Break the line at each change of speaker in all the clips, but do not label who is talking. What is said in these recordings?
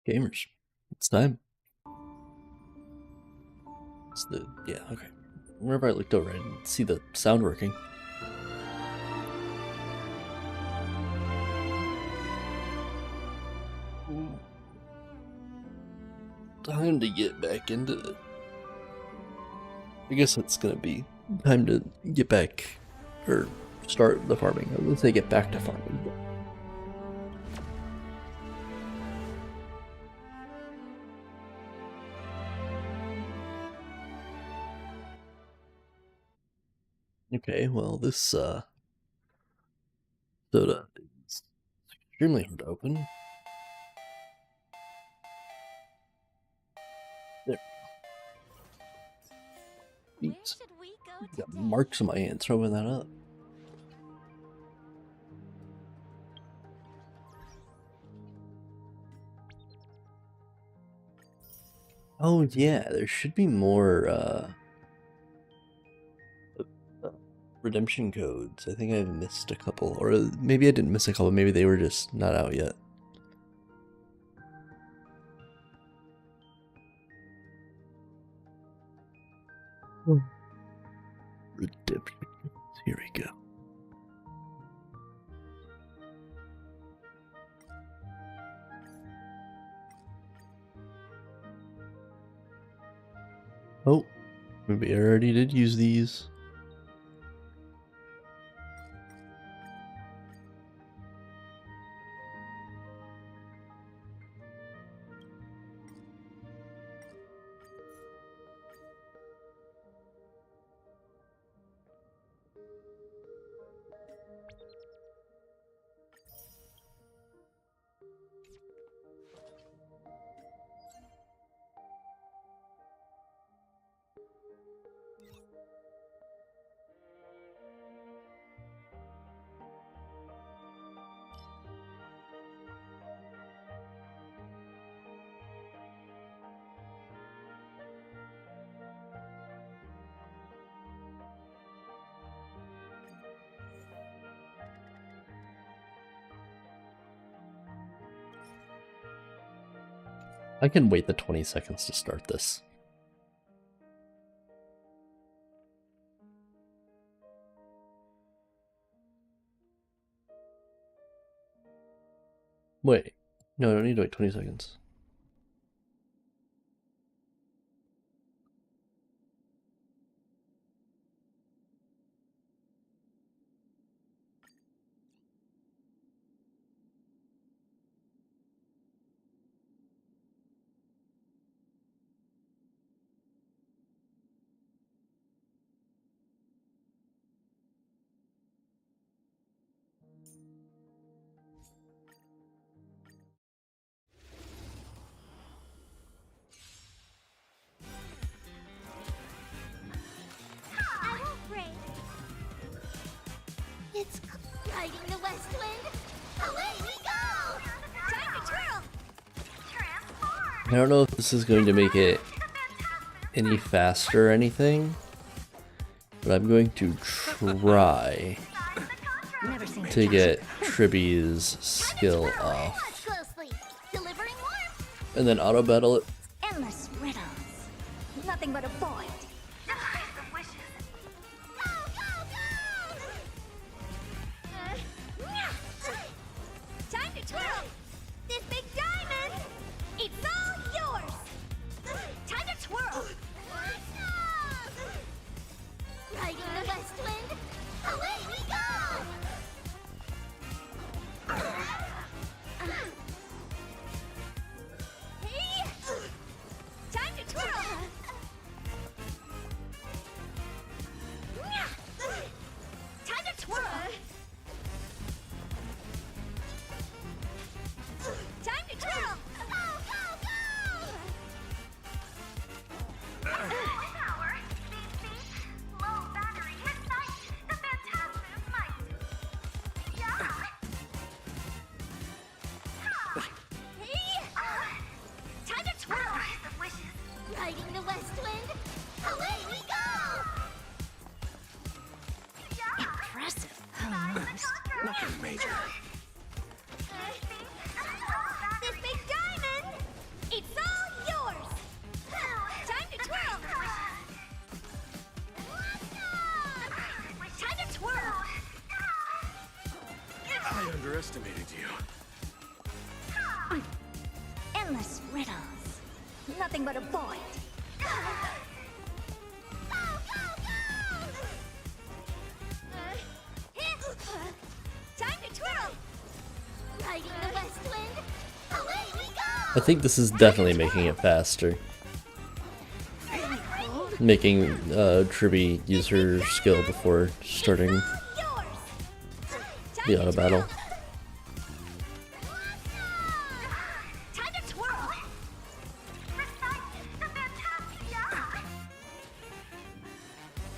Gamers, it's time. Yeah, okay. Whenever I looked over, I didn't see the sound working. Time to get back into it. I guess it's gonna be time to get back, or start the farming. I was gonna say get back to farming, but okay, well, this soda is extremely hard to open. There we go. Jeez. Got marks on my hands for opening that up. Oh yeah, there should be more redemption codes. I think I missed a couple, or maybe I didn't miss a couple. Maybe they were just not out yet. Redemption codes. Here we go. Oh, maybe I already did use these. I can wait the 20 seconds to start this. Wait. No, I don't need to wait 20 seconds.
It's riding the west wind. Away we go! Time to twirl!
I don't know if this is going to make it any faster or anything, but I'm going to try to get Tribby's skill off. And then auto battle it.
Endless riddles. Nothing but a void. Time to twirl! This big diamond! It's all yours! Time to twirl! Riding the west wind, away we go! Hey! Time to twirl! Time to twirl! Time to twirl! Go, go, go!
Power, speed, low battery, hit sight, the phantasm might. Yeah.
Hey! Time to twirl!
The wishes.
Riding the west wind, away we go!
Yeah.
Impressive.
Nothing major.
This big diamond!
I underestimated you.
Endless riddles. Nothing but a void. Go, go, go! Time to twirl! Riding the west wind, away we go!
I think this is definitely making it faster. Making Tribby use her skill before starting
Yours!
the auto battle.
Time to twirl!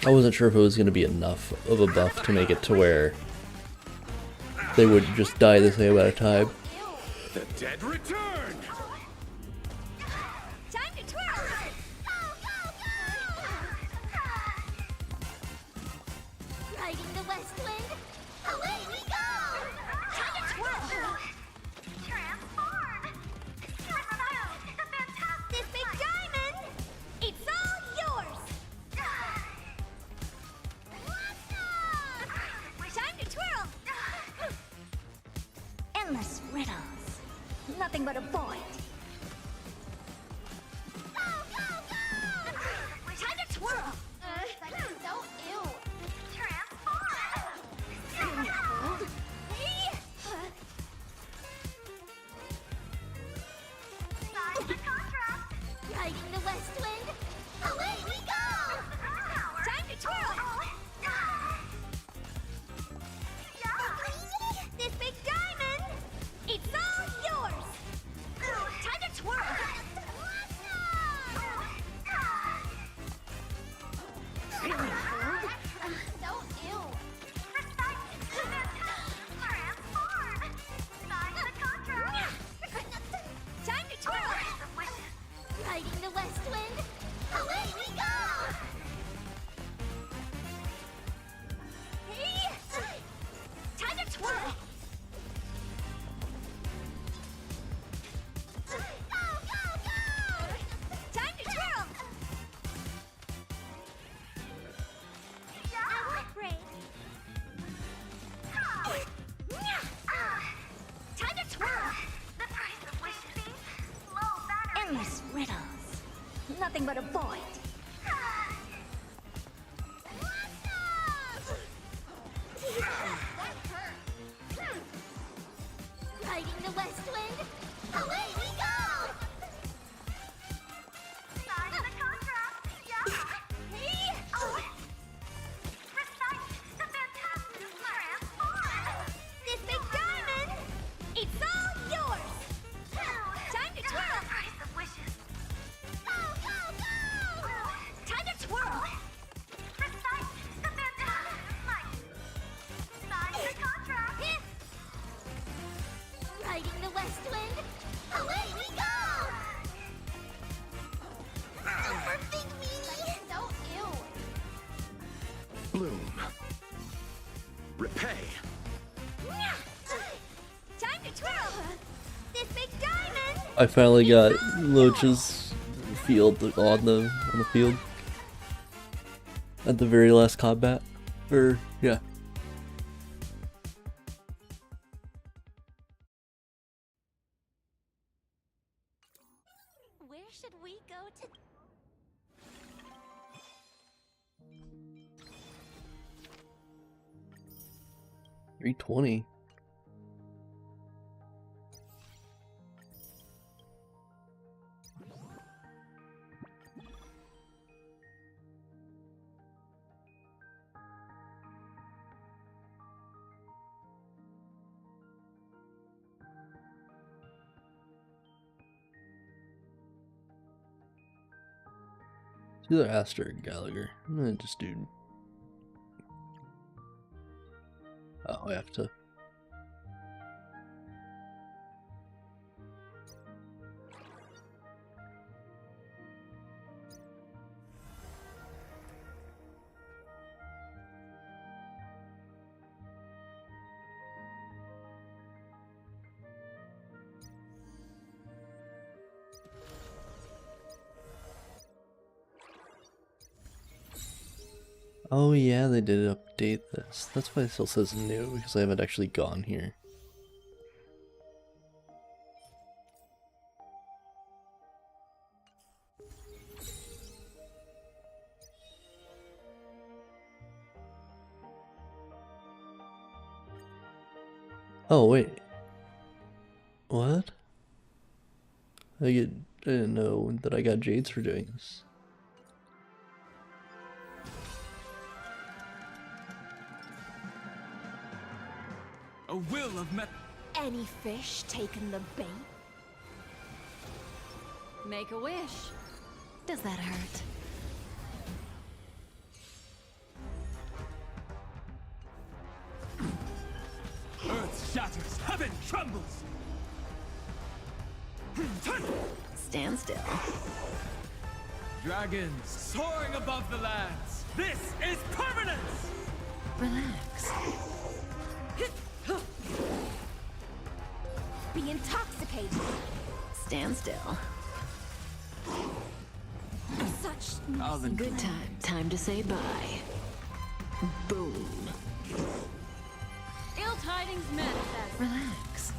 I wasn't sure if it was going to be enough of a buff to make it to where they would just die the same amount of time.
The dead return!
Time to twirl! Riding the west wind, away we go! Time to twirl!
Transform! The fantastic
This big diamond, it's all yours! Time to twirl! Endless riddles. Nothing but a void. Time to twirl! So ew. Riding the west wind, away we go! Time to twirl! This big diamond, it's all yours! Time to twirl! So ew. Time to twirl! Riding the west wind, away we go! Time to twirl! Go, go, go! Time to twirl! I won't break. Time to twirl! Endless riddles. Nothing but a void. Riding the west wind, away we go! This big diamond, it's all yours! Time to twirl! Go, go, go! Time to twirl! Riding the west wind, away we go! Super big meanie! So ew!
Bloom. Repay.
Time to twirl! This big diamond!
I finally got Loach's field on the field at the very last combat. Yeah.
Where should we go to?
320. It's either Aster or Gallagher. I'm gonna just do. Oh, I have to. Oh yeah, they did update this. That's why it still says new, because I haven't actually gone here. Oh, wait. What? I didn't know that I got Jades for doing this.
A will of met.
Any fish taken the bait?
Make a wish. Does that hurt?
Earth shatters, heaven trembles.
Stand still.
Dragons soaring above the lands. This is permanence.
Relax.
Be intoxicated.
Stand still.
Such
Good time. Time to say bye. Boom.
Ill tidings manifest.
Relax.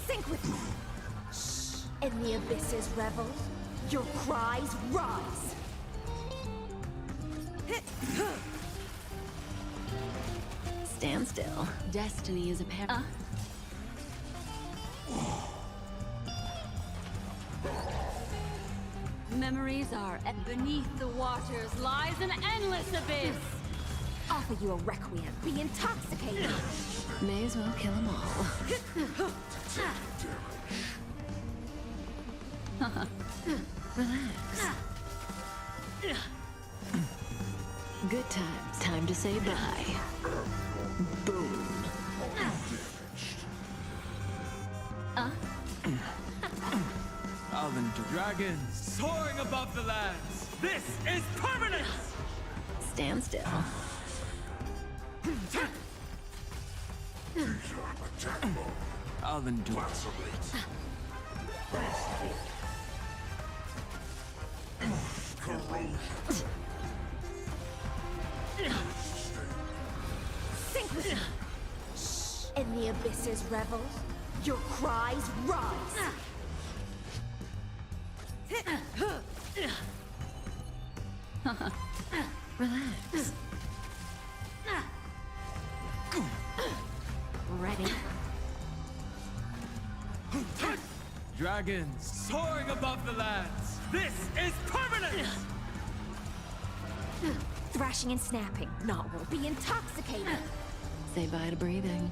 Sink with me. Shh. In the abysses revel, your cries rise.
Stand still. Destiny is apparent.
Memories are beneath the waters lies an endless abyss.
Offer you a requiem. Be intoxicated.
May as well kill them all. Relax. Good times. Time to say bye. Boom.
Dragons soaring above the lands. This is permanence.
Stand still.
I'll endure.
Sink with me. Shh. In the abysses revel, your cries rise.
Relax. Ready?
Dragons soaring above the lands. This is permanence.
Thrashing and snapping, not will be intoxicated.
Say bye to breathing.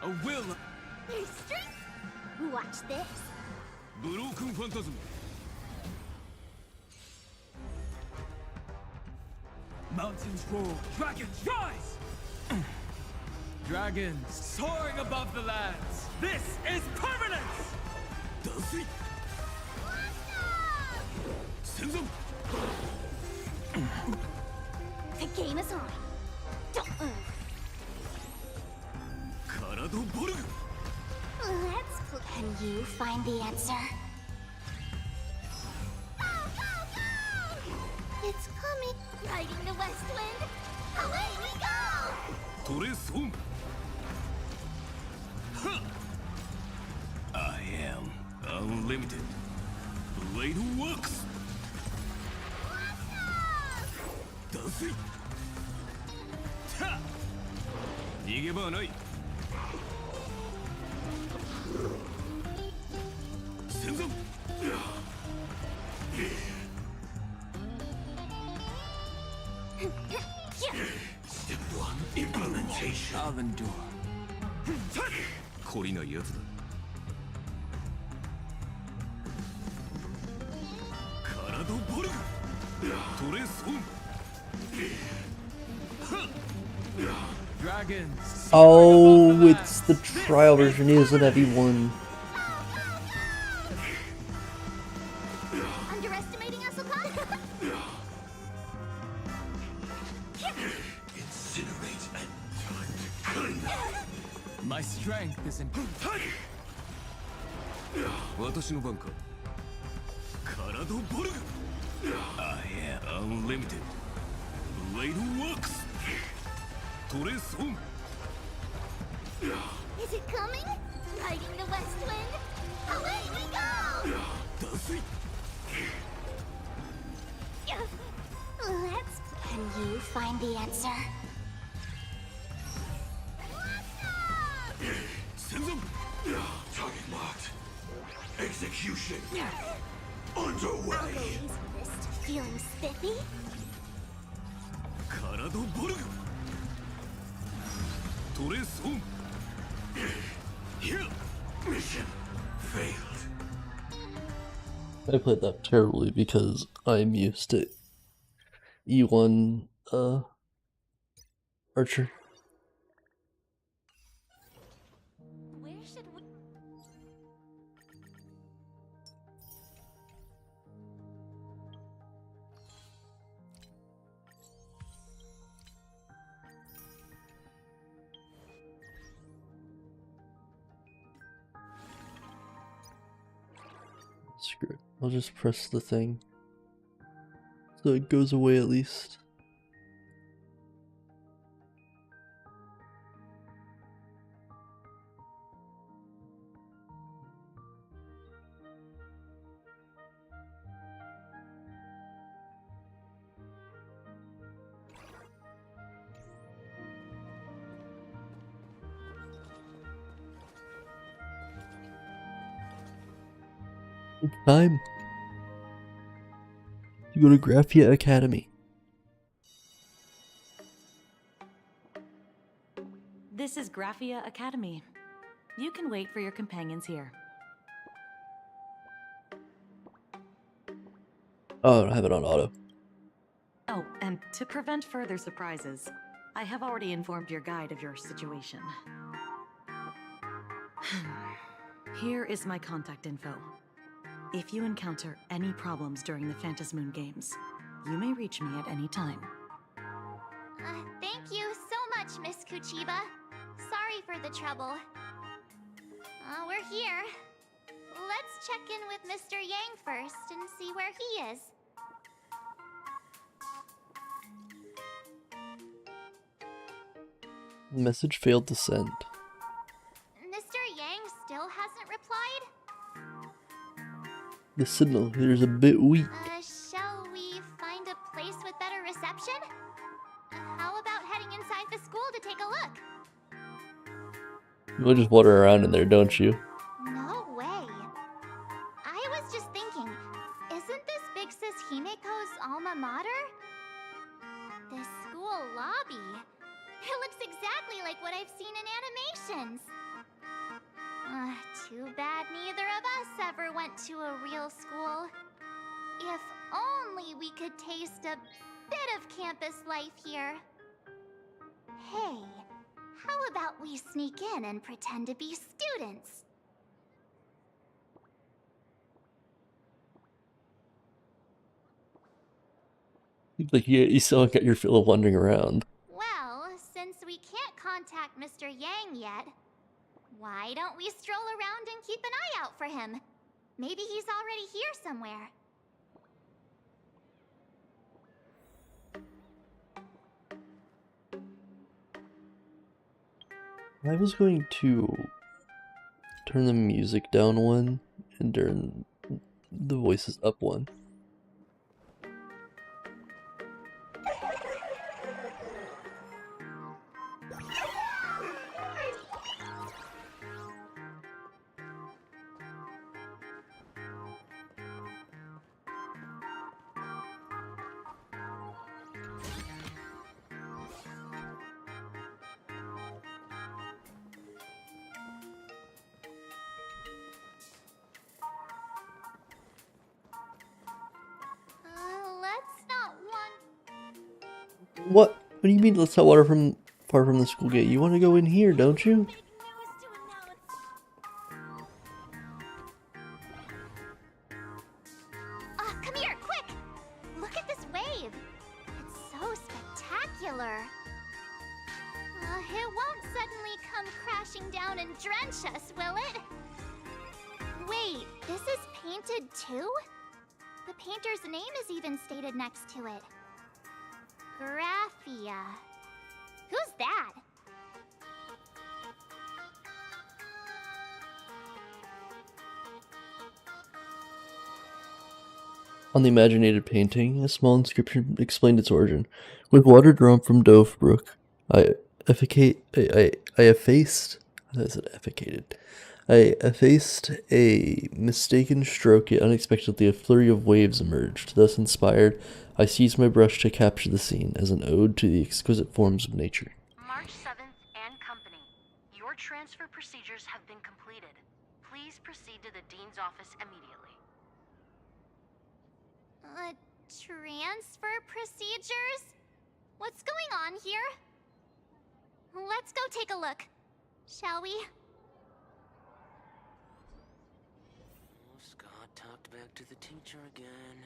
A will.
Strength. Watch this.
Broken phantasm. Mountains roar, dragons rise! Dragons soaring above the lands. This is permanence! Does it? Senzon!
The game is on. Don't move.
Karado Borg!
Can you find the answer? Go, go, go! It's coming. Riding the west wind. Away we go!
Trace home! I am unlimited. Blade works! Does it? Ha! 逃げ場はない。戦前。Step 1 implementation. I'll endure. 懲りないやつだ。体ボルグ。トレースオン。Dragons.
Oh, it's the trial version. He is an heavy one.
Underestimating us, Okan?
Incinerate and time to My strength is in 私の番かカラドボルグ I am unlimited ブレイドワークストレースオン
Is it coming? Riding the west wind? Away we go!
脱水
Let's... Can you find the answer?
戦前
Target locked. Execution underway.
Elbow wrist feeling spiffy?
カラドボルグトレースオン Here
Mission failed.
I played that terribly because I'm used to E1 Archer.
Where should we...
Screw it. I'll just press the thing so it goes away at least. It's time to go to Graphia Academy.
This is Graphia Academy. You can wait for your companions here.
Oh, I don't have it on auto.
Oh, and to prevent further surprises, I have already informed your guide of your situation. Here is my contact info. If you encounter any problems during the Phantasmoon Games, you may reach me at any time.
Thank you so much, Miss Kuchiba. Sorry for the trouble. We're here. Let's check in with Mr. Yang first and see where he is.
Message failed to send.
Mr. Yang still hasn't replied?
The signal here is a bit weak.
Shall we find a place with better reception? How about heading inside the school to take a look?
You'll just wander around in there, don't you?
No way. I was just thinking, isn't this Big Sis Himeko's alma mater? The school lobby. It looks exactly like what I've seen in animations. Too bad neither of us ever went to a real school. If only we could taste a bit of campus life here. Hey, how about we sneak in and pretend to be students?
Like you still got your fill of wandering around.
Well, since we can't contact Mr. Yang yet, why don't we stroll around and keep an eye out for him? Maybe he's already here somewhere.
I was going to turn the music down one and turn the voices up one.
Let's not want...
What? What do you mean let's not water from far from the school gate? You want to go in here, don't you?
News to announce. Come here, quick! Look at this wave. It's so spectacular. It won't suddenly come crashing down and drench us, will it? Wait, this is painted too? The painter's name is even stated next to it. Graphia. Who's that?
On the imaginated painting, a small inscription explained its origin. With water drawn from Dove Brook, I effaced. I said efficated. I effaced a mistaken stroke, yet unexpectedly a flurry of waves emerged. Thus inspired, I seized my brush to capture the scene as an ode to the exquisite forms of nature.
March 7th and company. Your transfer procedures have been completed. Please proceed to the Dean's office immediately.
Transfer procedures? What's going on here? Let's go take a look, shall we?
Scott talked back to the teacher again.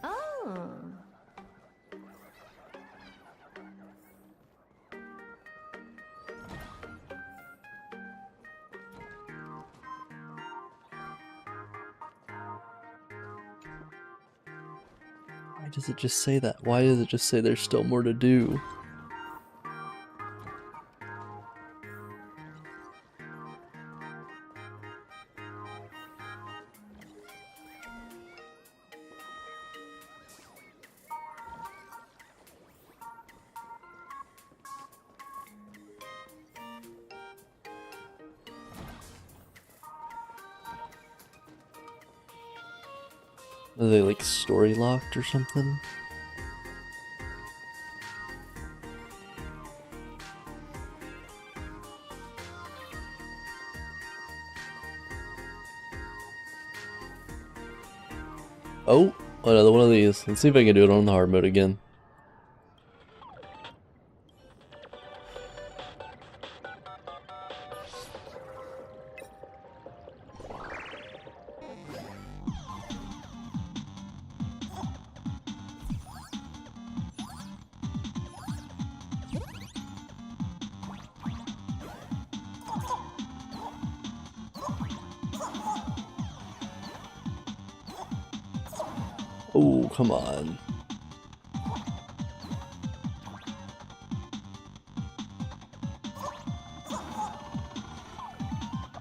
Oh.
Why does it just say that? Why does it just say there's still more to do? Are they like story locked or something? Oh, another one of these. Let's see if I can do it on the hard mode again. Oh, come on.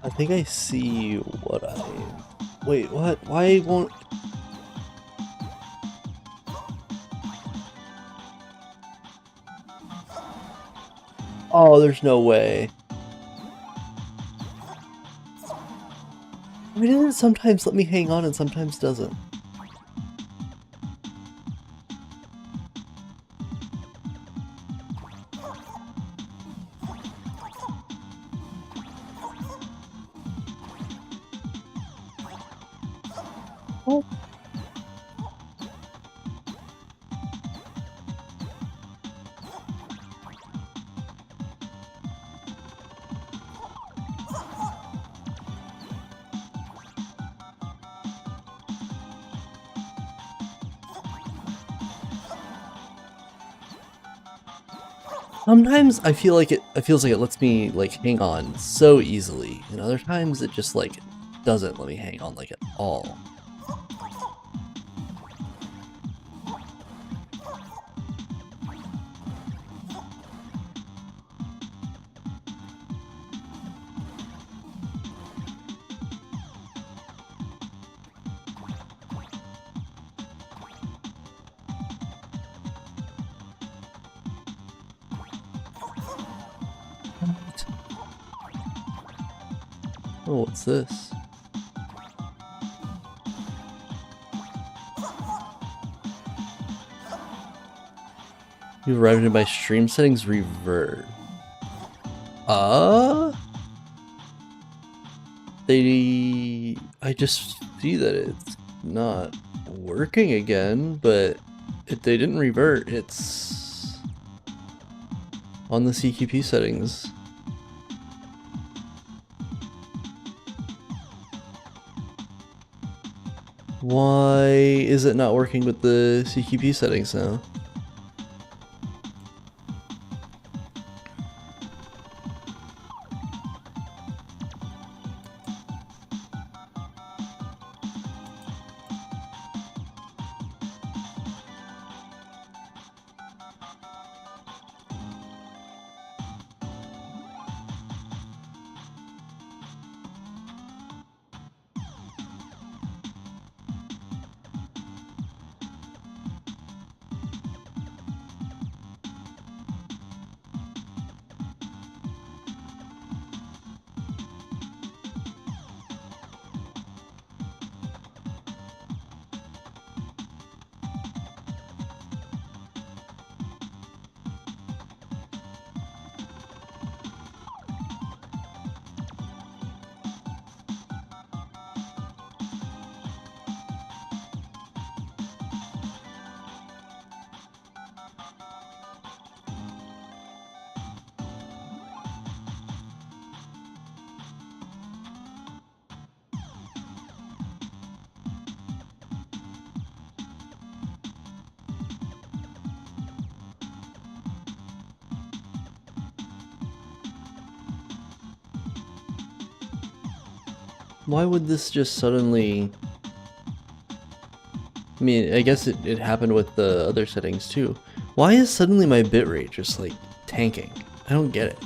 I think I see what I... Wait, what? Why won't... Oh, there's no way. Why does it sometimes let me hang on and sometimes doesn't? Oh. Sometimes I feel like it feels like it lets me like hang on so easily, and other times it just like doesn't let me hang on like at all. Oh, what's this? You've arrived in my stream settings revert. I just see that it's not working again, but they didn't revert. It's on the CQP settings. Why is it not working with the CQP settings now? Why would this just suddenly... I mean, I guess it happened with the other settings too. Why is suddenly my bitrate just like tanking? I don't get it.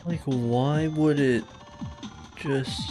Like, why would it just...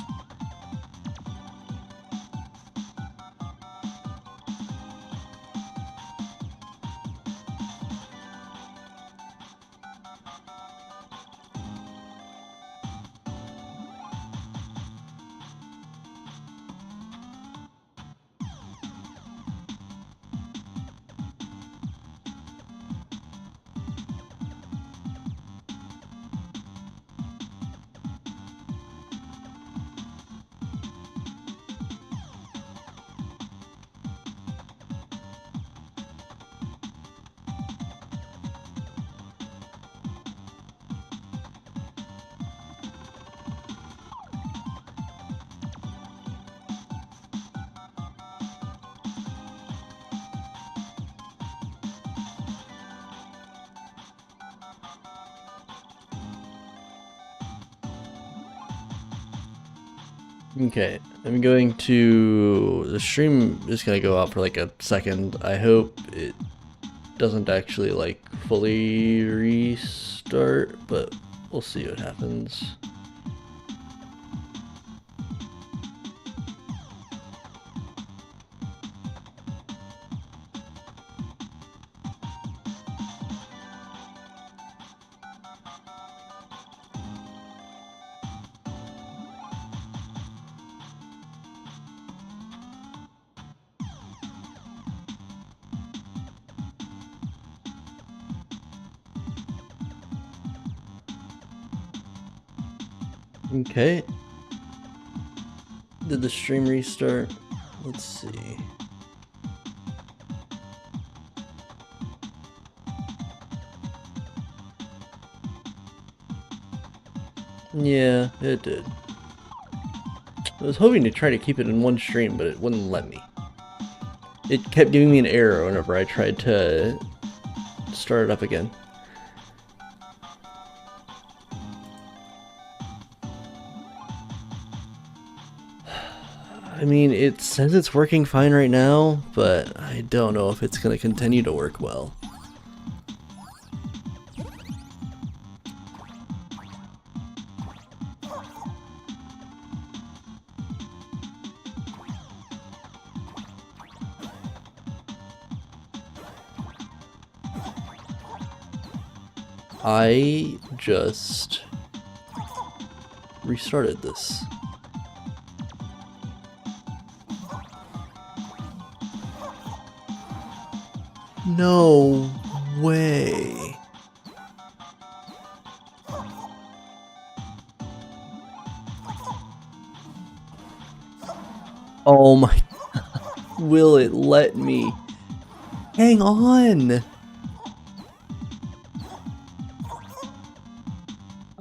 Okay, I'm going to... The stream is going to go out for like a second. I hope it doesn't actually like fully restart, but we'll see what happens. Okay. Did the stream restart? Let's see. Yeah, it did. I was hoping to try to keep it in one stream, but it wouldn't let me. It kept giving me an error whenever I tried to start it up again. I mean, it says it's working fine right now, but I don't know if it's going to continue to work well. I just restarted this. No way. Oh my, will it let me? Hang on.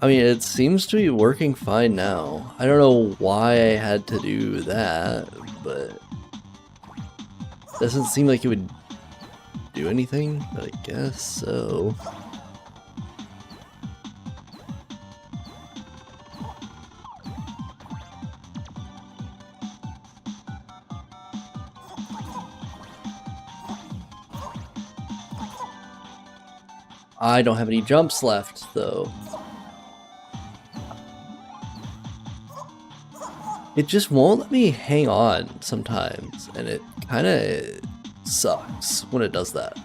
I mean, it seems to be working fine now. I don't know why I had to do that, but it doesn't seem like it would do anything, but I guess so. I don't have any jumps left, though. It just won't let me hang on sometimes, and it kind of sucks when it does that.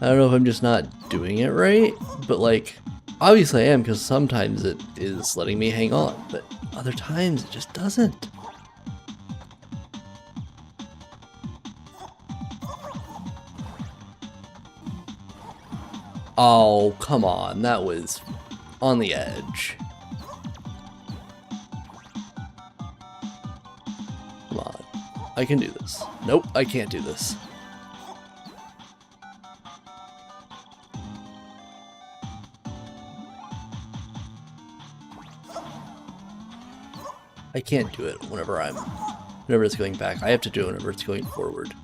I don't know if I'm just not doing it right, but like, obviously I am, because sometimes it is letting me hang on, but other times it just doesn't. Oh, come on, that was on the edge. Come on, I can do this. Nope, I can't do this. I can't do it whenever it's going back. I have to do it whenever it's going forward.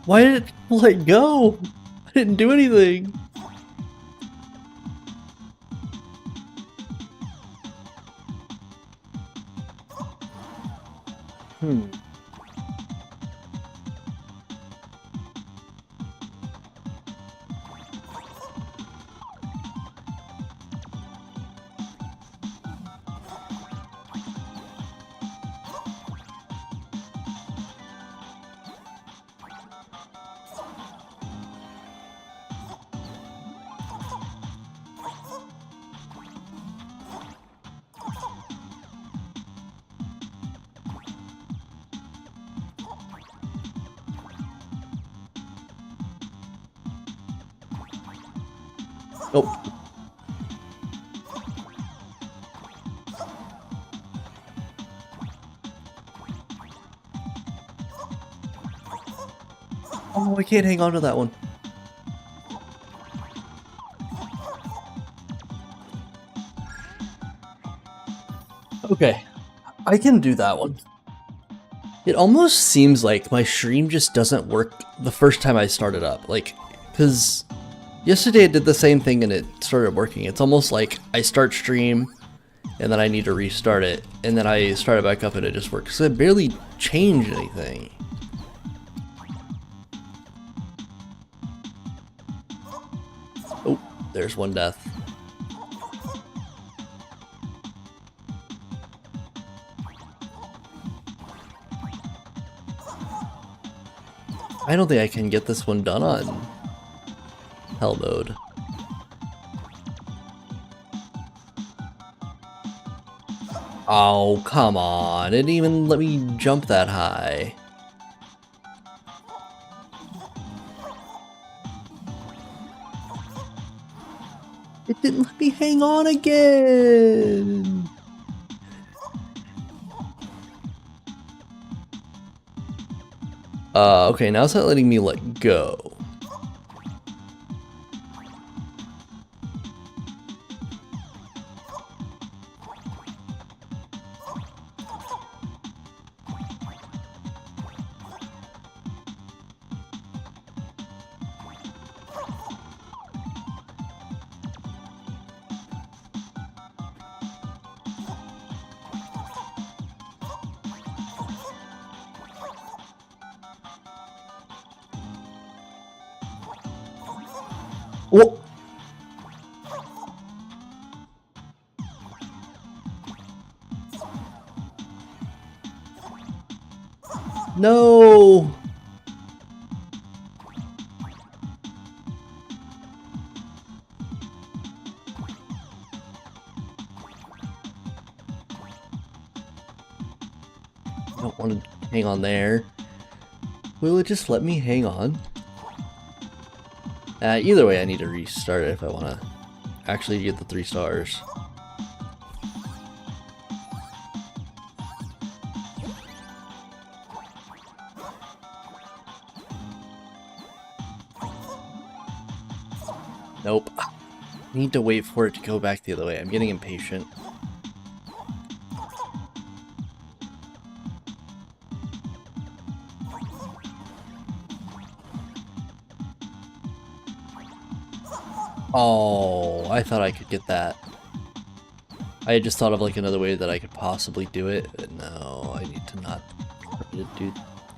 Why did it let go? I didn't do anything. Nope. Oh, I can't hang on to that one. Okay, I can do that one. It almost seems like my stream just doesn't work the first time I start it up. Like, because yesterday I did the same thing and it started working. It's almost like I start stream and then I need to restart it and then I start it back up and it just works. So I barely changed anything. Oh, there there's one death. I don't think I can get this one done on hell mode. Oh, come on. It didn't even let me jump that high. It didn't let me hang on again. Okay, now it's not letting me let go. Whoa. No. I don't want to hang on there. Will it just let me hang on? Either way, I need to restart it if I want to actually get the 3 stars. Nope. I need to wait for it to go back the other way. I'm getting impatient. Oh, I thought I could get that. I just thought of like another way that I could possibly do it, but no, I need to not try to do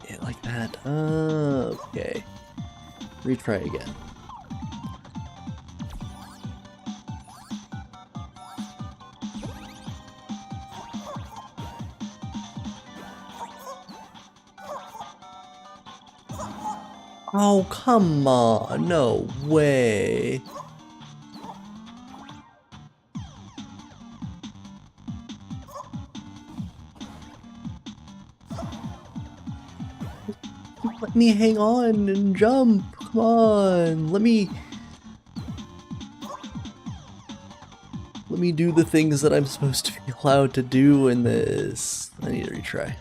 it like that. Okay. Retry again. Oh, come on. No way. Let me hang on and jump. Come on. Let me do the things that I'm supposed to be allowed to do in this. I need to retry.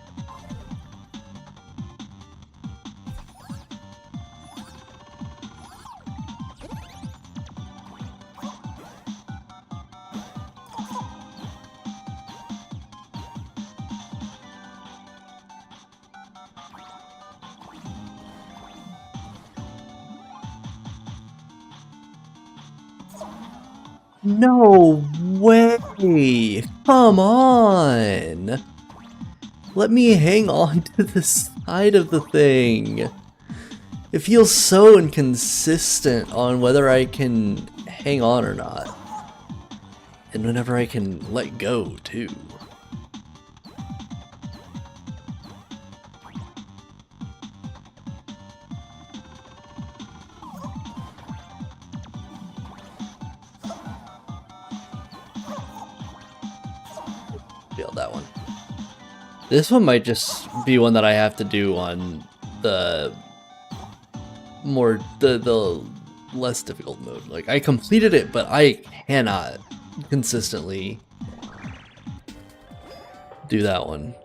No way! Come on! Let me hang on to the side of the thing. It feels so inconsistent on whether I can hang on or not. And whenever I can let go, too. Failed that one. This one might just be one that I have to do on the less difficult mode. Like, I completed it, but I cannot consistently do that one.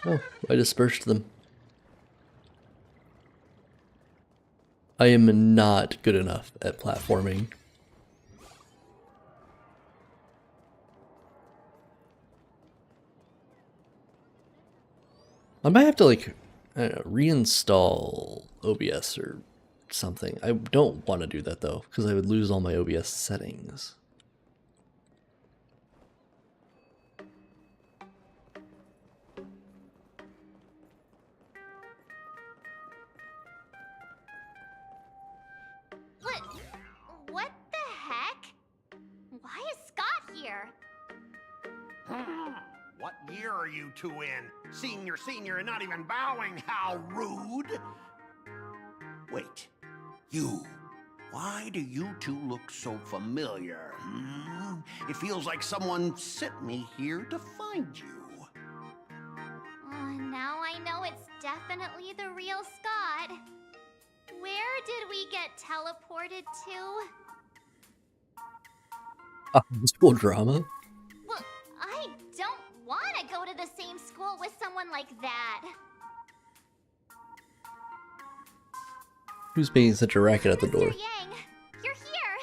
Oh, I dispersed them. I am not good enough at platforming. I might have to, like, I don't know, reinstall OBS or something. I don't want to do that though, because I would lose all my OBS settings.
What year are you two in? Senior, senior, and not even bowing. How rude! Wait, you. Why do you two look so familiar? It feels like someone sent me here to find you.
Now I know it's definitely the real Scott. Where did we get teleported to?
School drama?
Well, I don't want to go to the same school with someone like that.
Who's making such a racket at the door?
Mr. Yang, you're here.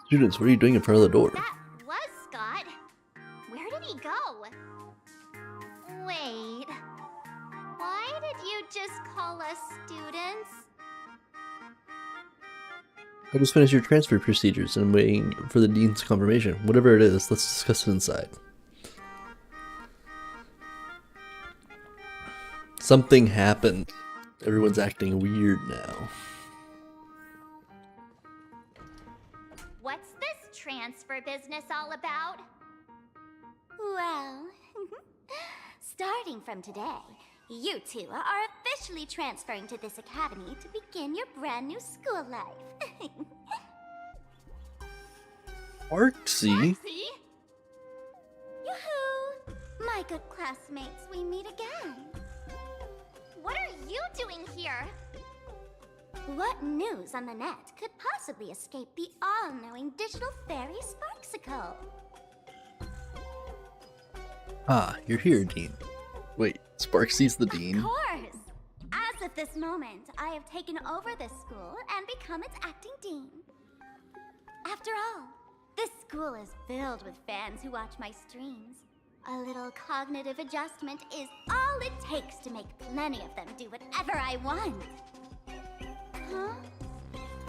Students, what are you doing in front of the door?
That was Scott. Where did he go? Wait. Why did you just call us students?
I just finished your transfer procedures and I'm waiting for the dean's confirmation. Whatever it is, let's discuss it inside. Something happened. Everyone's acting weird now.
What's this transfer business all about?
Well, starting from today, you two are officially transferring to this academy to begin your brand new school life.
Artsy?
Yoo-hoo! My good classmates, we meet again.
What are you doing here?
What news on the net could possibly escape the all-knowing digital fairy Sparksicle?
Ah, you're here, Dean. Wait, Sparksy's the dean?
Of course! As of this moment, I have taken over this school and become its acting dean. After all, this school is filled with fans who watch my streams. A little cognitive adjustment is all it takes to make plenty of them do whatever I want. Huh?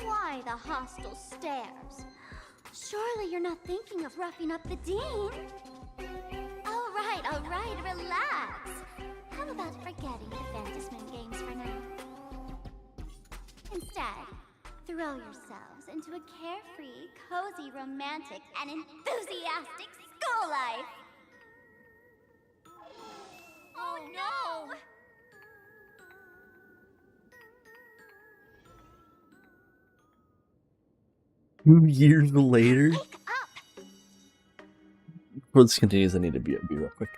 Why the hostile stares? Surely you're not thinking of roughing up the dean? All right, relax. How about forgetting the Phantom Moon games for now? Instead, throw yourselves into a carefree, cozy, romantic, and enthusiastic school life.
Oh no!
2 years later?
Wake up!
Before this continues, I need to be real quick.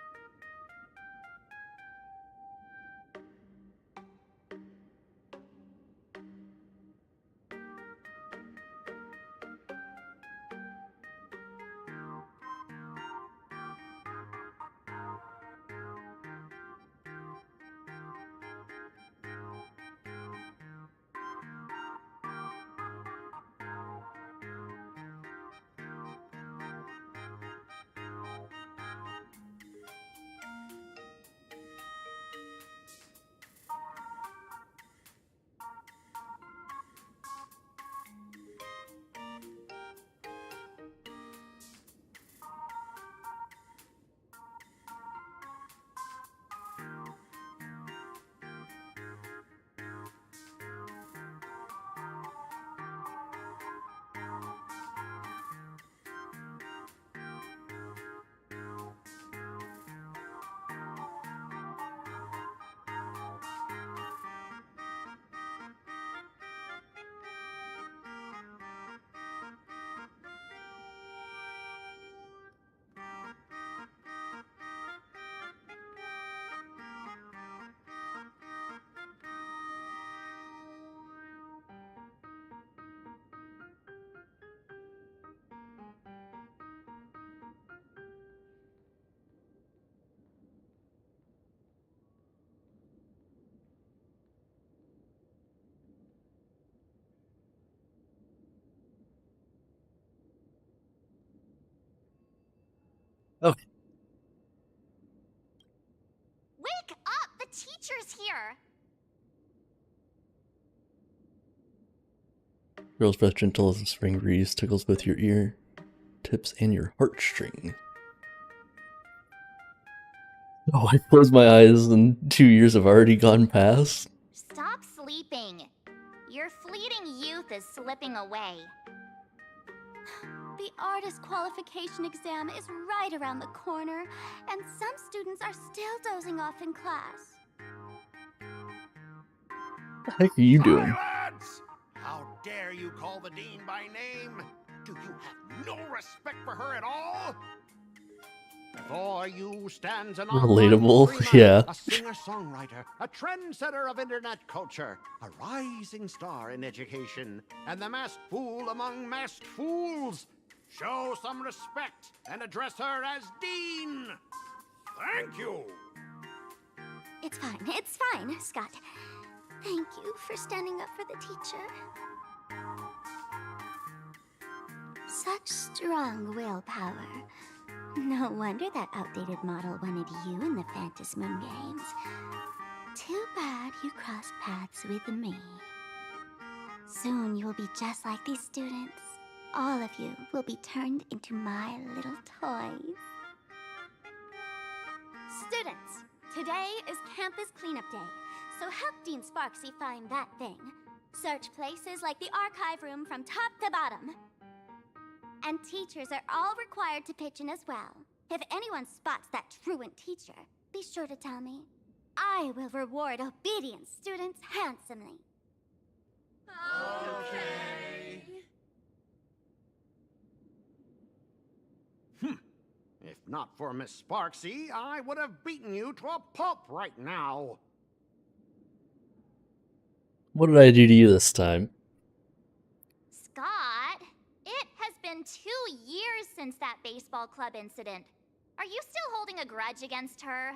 Okay.
Wake up! The teacher's here!
Girl's breath gentle as a spring breeze tickles both your ear tips and your heartstring. Oh, I close my eyes and 2 years have already gone past.
Stop sleeping. Your fleeting youth is slipping away.
The artist qualification exam is right around the corner, and some students are still dozing off in class.
What the heck are you doing?
Silence! How dare you call the dean by name? Do you have no respect for her at all? Before you stands an
Relatable,
online streamer,
yeah.
a singer-songwriter, a trendsetter of internet culture, a rising star in education, and the masked fool among masked fools. Show some respect and address her as Dean. Thank you.
It's fine, Scott. Thank you for standing up for the teacher. Such strong willpower. No wonder that outdated model wanted you in the Phantasmoon games. Too bad you crossed paths with me. Soon you'll be just like these students. All of you will be turned into my little toys. Students, today is Campus Cleanup Day, so help Dean Sparksy find that thing. Search places like the archive room from top to bottom. And teachers are all required to pitch in as well. If anyone spots that truant teacher, be sure to tell me. I will reward obedient students handsomely.
Okay. If not for Miss Sparksy, I would have beaten you to a pulp right now.
What did I do to you this time?
Scott, it has been 2 years since that baseball club incident. Are you still holding a grudge against her?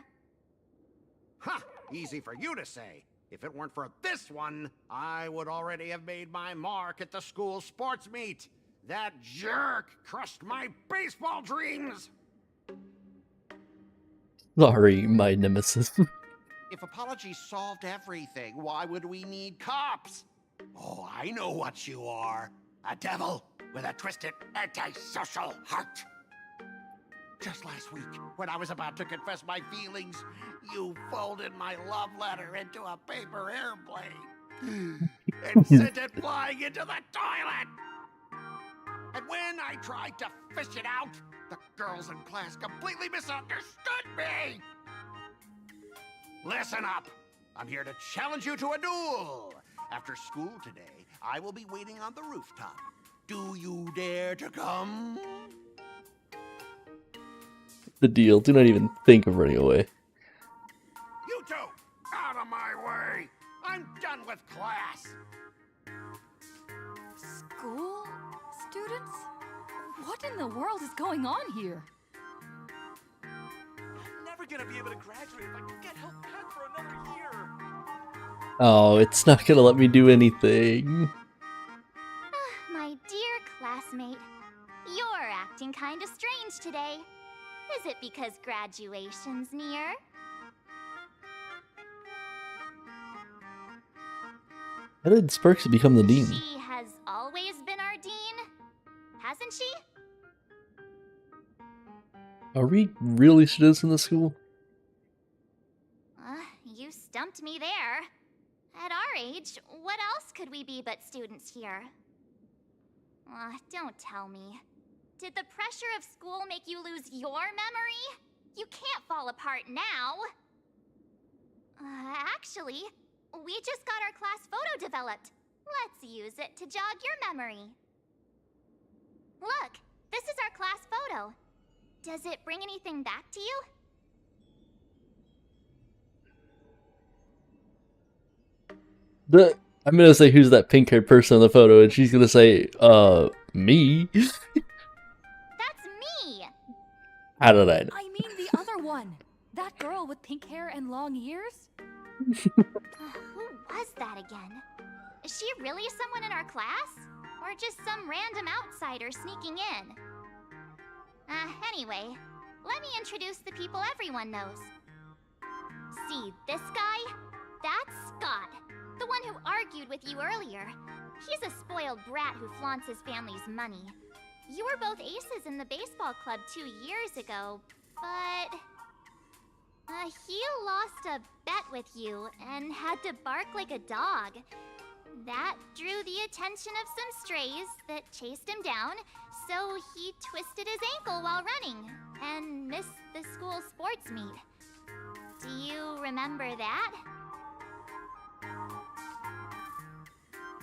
Ha! Easy for you to say. If it weren't for this one, I would already have made my mark at the school sports meet. That jerk crushed my baseball dreams!
Sorry, my nemesis.
If apologies solved everything, why would we need cops? Oh, I know what you are. A devil with a twisted, antisocial heart. Just last week, when I was about to confess my feelings, you folded my love letter into a paper airplane and sent it flying into the toilet. And when I tried to fish it out, the girls in class completely misunderstood me. Listen up. I'm here to challenge you to a duel. After school today, I will be waiting on the rooftop. Do you dare to come?
The deal. Do not even think of running away.
You two, out of my way. I'm done with class.
School? Students? What in the world is going on here?
I'm never gonna be able to graduate if I can get held back for another year.
Oh, it's not gonna let me do anything.
My dear classmate, you're acting kinda strange today. Is it because graduation's near?
How did Sparksy become the dean?
She has always been our dean, hasn't she?
Are we really students in the school?
You stumped me there. At our age, what else could we be but students here? Don't tell me. Did the pressure of school make you lose your memory? You can't fall apart now. Actually, we just got our class photo developed. Let's use it to jog your memory. Look, this is our class photo. Does it bring anything back to you?
I'm gonna say who's that pink-haired person in the photo, and she's gonna say, me?
That's me!
How did I know?
I mean the other one. That girl with pink hair and long ears?
Who was that again? Is she really someone in our class? Or just some random outsider sneaking in? Anyway, let me introduce the people everyone knows. See this guy? That's Scott, the one who argued with you earlier. He's a spoiled brat who flaunts his family's money. You were both aces in the baseball club 2 years ago, but... he lost a bet with you and had to bark like a dog. That drew the attention of some strays that chased him down, So he twisted his ankle while running and missed the school sports meet. Do you remember that?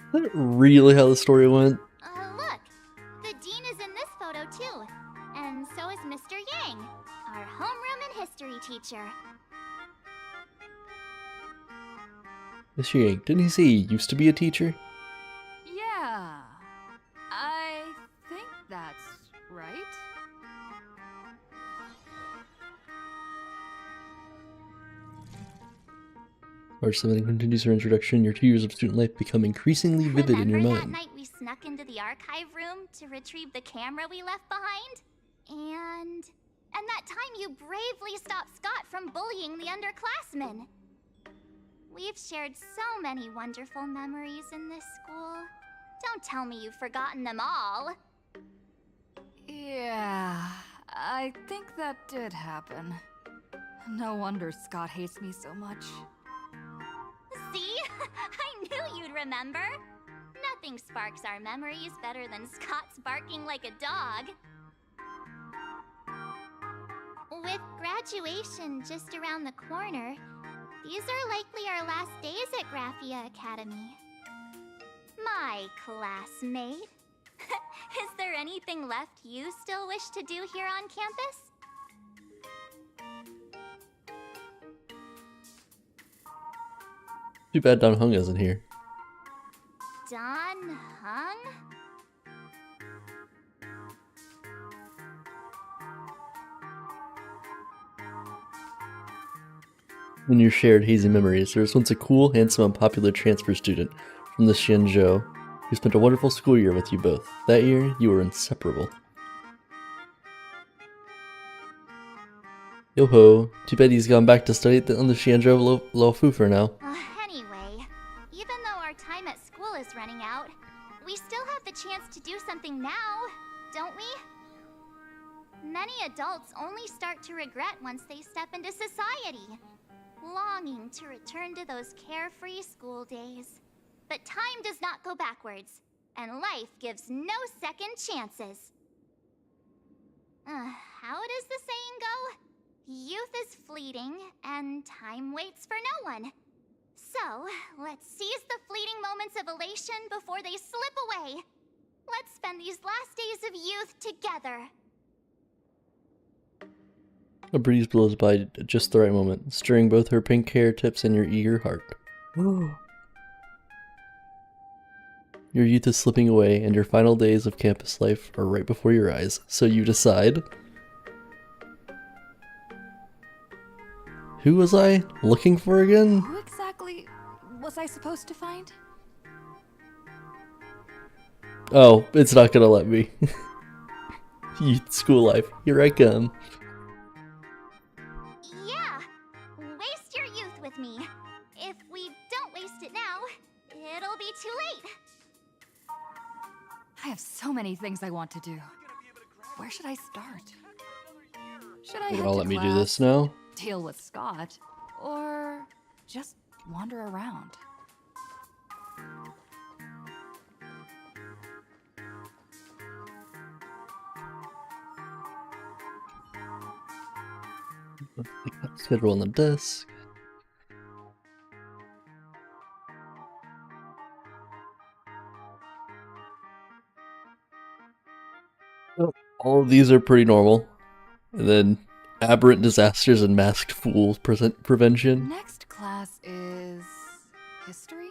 Is that really how the story went?
Look, the dean is in this photo too. And so is Mr. Yang, our homeroom and history teacher.
Mr. Yang, didn't he say he used to be a teacher?
Yeah, I think that's right.
March 7 continues her introduction. Your 2 years of student life become increasingly vivid in your
Remember that
mind.
night we snuck into the archive room to retrieve the camera we left behind? And that time you bravely stopped Scott from bullying the underclassmen. We've shared so many wonderful memories in this school. Don't tell me you've forgotten them all.
Yeah, I think that did happen. No wonder Scott hates me so much.
See? I knew you'd remember. Nothing sparks our memories better than Scott's barking like a dog. With graduation just around the corner, these are likely our last days at Graphia Academy. My classmate. Is there anything left you still wish to do here on campus?
Too bad Don Hung isn't here.
Don Hung?
In your shared hazy memories, there was once a cool, handsome, and popular transfer student from the Xianzhou who spent a wonderful school year with you both. That year, you were inseparable. Yo-ho, too bad he's gone back to study on the Xianzhou Lo-Fu for now.
Anyway, even though our time at school is running out, we still have the chance to do something now, don't we? Many adults only start to regret once they step into society, longing to return to those carefree school days. But time does not go backwards, and life gives no second chances. How does the saying go? Youth is fleeting, and time waits for no one. So, let's seize the fleeting moments of elation before they slip away. Let's spend these last days of youth together.
A breeze blows by at just the right moment, stirring both her pink hair tips and your eager heart. Your youth is slipping away, and your final days of campus life are right before your eyes. So you decide... Who was I looking for again?
Who exactly was I supposed to find?
Oh, it's not gonna let me. Youth school life, here I come.
Yeah, waste your youth with me. If we don't waste it now, it'll be too late.
I have so many things I want to do. Where should I start? Should I
You're
head
gonna
to
let me do
class,
this now?
deal with Scott, or just wander around?
Schedule on the desk. Oh, all of these are pretty normal. And then aberrant disasters and masked fools prevention.
Next class is history?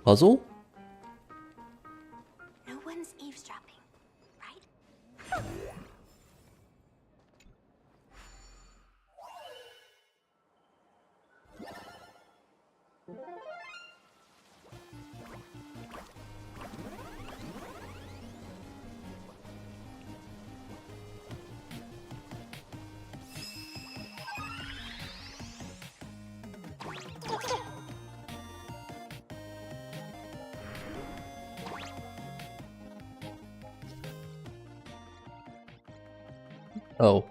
Puzzle?
No one's eavesdropping, right?
Oh.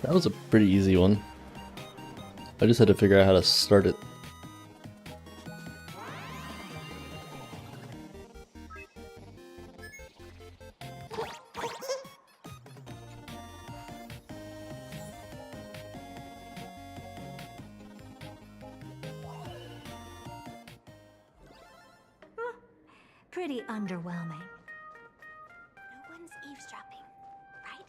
That was a pretty easy one. I just had to figure out how to start it.
Pretty underwhelming.
No one's eavesdropping, right?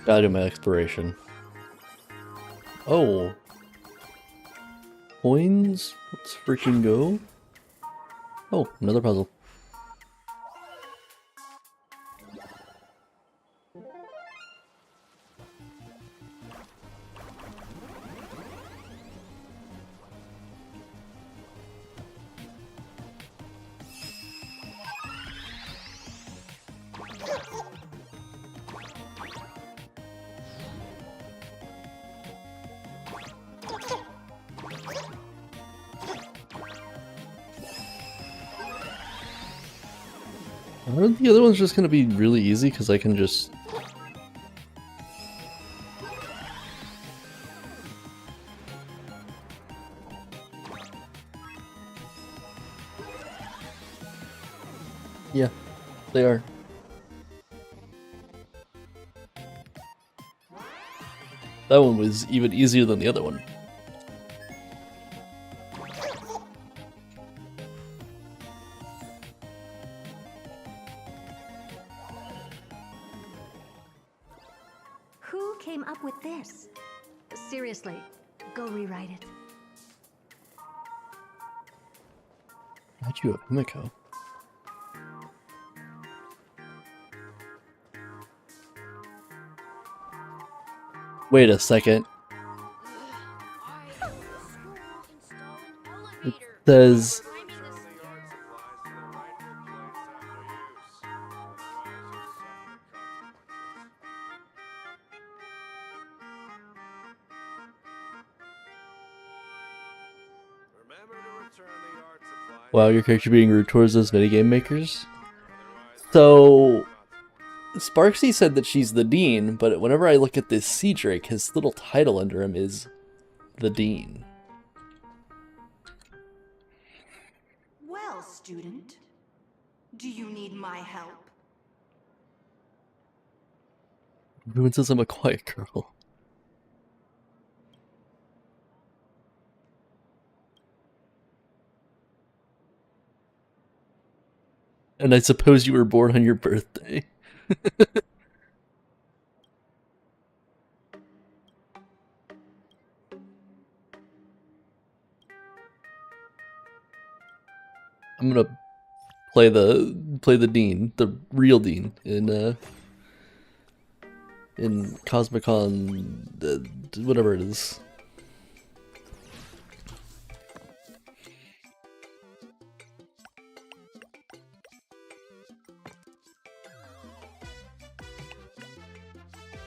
Gotta do my exploration. Oh. Coins? Let's freaking go. Oh, another puzzle. Aren't the other one's just gonna be really easy because I can just... Yeah, they are. That one was even easier than the other one.
Who came up with this? Seriously, go rewrite it.
How'd you have Himiko? Wait a second. It says... Wow, your character being rude towards those minigame makers? So... Sparksy said that she's the dean, but whenever I look at this Sea Drake, his little title under him is the dean.
Well, student, do you need my help?
Everyone says I'm a quiet girl. And I suppose you were born on your birthday. I'm gonna play the dean, the real dean in Cosmicon, whatever it is.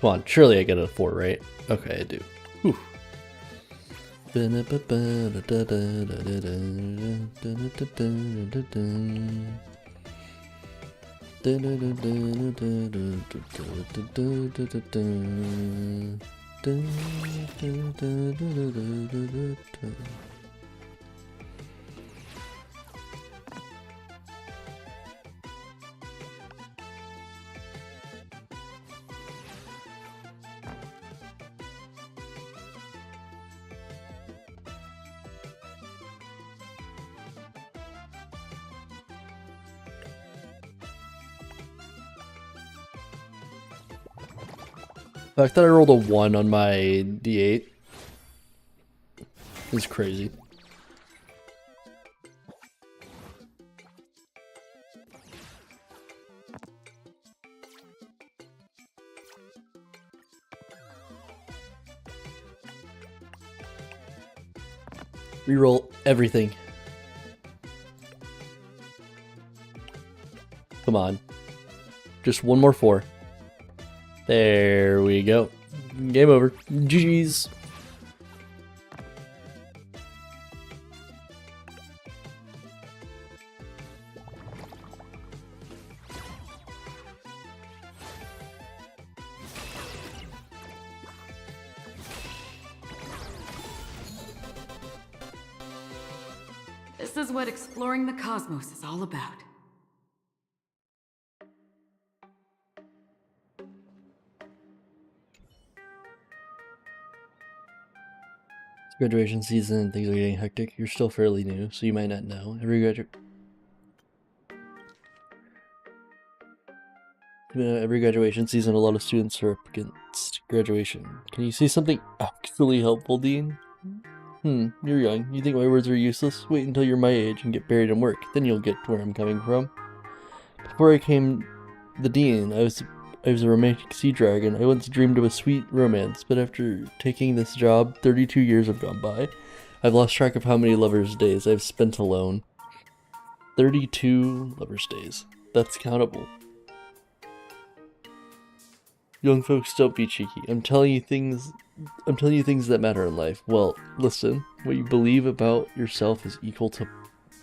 Come on, surely I get a 4, right? Okay, I do. Whew. The fact that I rolled a 1 on my D8 is crazy. Reroll everything. Come on. Just one more 4. There we go. Game over. GG's.
This is what exploring the cosmos is all about.
Graduation season and things are getting hectic. You're still fairly new, so you might not know. Every graduation season, a lot of students are up against graduation. Can you say something actually helpful, Dean? You're young. You think my words are useless? Wait until you're my age and get buried in work. Then you'll get where I'm coming from. Before I came the Dean, I was a romantic sea dragon. I once dreamed of a sweet romance, but after taking this job, 32 years have gone by. I've lost track of how many lovers' days I've spent alone. 32 lovers' days. That's countable. Young folks, don't be cheeky. I'm telling you things that matter in life. Well, listen, what you believe about yourself is equal to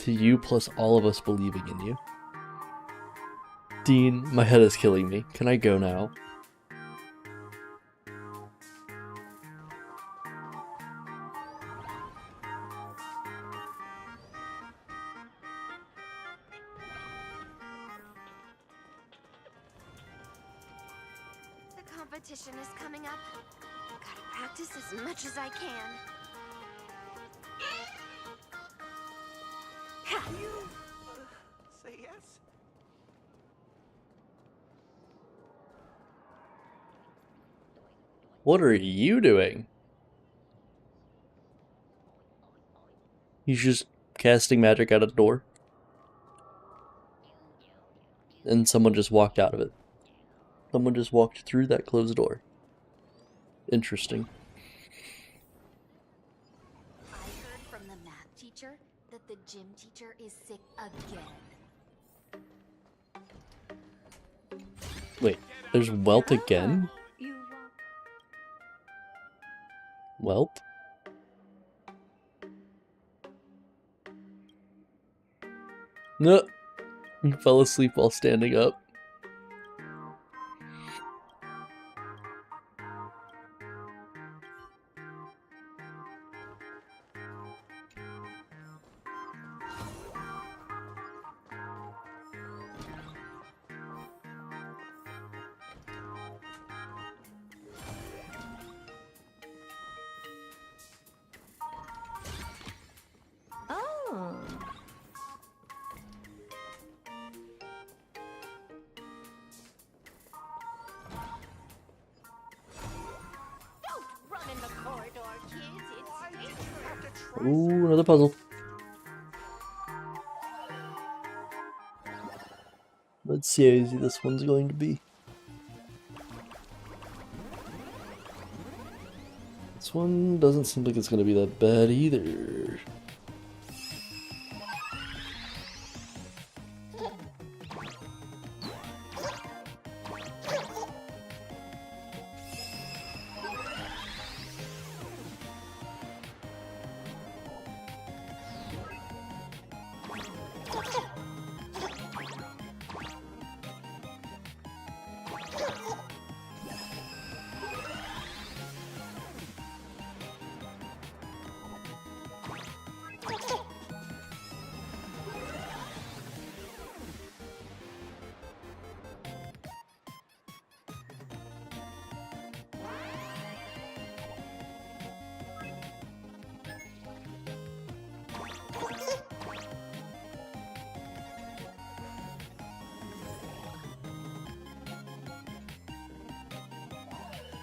you plus all of us believing in you. Dean, my head is killing me. Can I go now?
The competition is coming up. Gotta practice as much as I can.
You say yes?
What are you doing? He's just casting magic out a door. And someone just walked out of it. Someone just walked through that closed door. Interesting.
I heard from the math teacher that the gym teacher is sick again.
Wait, there's Welt again? Welt? No! He fell asleep while standing up. Ooh, another puzzle. Let's see how easy this one's going to be. This one doesn't seem like it's going to be that bad either.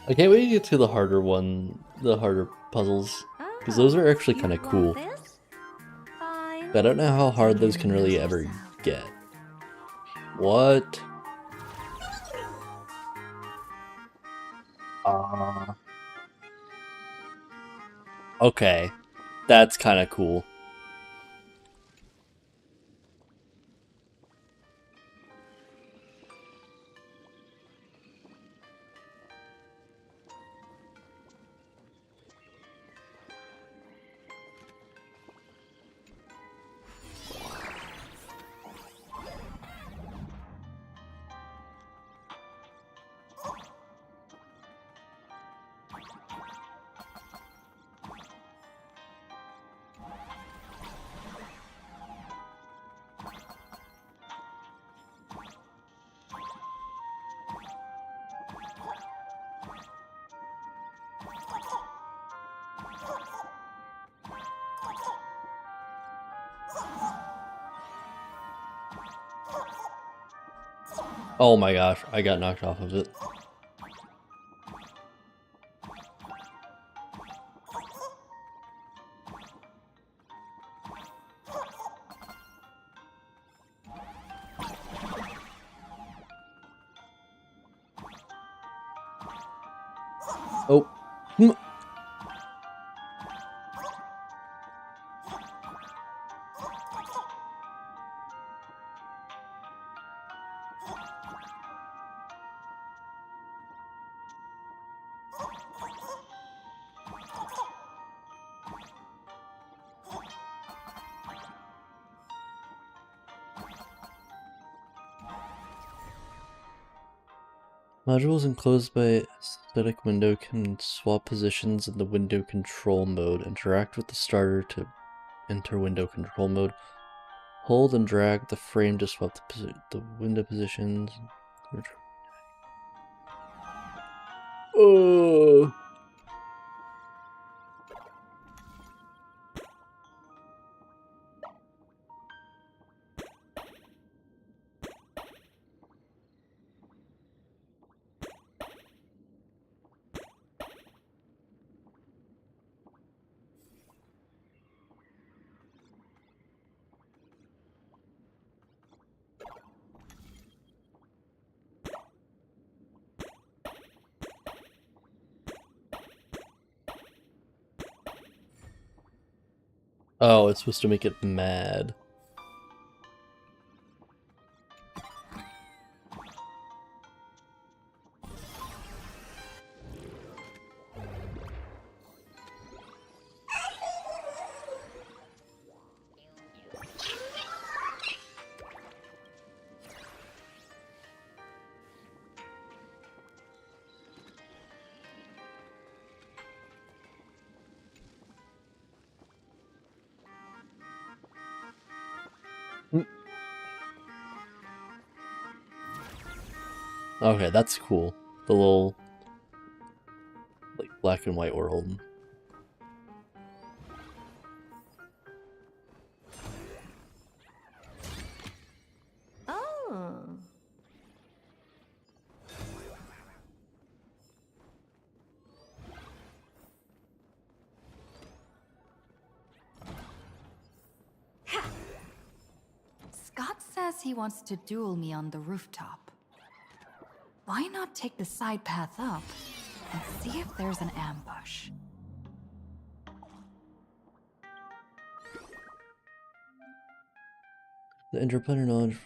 I can't wait to get to the harder puzzles, because those are actually kind of cool. But I don't know how hard those can really ever get. What? Okay, that's kind of cool. Oh my gosh, I got knocked off of it. Oh. Modules enclosed by static window can swap positions in the window control mode. Interact with the starter to enter window control mode. Hold and drag the frame to swap the window positions. Oh. Oh, it's supposed to make it mad. Okay, that's cool. The little, like, black and white world.
Oh.
Scott says he wants to duel me on the rooftop. Why not take the side path up and see if there's an ambush?
The interplanar knowledge.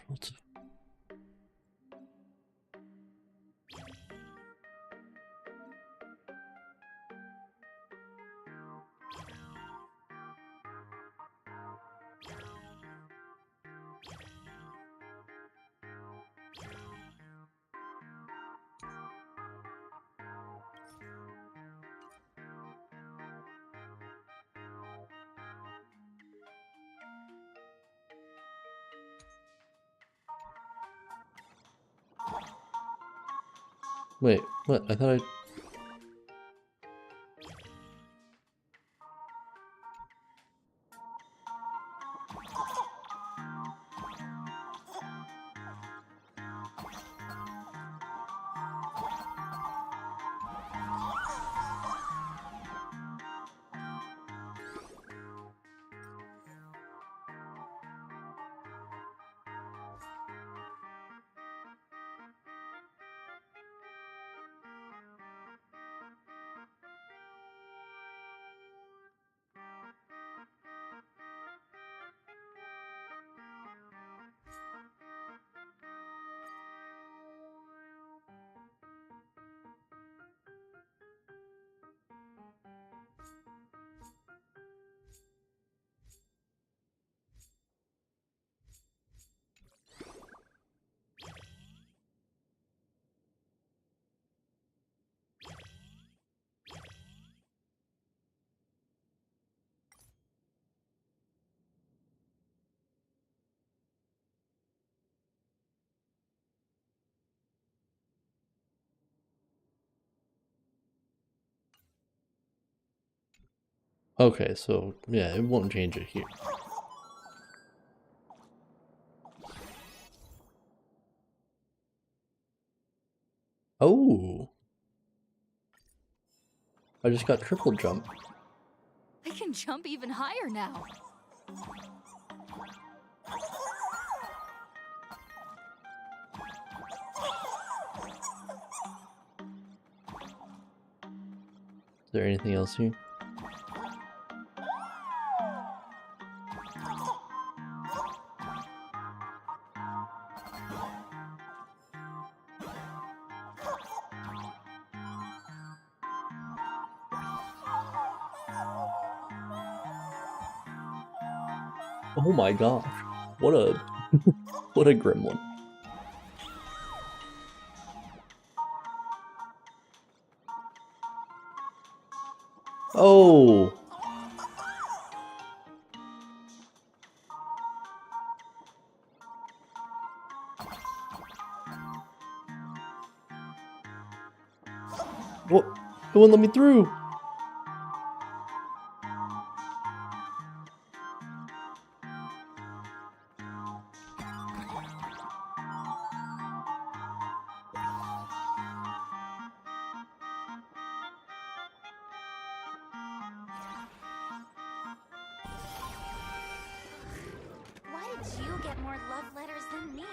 Wait, what? I thought I... Okay, so, yeah, it won't change it here. I just got triple jump.
I can jump even higher now.
Is there anything else here? Oh my gosh, what a what a gremlin. Oh, what? It wouldn't let me through.
Why did you get more love letters than me?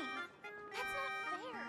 That's not fair.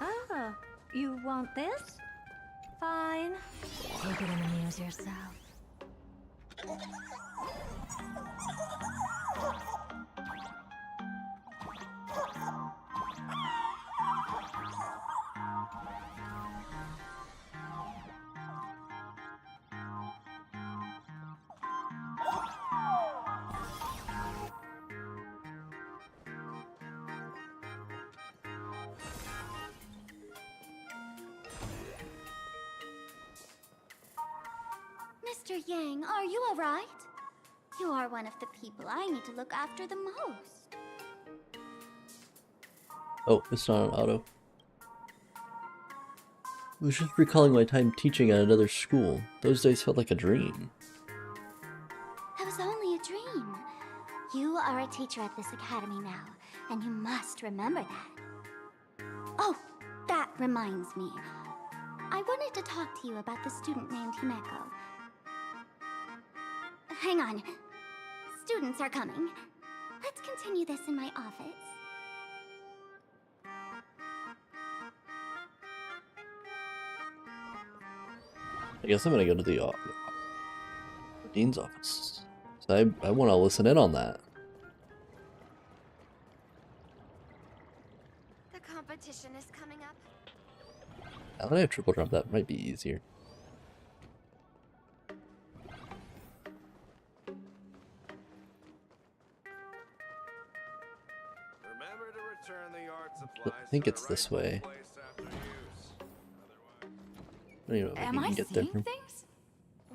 Oh, you want this? Fine. Take it and amuse yourself.
Mr. Yang, are you alright? You are one of the people I need to look after the most.
Oh, it's not an auto. I was just recalling my time teaching at another school. Those days felt like a dream.
It was only a dream. You are a teacher at this academy now, and you must remember that. Oh, that reminds me. I wanted to talk to you about the student named Himeko. Hang on. Students are coming. Let's continue this in my office.
I guess I'm gonna go to the dean's office. So I want to listen in on that.
The competition is coming up.
Now that I have triple jump, that might be easier.
Remember to return the art
I
supplies
think
to
it's
the
this
rightful
way.
place after use.
I don't even know if
Am
you
I
can get
seeing
there from.
things?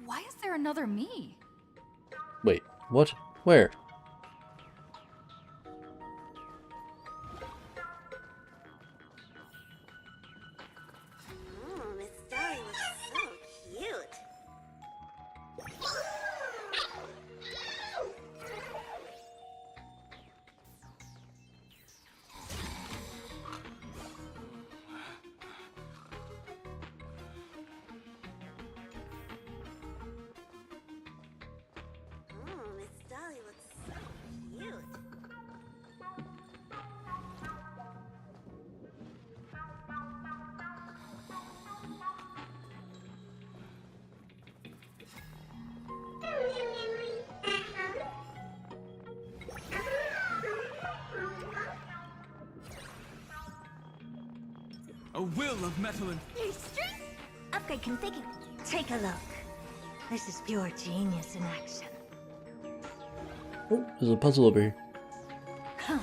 Why is there another me?
Wait, what? Where?
Oh, Miss Dolly looks so cute. Oh, Miss Dolly looks so
A will of metal and...
Upgrade configured.
Take a look. This is pure genius in action.
Oh, there's a puzzle over here.
Huh.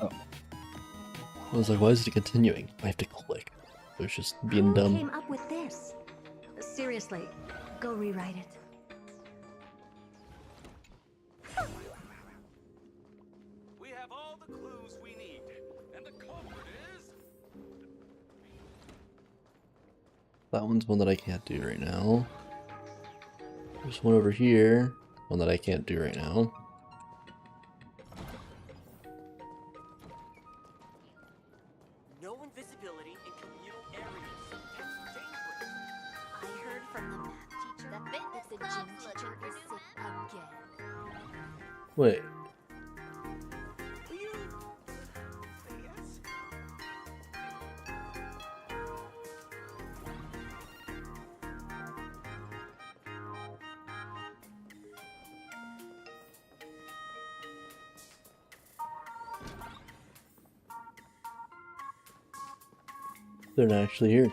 Oh. I was like, why is it continuing? I have to click. It was just being dumb.
Who came up with this? Seriously, go rewrite it.
We have all the clues we need, and the culprit is...
That one's one that I can't do right now. There's one over here, one that I can't do right now.
No invisibility in communal areas. That's dangerous.
I heard from the math teacher that the gym teacher is sick again.
Wait.
Will you... say yes?
They're not actually here.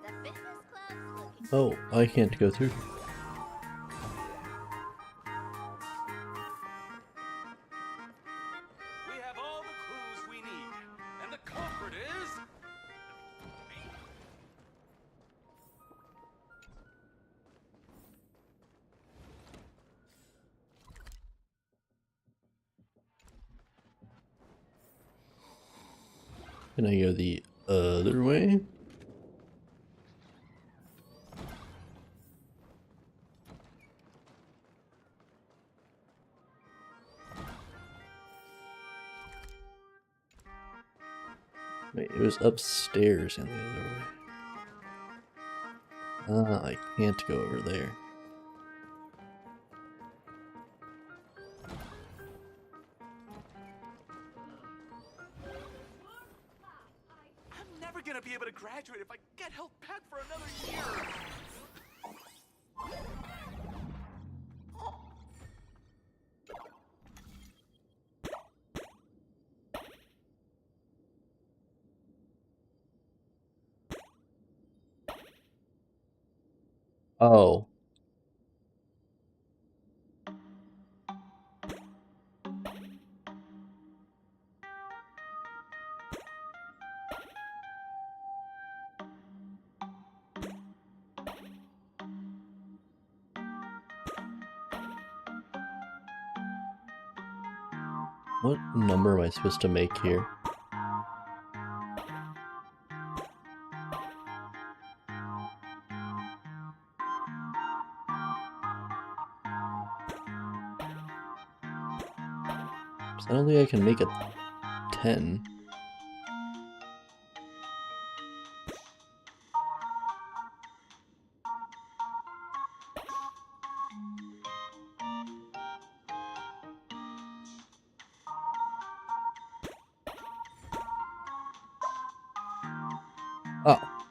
The fitness club's looking.
Oh, I can't go through.
We have all the clues we need, and the culprit is...
Can I go the other way? Wait, it was upstairs and the other way. Ah, I can't go over there.
I'm never gonna be able to graduate if I get held back for another year.
Oh. What number am I supposed to make here? I don't think I can make a 10.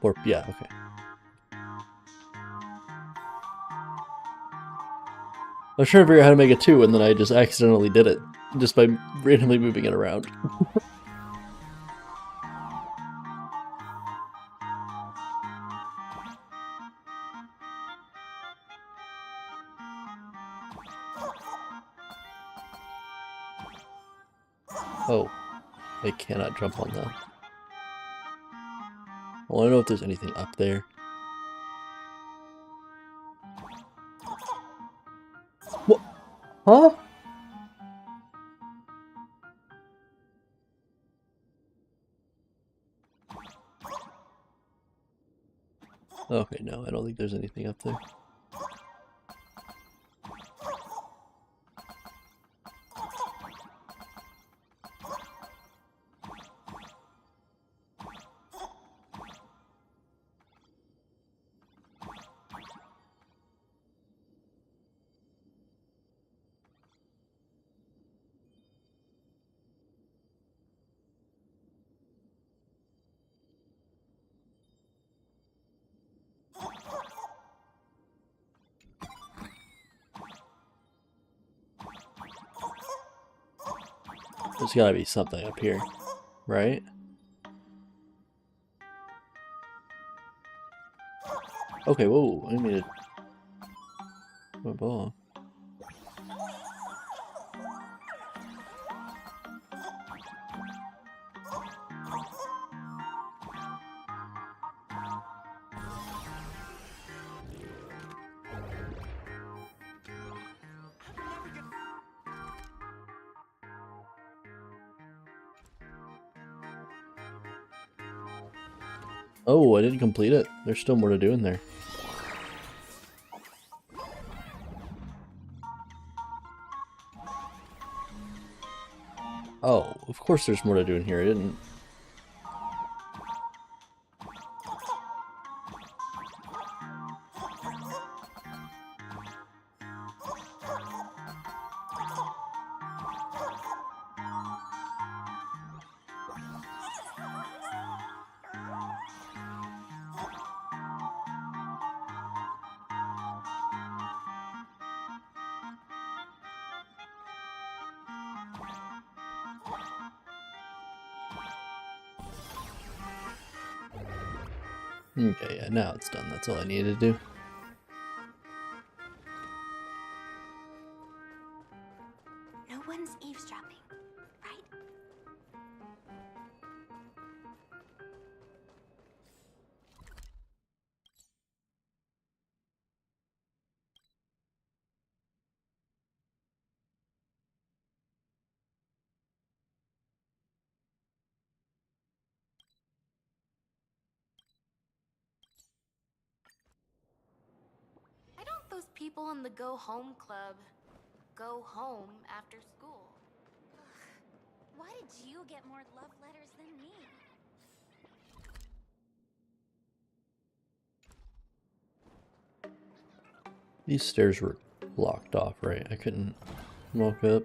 Or, yeah, okay. I was trying to figure out how to make it 2, and then I just accidentally did it. Just by randomly moving it around. Oh. I cannot jump on that. Well, I don't know if there's anything up there. What? Huh? Okay, no, I don't think there's anything up there. There's gotta be something up here, right? Okay, whoa, I made it. My ball. Oh, I didn't complete it. There's still more to do in there. Oh, of course there's more to do in here. I didn't... Okay, yeah, now it's done. That's all I needed to do.
No one's eavesdropping, right?
Why don't those people in the Go Home Club go home after school?
Why did you get more love letters than me?
These stairs were blocked off, right? I couldn't walk up.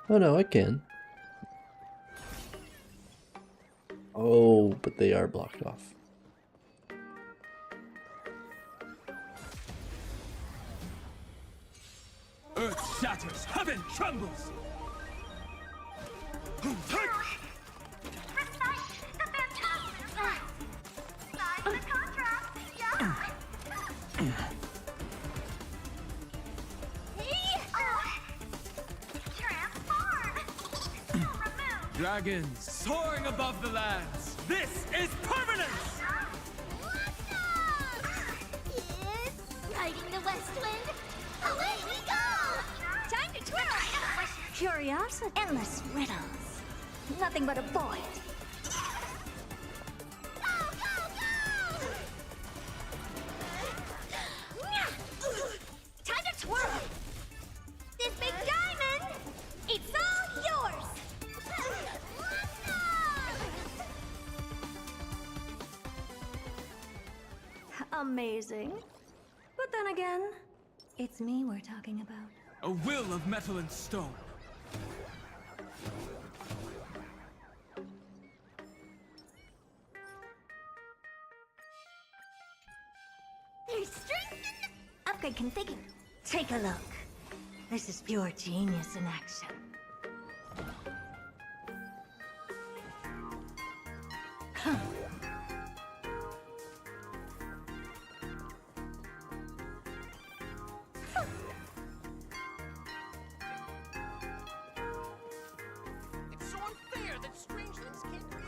Oh no, I can. Oh, but they are blocked off.
Earth shatters, heaven trembles! Dragons soaring above the lands. This is permanence!
Riding the west wind, away we go! Time to twirl! Curiosity. Endless riddles. Nothing but a void. Time to twirl! This big diamond, it's all yours! Amazing. But then again, it's me we're talking about.
A will of metal and stone.
been configured. Take a look. This is pure genius in action.
It's so unfair that strangelings can't create.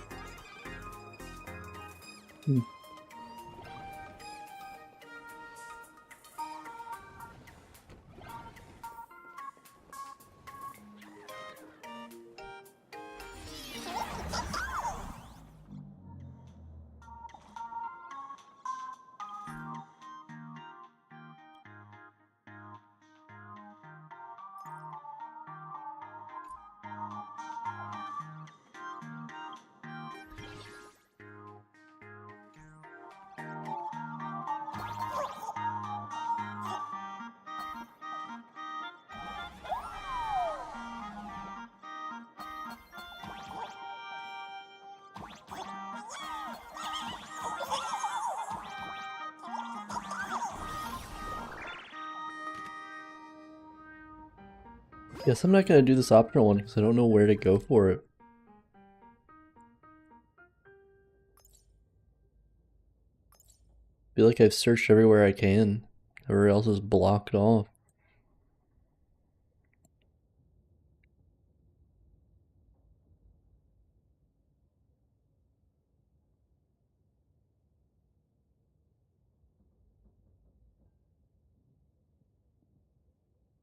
Guess I'm not gonna do this optional one because I don't know where to go for it. Feel like I've searched everywhere I can. Everywhere else is blocked off.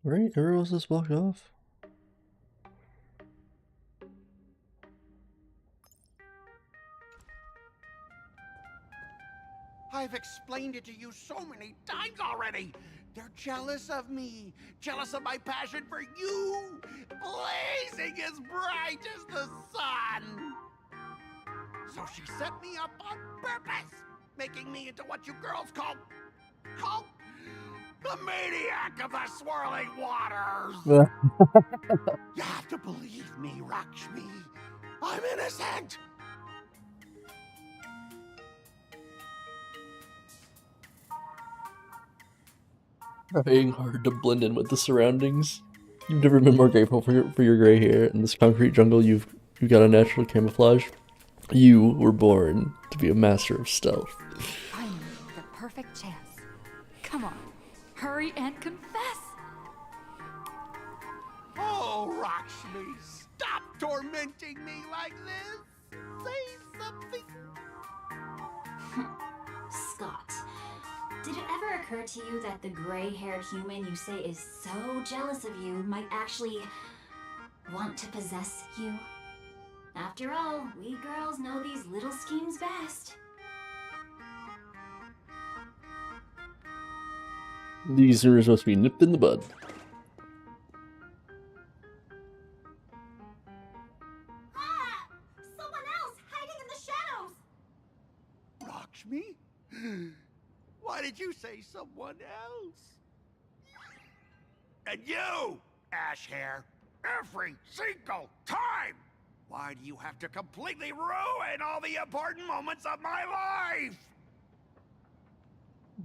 Right? Everywhere else is blocked off.
I've explained it to you so many times already. They're jealous of me, jealous of my passion for you, blazing as bright as the sun. So she set me up on purpose, making me into what you girls call the maniac of the swirling waters. You have to believe me, Lakshmi. I'm innocent.
Trying hard to blend in with the surroundings. You've never been more grateful for your gray hair. In this concrete jungle, you've got a natural camouflage. You were born to be a master of stealth.
Finally, the perfect chance. Come on, hurry and confess.
Oh, Lakshmi, stop tormenting me like this. Say something.
Scott, did it ever occur to you that the gray-haired human you say is so jealous of you might actually want to possess you? After all, we girls know these little schemes best.
These are supposed to be nipped in the bud.
Ah! Someone else hiding in the shadows!
Lakshmi? Why did you say someone else? And you, Ash Hair, every single time! Why do you have to completely ruin all the important moments of my life?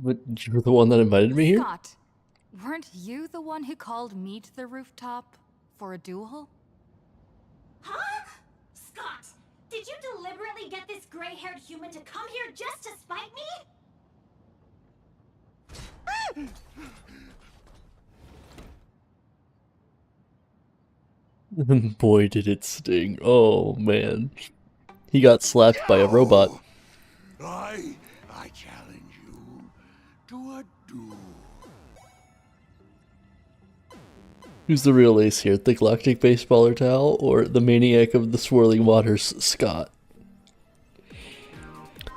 But you're the one that invited me here?
Scott, weren't you the one who called me to the rooftop for a duel?
Huh? Scott, did you deliberately get this gray-haired human to come here just to spite me?
Boy, did it sting. Oh, man. He got slapped by a robot.
I challenge you to a duel.
Who's the real ace here? The galactic baseballer Tal or the maniac of the swirling waters, Scott?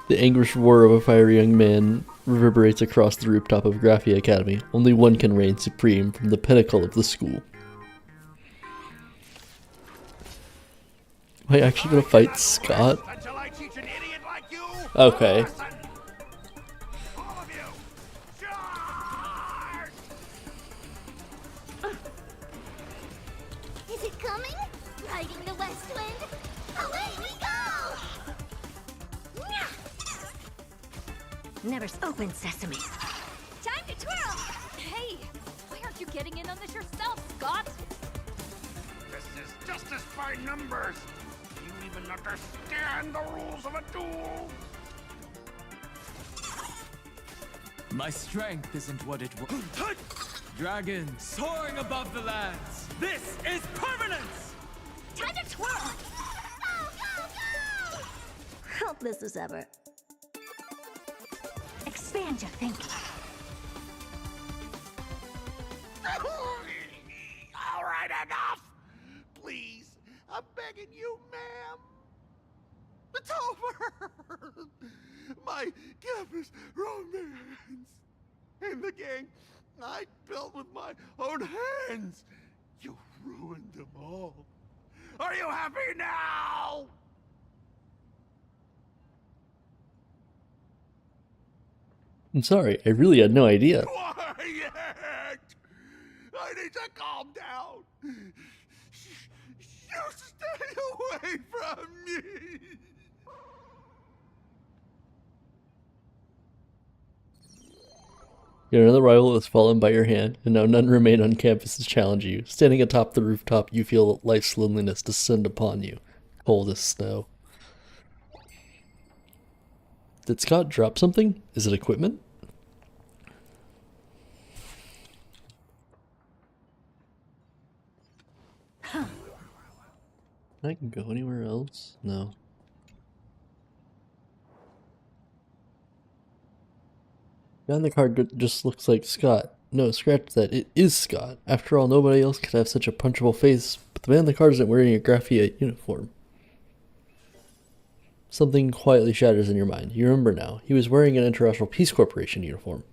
The anguished roar of a fiery young man reverberates across the rooftop of Graphia Academy. Only one can reign supreme from the pinnacle of the school. Am I actually gonna fight Scott? Okay.
Is it coming? Riding the west wind? Away we go!
Never open sesame.
Time to twirl!
getting in on this yourself, Scott!
This is justice by numbers. Do you even understand the rules of a duel?
My strength isn't what it was. Dragon soaring above the lands. This is permanence!
Time to twirl! Go, go, go!
Hope this is ever. Expand your thinking.
All right, enough! Please, I'm begging you, ma'am. It's over! My campus romance and the gang I built with my own hands. You ruined them all. Are you happy now?
I'm sorry, I really had no idea.
Quiet! I need to calm down. You stay away from me.
Yet another rival has fallen by your hand, and now none remain on campus to challenge you. Standing atop the rooftop, you feel life's loneliness descend upon you, cold as snow. Did Scott drop something? Is it equipment? I can go anywhere else? No. Guy in the car just looks like Scott. No, scratch that. It is Scott. After all, nobody else could have such a punchable face, but the man in the car isn't wearing a graphite uniform. Something quietly shatters in your mind. You remember now. He was wearing an International Peace Corporation uniform.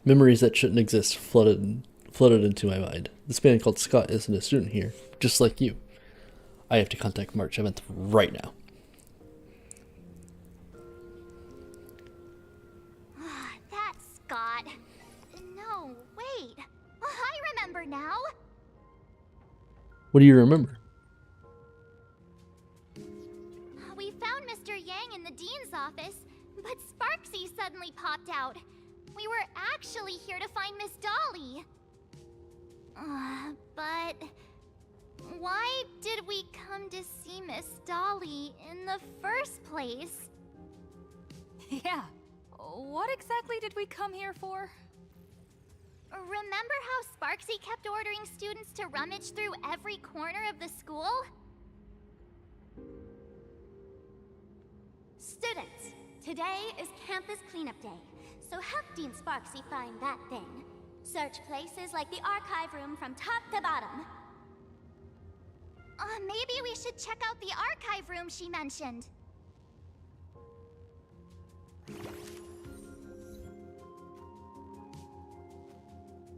Memories that shouldn't exist flooded into my mind. This man called Scott isn't a student here, just like you. I have to contact March Evans right now.
That's Scott. No, wait. I remember now.
What do you remember?
We found Mr. Yang in the dean's office, but Sparksy suddenly popped out. We were actually here to find Miss Dolly. But why did we come to see Miss Dolly in the first place?
Yeah. What exactly did we come here for?
Remember how Sparksy kept ordering students to rummage through every corner of the school?
Students, today is campus cleanup day, so help Dean Sparksy find that thing. Search places like the archive room from top to bottom.
Maybe we should check out the archive room she mentioned.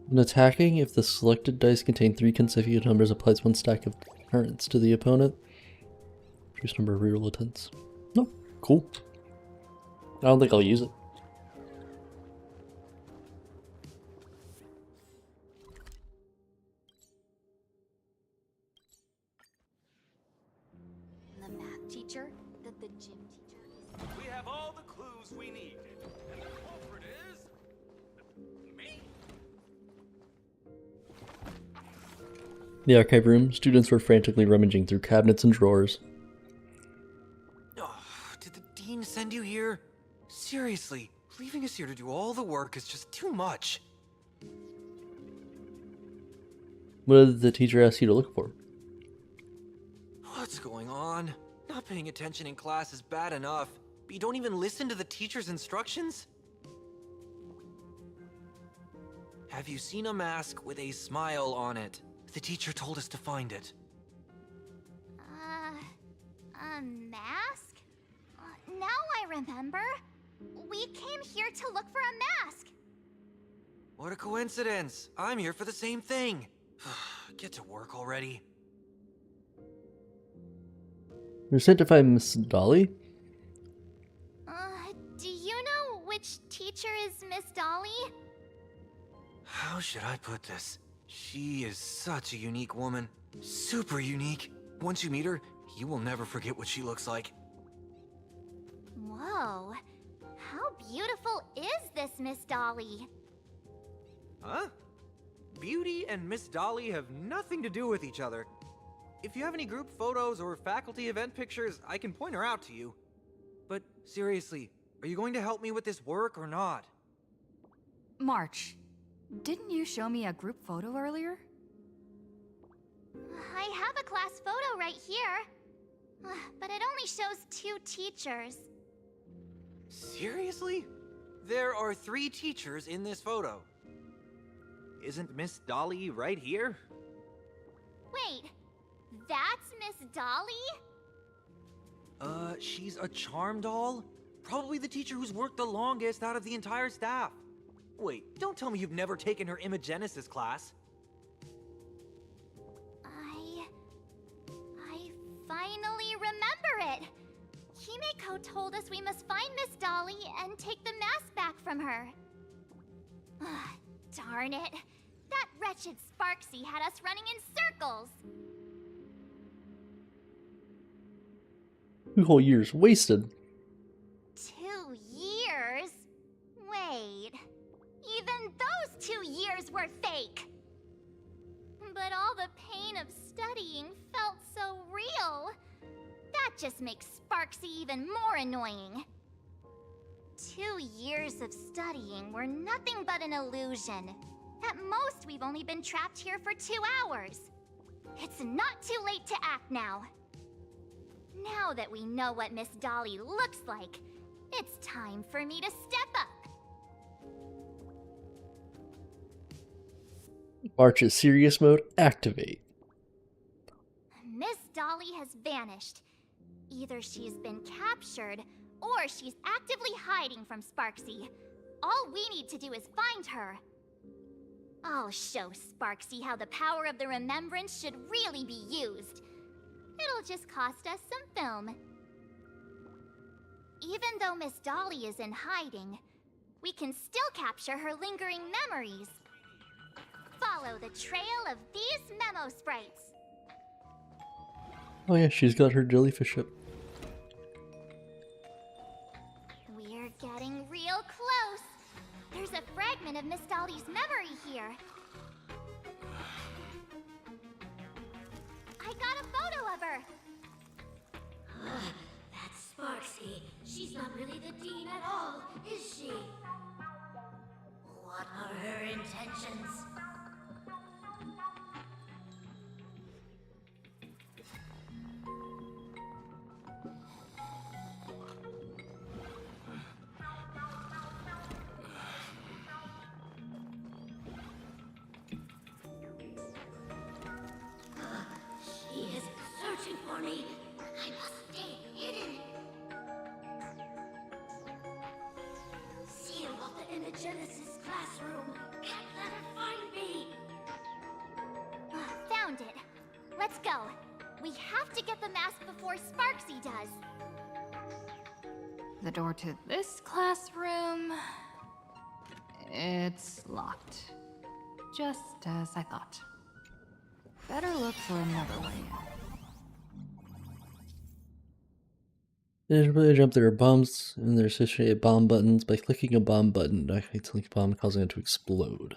When attacking, if the selected dice contain 3 consecutive numbers, applies 1 stack of currents to the opponent. Reduce number of reroll attempts. No, cool. I don't think I'll use it.
The math teacher that the gym teacher is.
We have all the clues we need. And the culprit is... me?
In the archive room, students were frantically rummaging through cabinets and drawers.
Oh, did the dean send you here? Seriously, leaving us here to do all the work is just too much.
What did the teacher ask you to look for?
What's going on? Not paying attention in class is bad enough, but you don't even listen to the teacher's instructions? Have you seen a mask with a smile on it? The teacher told us to find it.
A mask? Now I remember. We came here to look for a mask.
What a coincidence. I'm here for the same thing. Get to work already.
You're sent to find Miss Dolly?
Do you know which teacher is Miss Dolly?
How should I put this? She is such a unique woman. Super unique. Once you meet her, you will never forget what she looks like.
Whoa. How beautiful is this Miss Dolly?
Huh? Beauty and Miss Dolly have nothing to do with each other. If you have any group photos or faculty event pictures, I can point her out to you. But seriously, are you going to help me with this work or not?
March, didn't you show me a group photo earlier?
I have a class photo right here. But it only shows 2 teachers.
Seriously? There are 3 teachers in this photo. Isn't Miss Dolly right here?
Wait, that's Miss Dolly?
She's a charm doll? Probably the teacher who's worked the longest out of the entire staff. Wait, don't tell me you've never taken her Imagenesis class.
I finally remember it. Himeko told us we must find Miss Dolly and take the mask back from her. Darn it. That wretched Sparksy had us running in circles.
2 whole years wasted.
2 years? Wait. Even those 2 years were fake. But all the pain of studying felt so real. That just makes Sparksy even more annoying. 2 years of studying were nothing but an illusion. At most, we've only been trapped here for 2 hours. It's not too late to act now. Now that we know what Miss Dolly looks like, it's time for me to step up.
March's serious mode activate.
Miss Dolly has vanished. Either she's been captured, or she's actively hiding from Sparksy. All we need to do is find her. I'll show Sparksy how the power of the remembrance should really be used. It'll just cost us some film. Even though Miss Dolly is in hiding, we can still capture her lingering memories. Follow the trail of these memo sprites.
Oh yeah, she's got her jellyfish ship.
We're getting real close. There's a fragment of Miss Dolly's memory here. I got a photo of her.
That's Sparksy. She's not really the dean at all, is she? What are her intentions? She is searching for me. I must stay hidden. Seal off the Imagenesis classroom. Can't let her find me.
Found it. Let's go. We have to get the mask before Sparksy does.
The door to this classroom... it's locked. Just as I thought. Better look for another way in.
There's a jump, there are bombs, and there's associated bomb buttons. By clicking a bomb button, it activates a bomb, causing it to explode.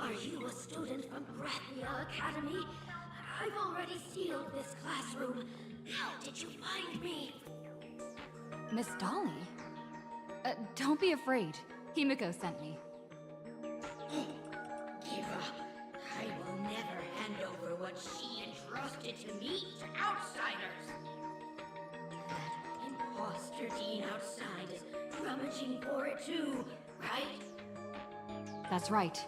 Are you a student from Grathia Academy? I've already sealed this classroom. How did you find me?
Miss Dolly? Don't be afraid. Himiko sent me.
Give up. I will never hand over what she entrusted to me to outsiders. That imposter Dean outside is rummaging for it too, right?
That's right.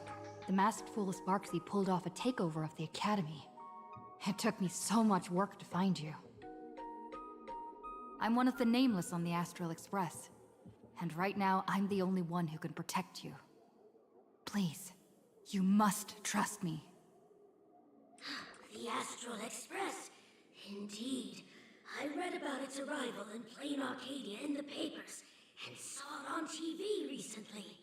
The masked fool Sparksy pulled off a takeover of the Academy. It took me so much work to find you. I'm one of the Nameless on the Astral Express. And right now, I'm the only one who can protect you. Please, you must trust me.
The Astral Express? Indeed. I read about its arrival in Plain Arcadia in the papers, and saw it on TV recently.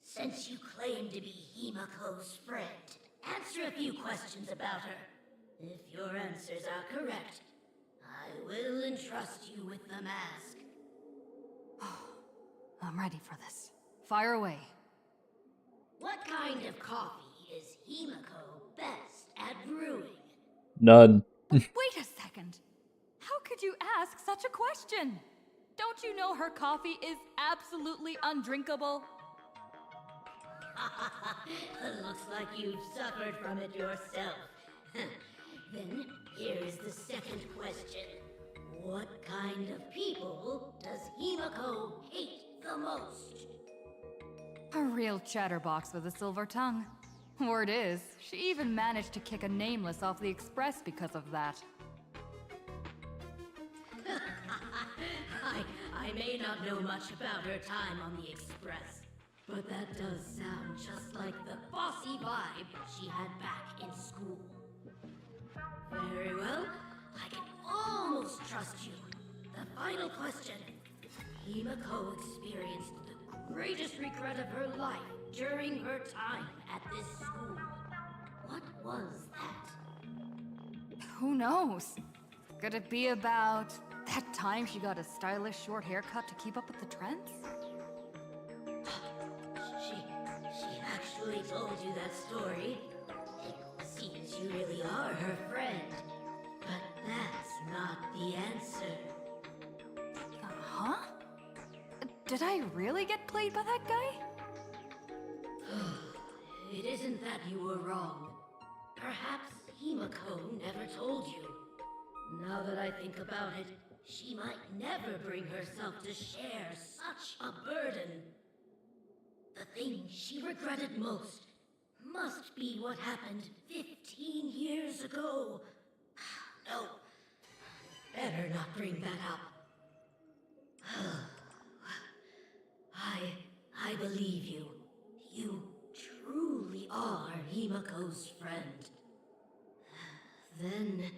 Since you claim to be Himiko's friend, answer a few questions about her. If your answers are correct, I will entrust you with the mask.
I'm ready for this. Fire away.
What kind of coffee is Himiko best at brewing?
None.
Wait a second. How could you ask such a question? Don't you know her coffee is absolutely undrinkable?
Looks like you've suffered from it yourself. Then here's the second question. What kind of people does Himiko hate the most?
A real chatterbox with a silver tongue. Word is, she even managed to kick a Nameless off the Express because of that.
I may not know much about her time on the Express, but that does sound just like the bossy vibe she had back in school. Very well, I can almost trust you. The final question. Himiko experienced the greatest regret of her life during her time at this school. What was that?
Who knows? Could it be about that time she got a stylish short haircut to keep up with the trends?
She actually told you that story. It seems you really are her friend. But that's not the answer.
Huh? Did I really get played by that guy?
It isn't that you were wrong. Perhaps Himiko never told you. Now that I think about it, she might never bring herself to share such a burden. The thing she regretted most must be what happened 15 years ago. No, better not bring that up. I believe you. You truly are Himiko's friend. Then...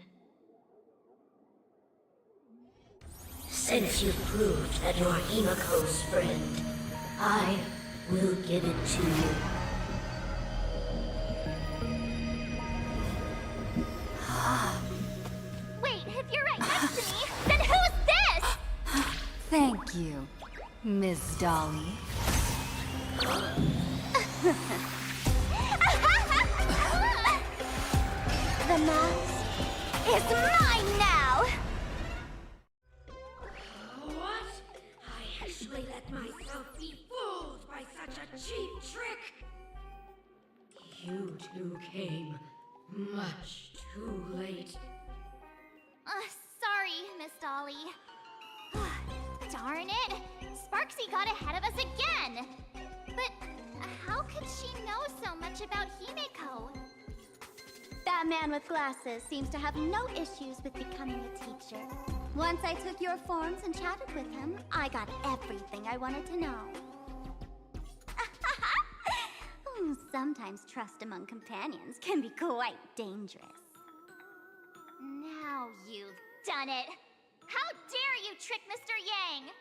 since you've proved that you're Himiko's friend, I will give it to you.
Wait, if you're right next to me, then who's this?
Thank you, Miss Dolly.
The mask is mine now!
What? I actually let myself be fooled by such a cheap trick? You two came much too late.
Sorry, Miss Dolly. Darn it! Sparksy got ahead of us again! But how could she know so much about Himiko?
That man with glasses seems to have no issues with becoming a teacher. Once I took your forms and chatted with him, I got everything I wanted to know. Sometimes trust among companions can be quite dangerous.
Now you've done it! How dare you trick Mr. Yang!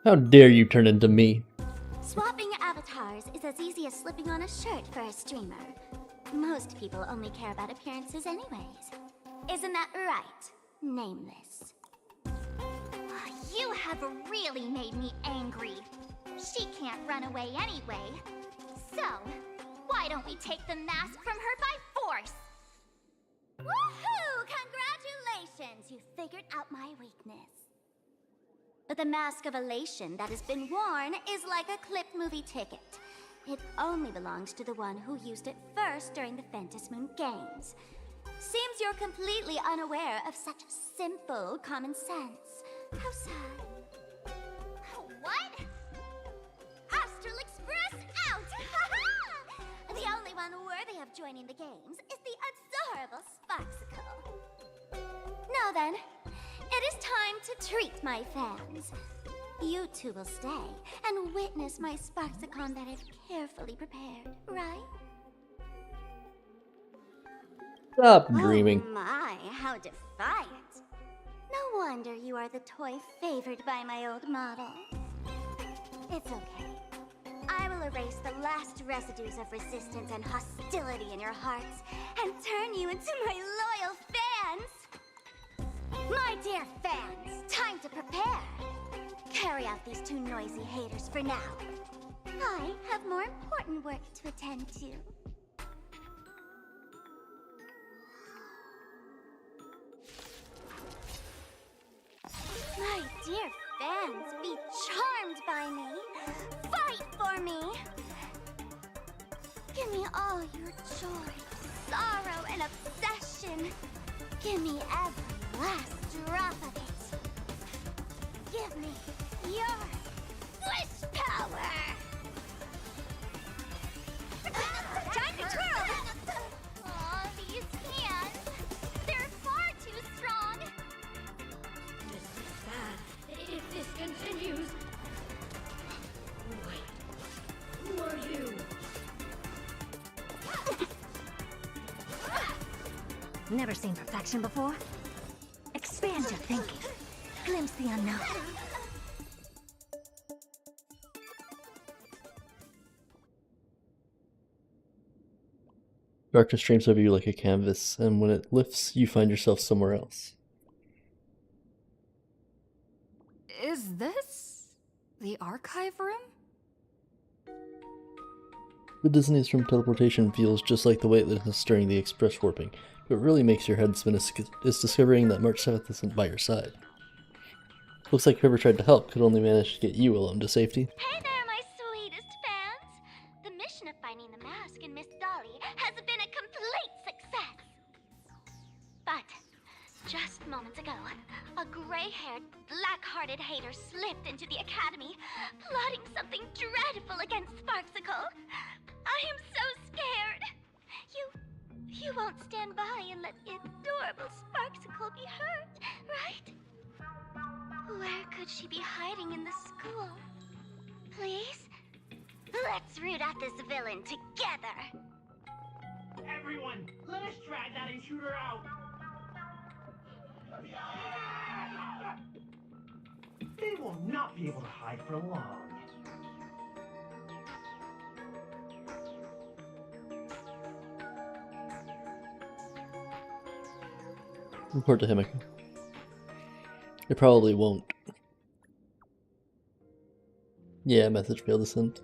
How dare you turn into me?
Swapping avatars is as easy as slipping on a shirt for a streamer. Most people only care about appearances anyways. Isn't that right, Nameless?
You have really made me angry. She can't run away anyway. So, why don't we take the mask from her by force?
Woohoo! congratulations! You figured out my weakness. But the mask of elation that has been worn is like a clipped movie ticket. It only belongs to the one who used it first during the Phantas Moon Games. Seems you're completely unaware of such simple common sense. How sad.
What?
Astral Express out! The only one worthy of joining the games is the adorable Sparksicle. Now then, it is time to treat my fans. You two will stay and witness my Sparksicon that I've carefully prepared, right?
Stop dreaming.
Oh my, how defiant. No wonder you are the toy favored by my old model. It's okay. I will erase the last residues of resistance and hostility in your hearts and turn you into my loyal fans. My dear fans, time to prepare. Carry out these two noisy haters for now. I have more important work to attend to. My dear fans, be charmed by me. Fight for me. Give me all your joy, sorrow, and obsession. Give me every last drop of it. Give me your wish power. Time to twirl.
Aw, these hands. They're far too strong.
This is bad. If this continues... Wait. Who are you?
Never seen perfection before? Expand your thinking. Glimpse the unknown.
Darkness streams over you like a canvas, and when it lifts, you find yourself somewhere else.
Is this the archive room?
The dizziness from teleportation feels just like the weightlessness during the express warping, but what really makes your head spin is discovering that March 7th isn't by your side. Looks like whoever tried to help could only manage to get you alone to safety.
Hey there, my sweetest fans! The mission of finding the mask and Miss Dolly has been a complete success. But just moments ago, a gray-haired, black-hearted hater slipped into the academy, plotting something dreadful against Sparksicle. I am so scared. You won't stand by and let the adorable Sparksicle be hurt, right? Where could she be hiding in the school? Please? Let's root out this villain together.
Everyone, let us drag that intruder out. They will not be able to hide for long.
Report to Himiko. It probably won't. Yeah, message failed to send.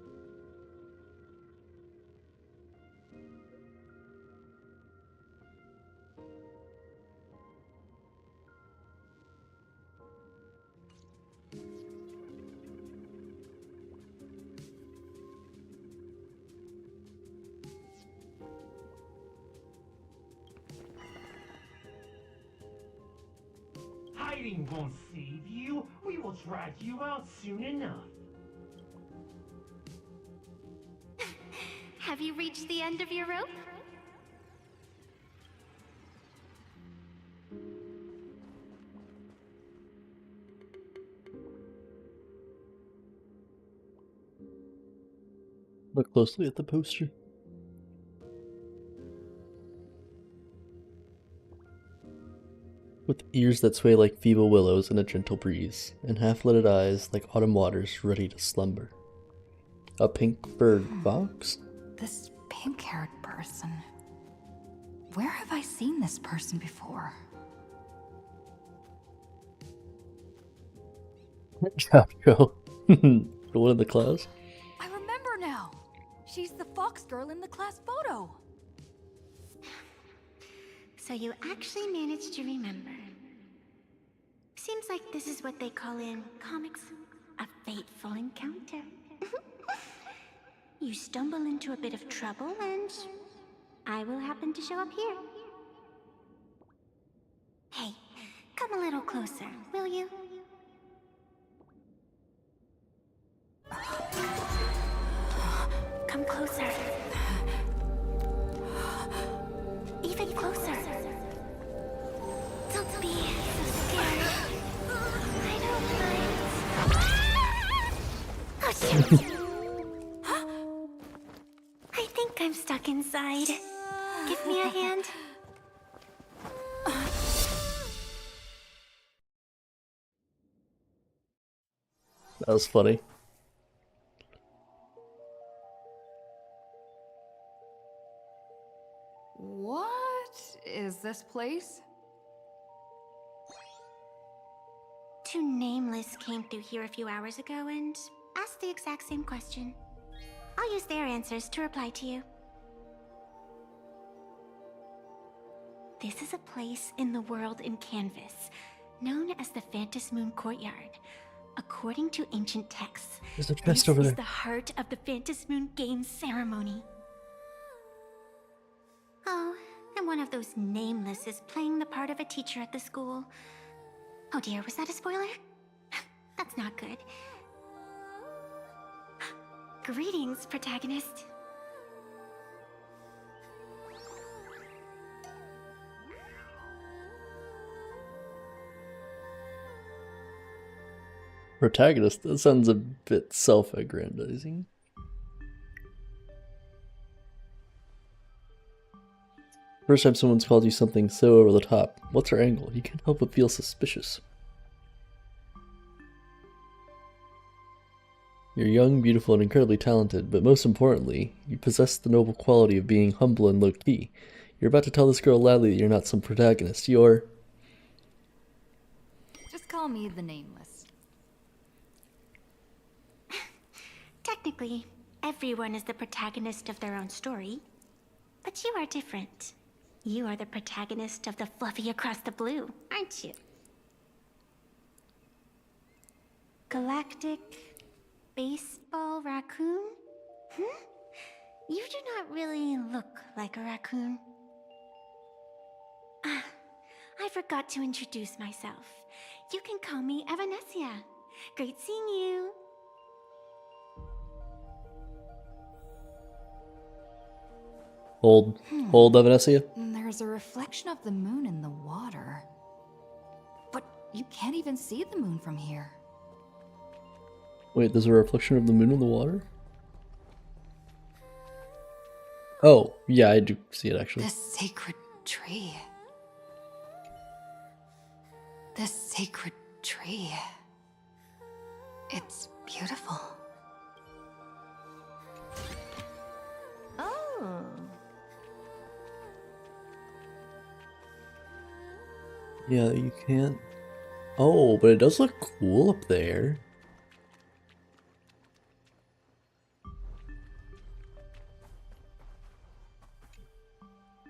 Hiding won't save you. We will drag you out soon enough.
Have you reached the end of your rope?
Look closely at the poster. With ears that sway like feeble willows in a gentle breeze, and half-lidded eyes like autumn waters ready to slumber. A pink-furred fox?
This pink-haired person. Where have I seen this person before?
Good job, Joe. The one in the class?
I remember now. She's the fox girl in the class photo.
So you actually managed to remember. Seems like this is what they call in comics a fateful encounter. You stumble into a bit of trouble and I will happen to show up here. Hey, come a little closer, will you? Come closer. Even closer. Don't be so scared. I don't mind. Oh, shoot. I think I'm stuck inside. Give me a hand.
That was funny.
What is this place?
Two nameless came through here a few hours ago and asked the exact same question. I'll use their answers to reply to you. This is a place in the world in Canvas, known as the Phantasmoon Courtyard. According to ancient texts,
There's a chest
this
over
is
there.
the heart of the Phantasmoon Games ceremony. Oh, and one of those nameless is playing the part of a teacher at the school. Oh dear, was that a spoiler? That's not good. Greetings, protagonist.
Protagonist? That sounds a bit self-aggrandizing. First time someone's called you something so over the top. What's her angle? You can't help but feel suspicious. You're young, beautiful, and incredibly talented, but most importantly, you possess the noble quality of being humble and low-key. You're about to tell this girl loudly that you're not some protagonist. You're...
Just call me the Nameless.
Technically, everyone is the protagonist of their own story. But you are different. You are the protagonist of the Fluffy Across the Blue, aren't you? Galactic baseball raccoon? You do not really look like a raccoon. Ah, I forgot to introduce myself. You can call me Evanessia. Great seeing you.
Hold Evanessia.
There's a reflection of the moon in the water. But you can't even see the moon from here.
Wait, there's a reflection of the moon in the water? Oh, yeah, I do see it actually.
This sacred tree. This sacred tree. It's beautiful.
Oh.
Yeah, you can't... Oh, but it does look cool up there.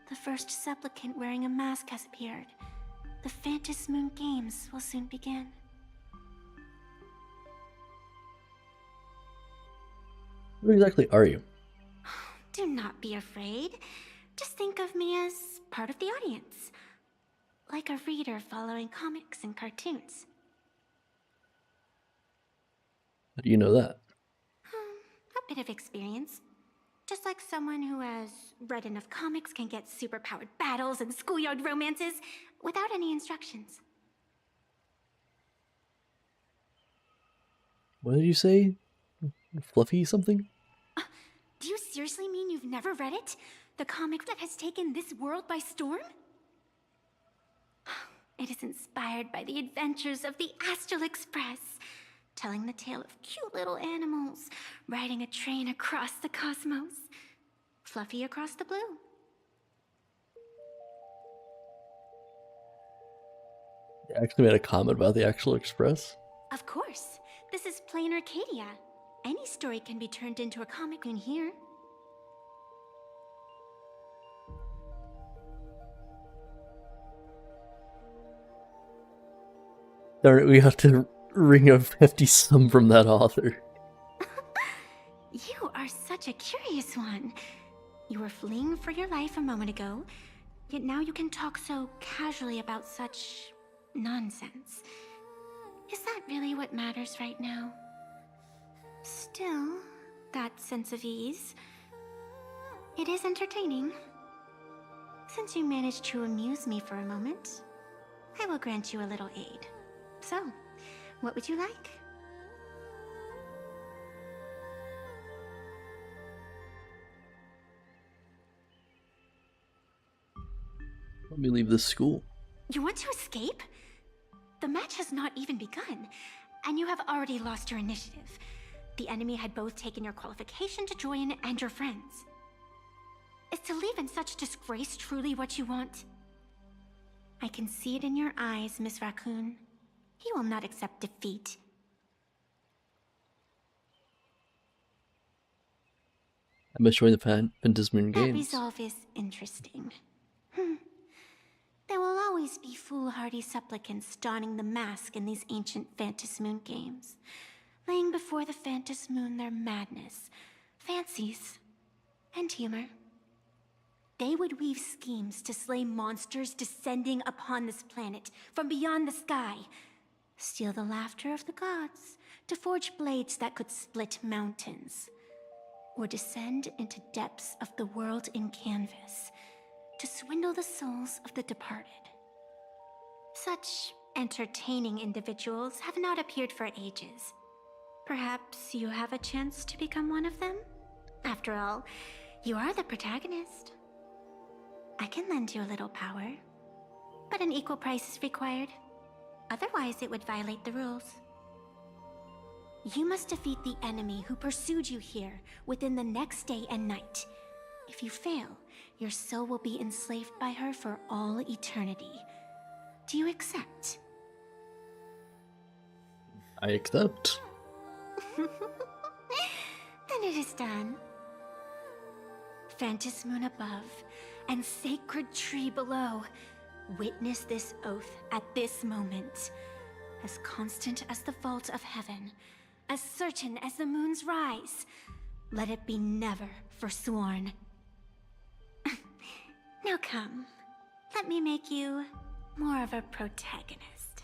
The first supplicant wearing a mask has appeared. The Phantasmoon Games will soon begin.
What exactly are you?
Do not be afraid. Just think of me as part of the audience. Like a reader following comics and cartoons.
How do you know that?
A bit of experience. Just like someone who has read enough comics can get superpowered battles and schoolyard romances without any instructions.
What did you say? Fluffy something?
Do you seriously mean you've never read it? The comic that has taken this world by storm? It is inspired by the adventures of the Astral Express, telling the tale of cute little animals riding a train across the cosmos. Fluffy Across the Blue.
You actually made a comment about the Astral Express?
Of course. This is plain Arcadia. Any story can be turned into a comic in here.
Darn it, we have to wring a hefty sum from that author.
You are such a curious one. You were fleeing for your life a moment ago, yet now you can talk so casually about such nonsense. Is that really what matters right now? Still, that sense of ease, it is entertaining. Since you managed to amuse me for a moment, I will grant you a little aid. So, what would you like?
Let me leave this school.
You want to escape? The match has not even begun, and you have already lost your initiative. The enemy had both taken your qualification to join and your friends. Is to leave in such disgrace truly what you want? I can see it in your eyes, Miss Raccoon. He will not accept defeat.
I must join the Fantasmoon
That
Games.
resolve is interesting. There will always be foolhardy supplicants donning the mask in these ancient Fantasmoon games, laying before the Fantasmoon their madness, fancies, and humor. They would weave schemes to slay monsters descending upon this planet from beyond the sky, steal the laughter of the gods to forge blades that could split mountains, or descend into depths of the world in canvas to swindle the souls of the departed. Such entertaining individuals have not appeared for ages. Perhaps you have a chance to become one of them? After all, you are the protagonist. I can lend you a little power, but an equal price is required. Otherwise, it would violate the rules. You must defeat the enemy who pursued you here within the next day and night. If you fail, your soul will be enslaved by her for all eternity. Do you accept?
I accept.
Then it is done. Fantasmoon above and sacred tree below, witness this oath at this moment. As constant as the vault of heaven, as certain as the moon's rise, let it be never forsworn. Now come, let me make you more of a protagonist.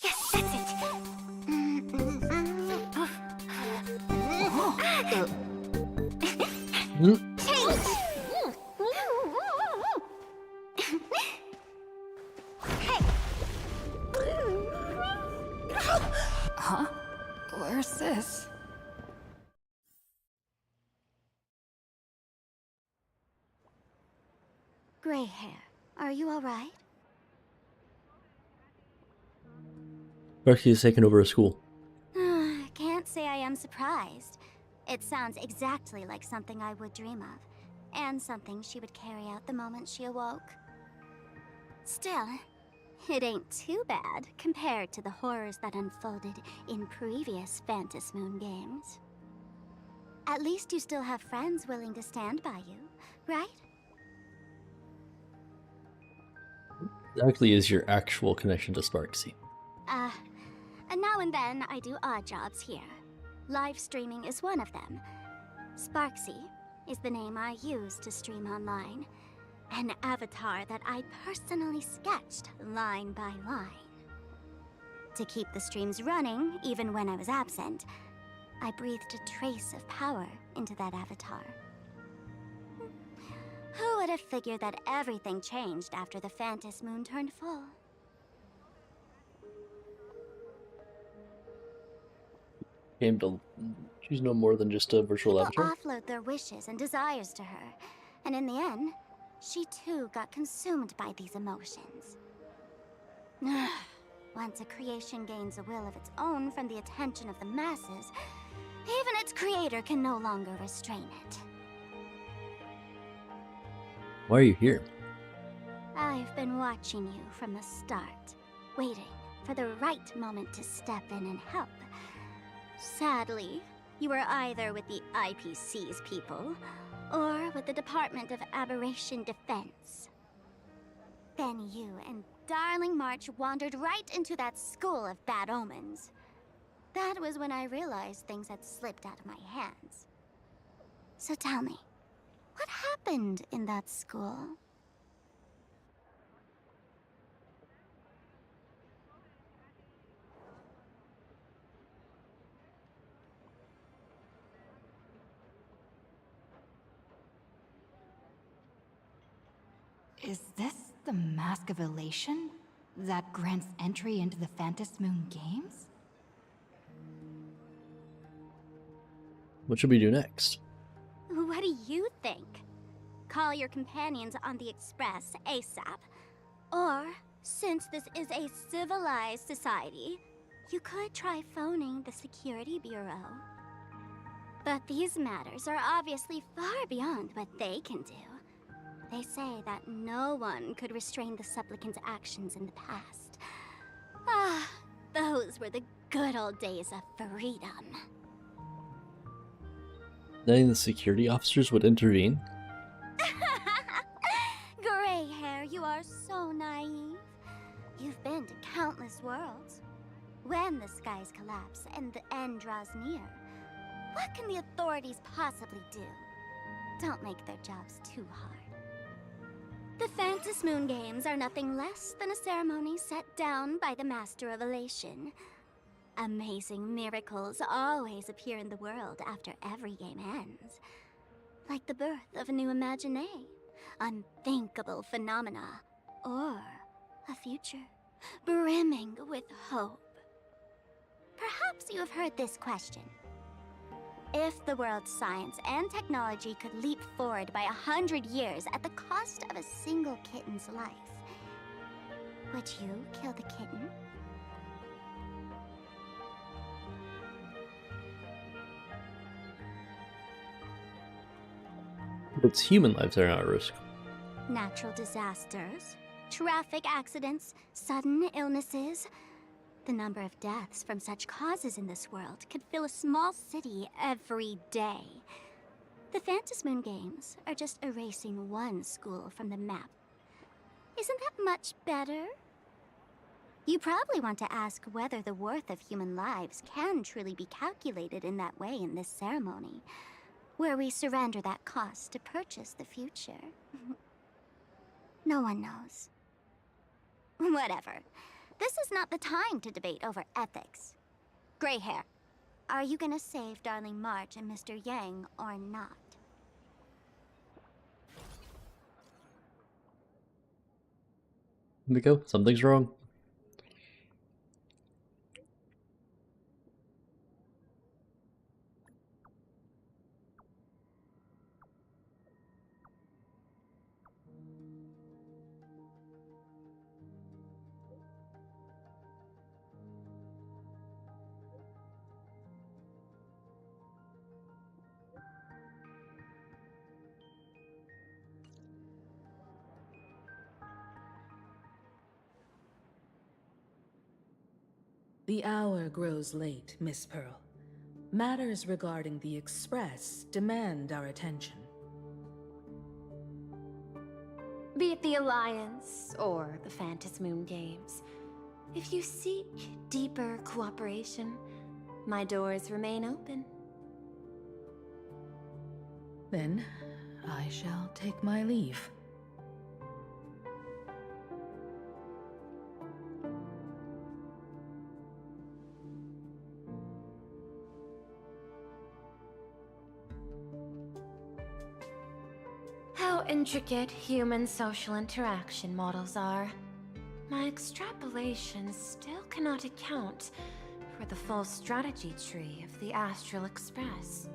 Yes, that's it. Change! Hey!
Huh? Where's this?
Gray hair, are you alright?
Sparky has taken over a school.
Can't say I am surprised. It sounds exactly like something I would dream of, and something she would carry out the moment she awoke. Still, it ain't too bad compared to the horrors that unfolded in previous Fantasmoon games. At least you still have friends willing to stand by you, right?
Exactly is your actual connection to Sparksy.
And now and then I do odd jobs here. Live streaming is one of them. Sparksy is the name I use to stream online. An avatar that I personally sketched line by line. To keep the streams running, even when I was absent, I breathed a trace of power into that avatar. Who would have figured that everything changed after the Fantasmoon turned full?
Came to she's no more than just a virtual
People
avatar.
offload their wishes and desires to her, and in the end, she too got consumed by these emotions. Once a creation gains a will of its own from the attention of the masses, even its creator can no longer restrain it.
Why are you here?
I've been watching you from the start, waiting for the right moment to step in and help. Sadly, you were either with the IPC's people, or with the Department of Aberration Defense. Then you and darling March wandered right into that school of bad omens. That was when I realized things had slipped out of my hands. So tell me, what happened in that school?
Is this the Mask of Elation that grants entry into the Phantom Moon Games?
What should we do next?
What do you think? Call your companions on the Express ASAP. Or, since this is a civilized society, you could try phoning the Security Bureau. But these matters are obviously far beyond what they can do. They say that no one could restrain the supplicant's actions in the past. Ah, those were the good old days of freedom.
Then the security officers would intervene?
Gray hair, you are so naive. You've been to countless worlds. When the skies collapse and the end draws near, what can the authorities possibly do? Don't make their jobs too hard. The Phantom Moon Games are nothing less than a ceremony set down by the Master of Elation. Amazing miracles always appear in the world after every game ends. Like the birth of a new imagination, unthinkable phenomena, or a future brimming with hope. Perhaps you have heard this question. If the world's science and technology could leap forward by 100 years at the cost of a single kitten's life, would you kill the kitten?
It's human lives that are at risk.
Natural disasters, traffic accidents, sudden illnesses. The number of deaths from such causes in this world could fill a small city every day. The Phantom Moon Games are just erasing one school from the map. Isn't that much better? You probably want to ask whether the worth of human lives can truly be calculated in that way in this ceremony, where we surrender that cost to purchase the future. No one knows. Whatever. This is not the time to debate over ethics. Gray hair, are you gonna save darling March and Mr. Yang or not?
Miko, something's wrong.
The hour grows late, Miss Pearl. Matters regarding the Express demand our attention.
Be it the Alliance or the Phantom Moon Games, if you seek deeper cooperation, my doors remain open.
Then, I shall take my leave.
How intricate human social interaction models are. My extrapolations still cannot account for the full strategy tree of the Astral Express.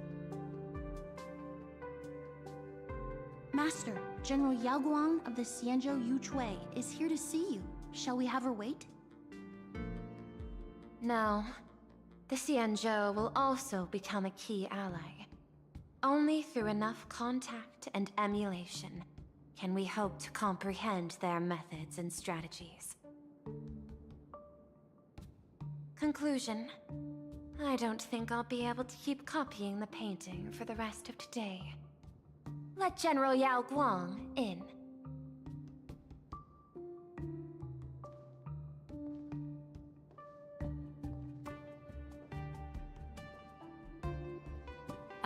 Master, General Yao Guang of the Xianzhou Yu Chui is here to see you. Shall we have her wait?
No. The Xianzhou will also become a key ally. Only through enough contact and emulation can we hope to comprehend their methods and strategies. Conclusion. I don't think I'll be able to keep copying the painting for the rest of today. Let General Yao Guang in.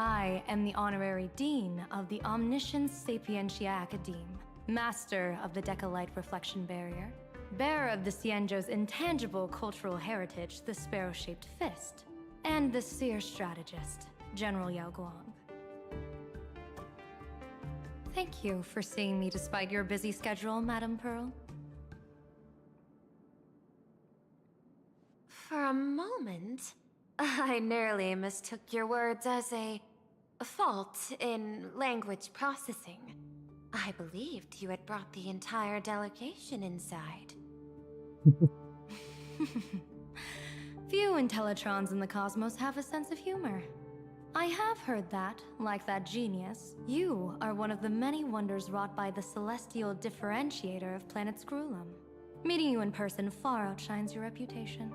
I am the honorary dean of the Omniscience Sapientia Academe, master of the Decalite Reflection Barrier, bearer of the Xianzhou's intangible cultural heritage, the sparrow-shaped fist, and the seer strategist, General Yao Guang. Thank you for seeing me despite your busy schedule, Madame Pearl.
For a moment, I nearly mistook your words as a fault in language processing. I believed you had brought the entire delegation inside.
Few Intellitrons in the cosmos have a sense of humor. I have heard that, like that genius, you are one of the many wonders wrought by the celestial differentiator of planet Scrulum. Meeting you in person far outshines your reputation.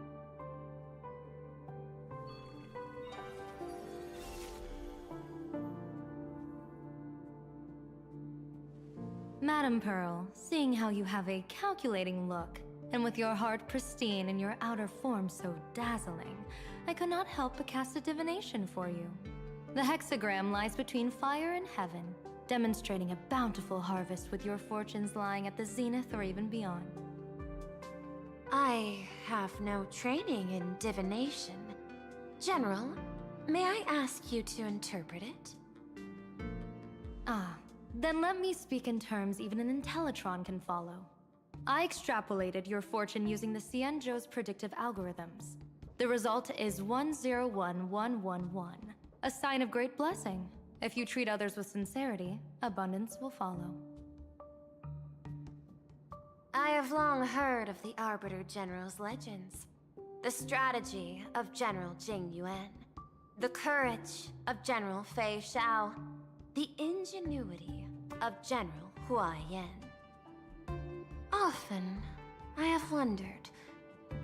Madame Pearl, seeing how you have a calculating look, and with your heart pristine and your outer form so dazzling, I could not help but cast a divination for you. The hexagram lies between fire and heaven, demonstrating a bountiful harvest with your fortunes lying at the zenith or even beyond.
I have no training in divination. General, may I ask you to interpret it?
Then let me speak in terms even an Intellitron can follow. I extrapolated your fortune using the Xianzhou's predictive algorithms. The result is 101111, a sign of great blessing. If you treat others with sincerity, abundance will follow.
I have long heard of the Arbiter General's legends. The strategy of General Jing Yuan. The courage of General Fei Xiao. The ingenuity of General Hua Yan. Often, I have wondered,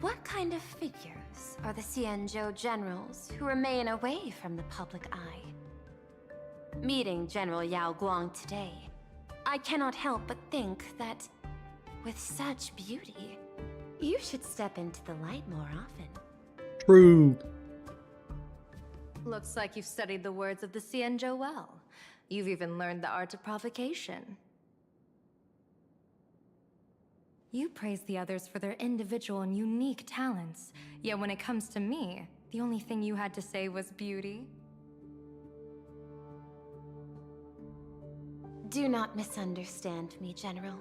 what kind of figures are the Xianzhou generals who remain away from the public eye? Meeting General Yao Guang today, I cannot help but think that, with such beauty, you should step into the light more often.
True.
Looks like you've studied the words of the Xianzhou well. You've even learned the art of provocation. You praise the others for their individual and unique talents, yet when it comes to me, the only thing you had to say was beauty.
Do not misunderstand me, General.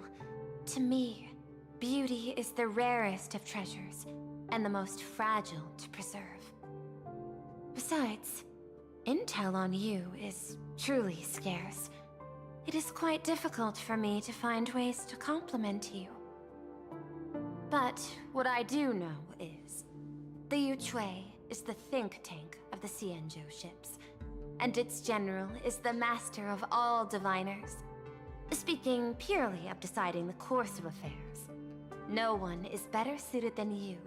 To me, beauty is the rarest of treasures, and the most fragile to preserve. Besides, intel on you is truly scarce. It is quite difficult for me to find ways to compliment you. But what I do know is, the Yuchui is the think tank of the Xianzhou ships, and its general is the master of all diviners. Speaking purely of deciding the course of affairs, no one is better suited than you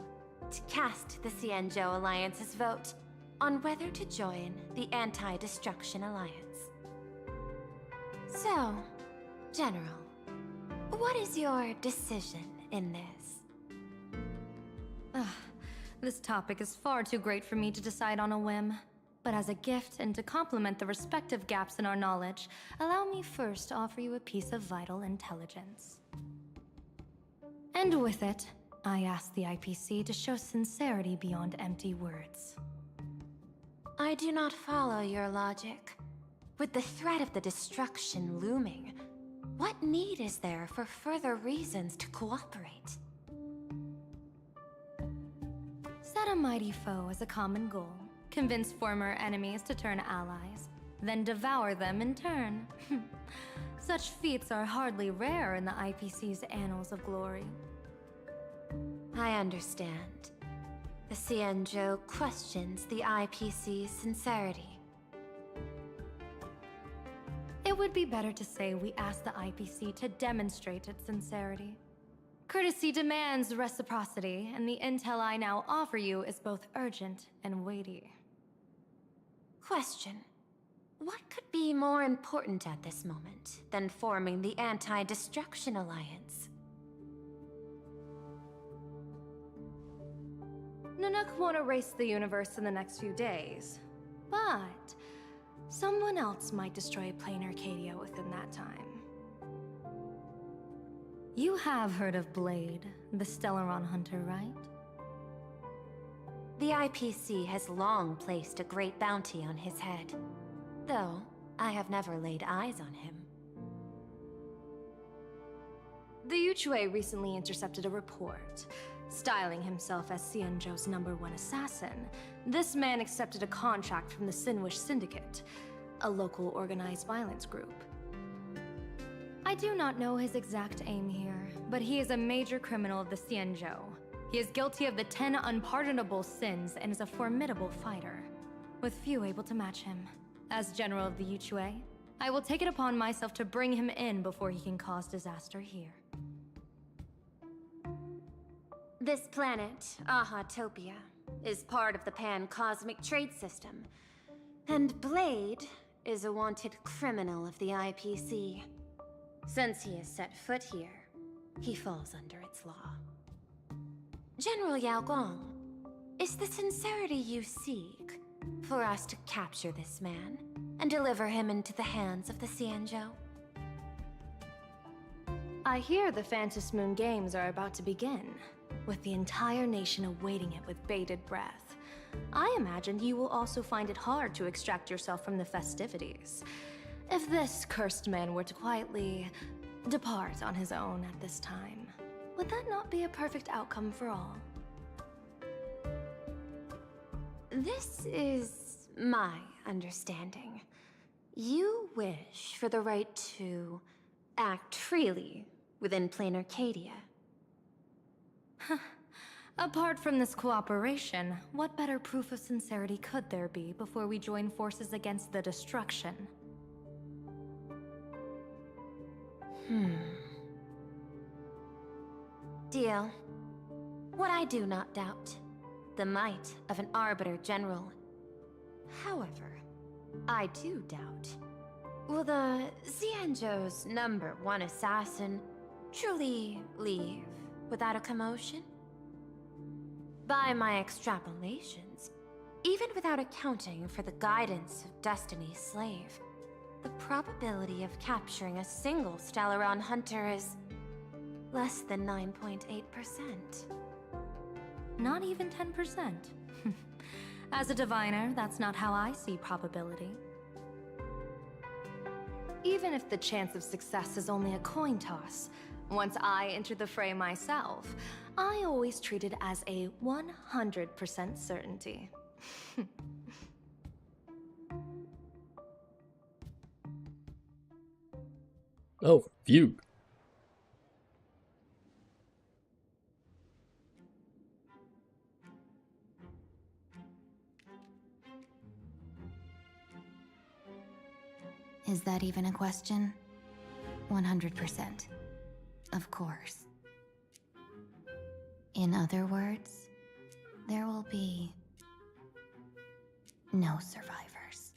to cast the Xianzhou Alliance's vote on whether to join the Anti-Destruction Alliance. So, General, what is your decision in this?
This topic is far too great for me to decide on a whim. But as a gift and to complement the respective gaps in our knowledge, allow me first to offer you a piece of vital intelligence. And with it, I ask the IPC to show sincerity beyond empty words.
I do not follow your logic. With the threat of the destruction looming, what need is there for further reasons to cooperate?
Set a mighty foe as a common goal. Convince former enemies to turn allies, then devour them in turn. Such feats are hardly rare in the IPC's annals of glory.
I understand. The Xianzhou questions the IPC's sincerity.
It would be better to say we ask the IPC to demonstrate its sincerity. Courtesy demands reciprocity, and the intel I now offer you is both urgent and weighty.
Question. What could be more important at this moment than forming the Anti-Destruction Alliance?
Nanook won't erase the universe in the next few days, but Someone else might destroy Plain Arcadia within that time. You have heard of Blade, the Stellaron hunter, right?
The IPC has long placed a great bounty on his head, though I have never laid eyes on him.
The Yuchue recently intercepted a report. Styling himself as Xianzhou's #1 assassin, this man accepted a contract from the Sinwish Syndicate, a local organized violence group. I do not know his exact aim here, but he is a major criminal of the Xianzhou. He is guilty of the 10 unpardonable sins and is a formidable fighter, with few able to match him. As General of the Yuchue, I will take it upon myself to bring him in before he can cause disaster here.
This planet, Ahatopia, is part of the pan-cosmic trade system, and Blade is a wanted criminal of the IPC. Since he has set foot here, he falls under its law. General Yao Guang, is the sincerity you seek for us to capture this man and deliver him into the hands of the Xianzhou?
I hear the Phantom Moon Games are about to begin, with the entire nation awaiting it with bated breath. I imagine you will also find it hard to extract yourself from the festivities. If this cursed man were to quietly depart on his own at this time, would that not be a perfect outcome for all?
This is my understanding. You wish for the right to act freely within Plain Arcadia.
Apart from this cooperation, what better proof of sincerity could there be before we join forces against the destruction?
Deal. What I do not doubt, the might of an Arbiter General. However, I do doubt, will the Xianzhou's #1 assassin truly leave without a commotion? By my extrapolations, even without accounting for the guidance of Destiny's slave, the probability of capturing a single Stellaron hunter is less than 9.8%.
Not even 10%. As a diviner, that's not how I see probability. Even if the chance of success is only a coin toss, once I enter the fray myself, I always treat it as a 100% certainty.
Oh, phew.
Is that even a question? 100%. Of course. In other words, there will be no survivors.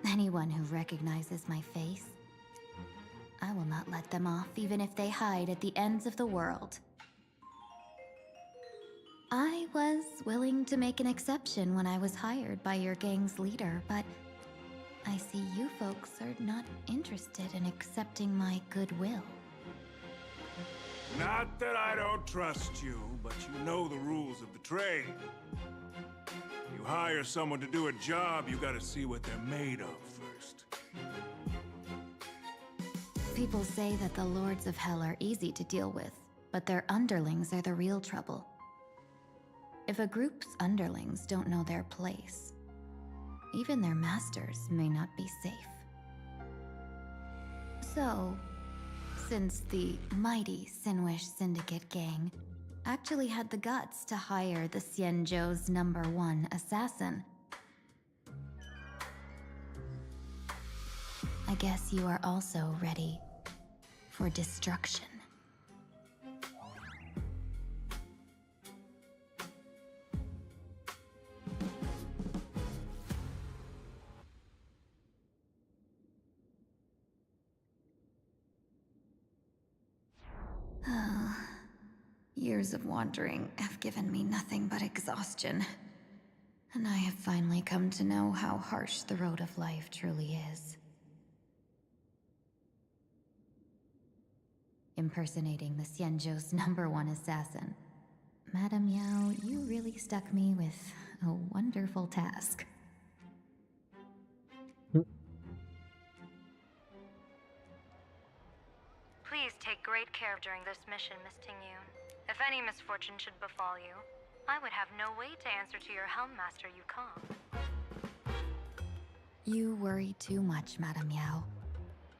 Anyone who recognizes my face, I will not let them off even if they hide at the ends of the world. I was willing to make an exception when I was hired by your gang's leader, but I see you folks are not interested in accepting my goodwill.
Not that I don't trust you, but you know the rules of the trade. You hire someone to do a job, you gotta see what they're made of first.
People say that the Lords of Hell are easy to deal with, but their underlings are the real trouble. If a group's underlings don't know their place, even their masters may not be safe. So, since the mighty Sinwish Syndicate gang actually had the guts to hire the Xianzhou's #1 assassin, I guess you are also ready for destruction. Years of wandering have given me nothing but exhaustion. And I have finally come to know how harsh the road of life truly is. Impersonating the Xianzhou's #1 assassin. Madame Yao, you really stuck me with a wonderful task.
Please take great care during this mission, Miss Tingyun. If any misfortune should befall you, I would have no way to answer to your Helm Master Yukong.
You worry too much, Madame Yao.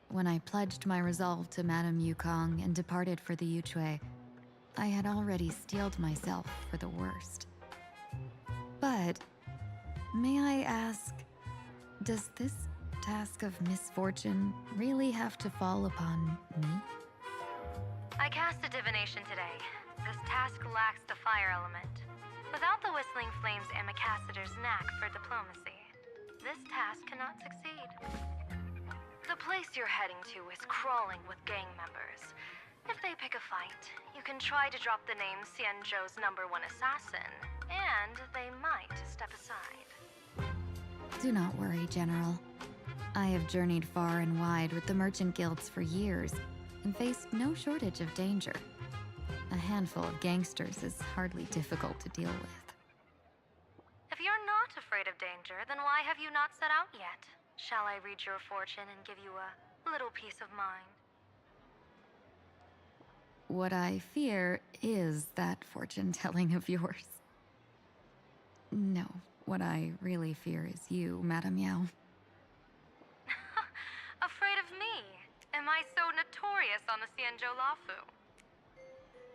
When I pledged my resolve to Madame Yukong and departed for the Yuchui, I had already steeled myself for the worst. But, may I ask, does this task of misfortune really have to fall upon me?
I cast a divination today. This task lacks the fire element. Without the Whistling Flames Ambassador's knack for diplomacy, this task cannot succeed. The place you're heading to is crawling with gang members. If they pick a fight, you can try to drop the name Xianzhou's #1 assassin, and they might step aside.
Do not worry, General. I have journeyed far and wide with the merchant guilds for years and faced no shortage of danger. A handful of gangsters is hardly difficult to deal with.
If you're not afraid of danger, then why have you not set out yet? Shall I read your fortune and give you a little peace of mind?
What I fear is that fortune-telling of yours. No, what I really fear is you, Madame Yao.
Afraid of me? Am I so notorious on the Xianzhou Lafu?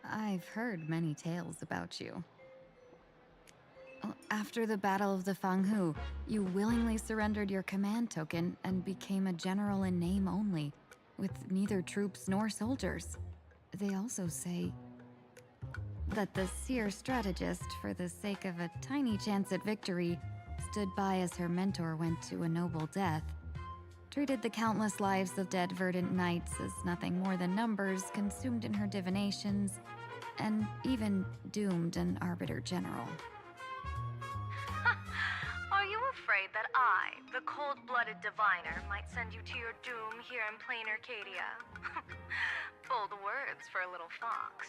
I've heard many tales about you. After the Battle of the Fanghu, you willingly surrendered your command token and became a general in name only, with neither troops nor soldiers. They also say that the seer strategist, for the sake of a tiny chance at victory, stood by as her mentor went to a noble death, treated the countless lives of dead verdant knights as nothing more than numbers consumed in her divinations, and even doomed an arbiter general.
Are you afraid that I, the cold-blooded diviner, might send you to your doom here in plain Arcadia? Bold words for a little fox.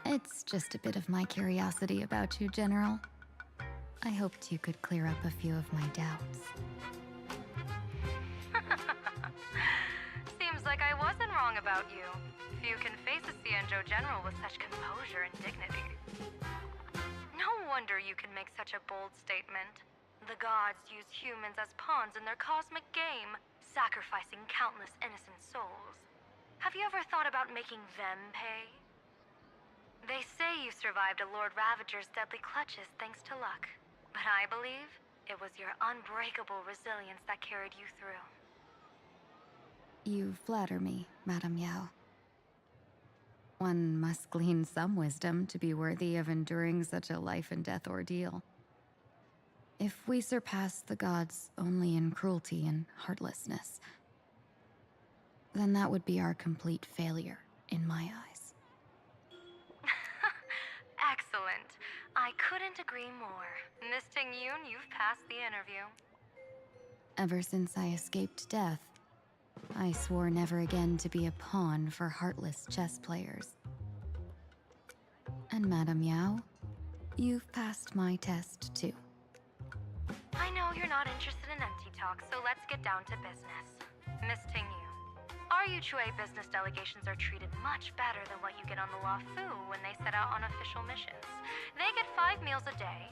It's just a bit of my curiosity about you, General. I hoped you could clear up a few of my doubts.
Seems like I wasn't wrong about you. Few can face a Xianzhou general with such composure and dignity. No wonder you can make such a bold statement. The gods use humans as pawns in their cosmic game, sacrificing countless innocent souls. Have you ever thought about making them pay? They say you survived a Lord Ravager's deadly clutches thanks to luck, but I believe it was your unbreakable resilience that carried you through.
You flatter me, Madame Yao. One must glean some wisdom to be worthy of enduring such a life-and-death ordeal. If we surpass the gods only in cruelty and heartlessness, then that would be our complete failure, in my eyes.
Excellent. I couldn't agree more. Miss Tingyun, you've passed the interview.
Ever since I escaped death, I swore never again to be a pawn for heartless chess players. And Madame Yao, you've passed my test too.
I know you're not interested in empty talk, so let's get down to business. Miss Tingyun, our Yuchui business delegations are treated much better than what you get on the Lafu when they set out on official missions. They get 5 meals a day.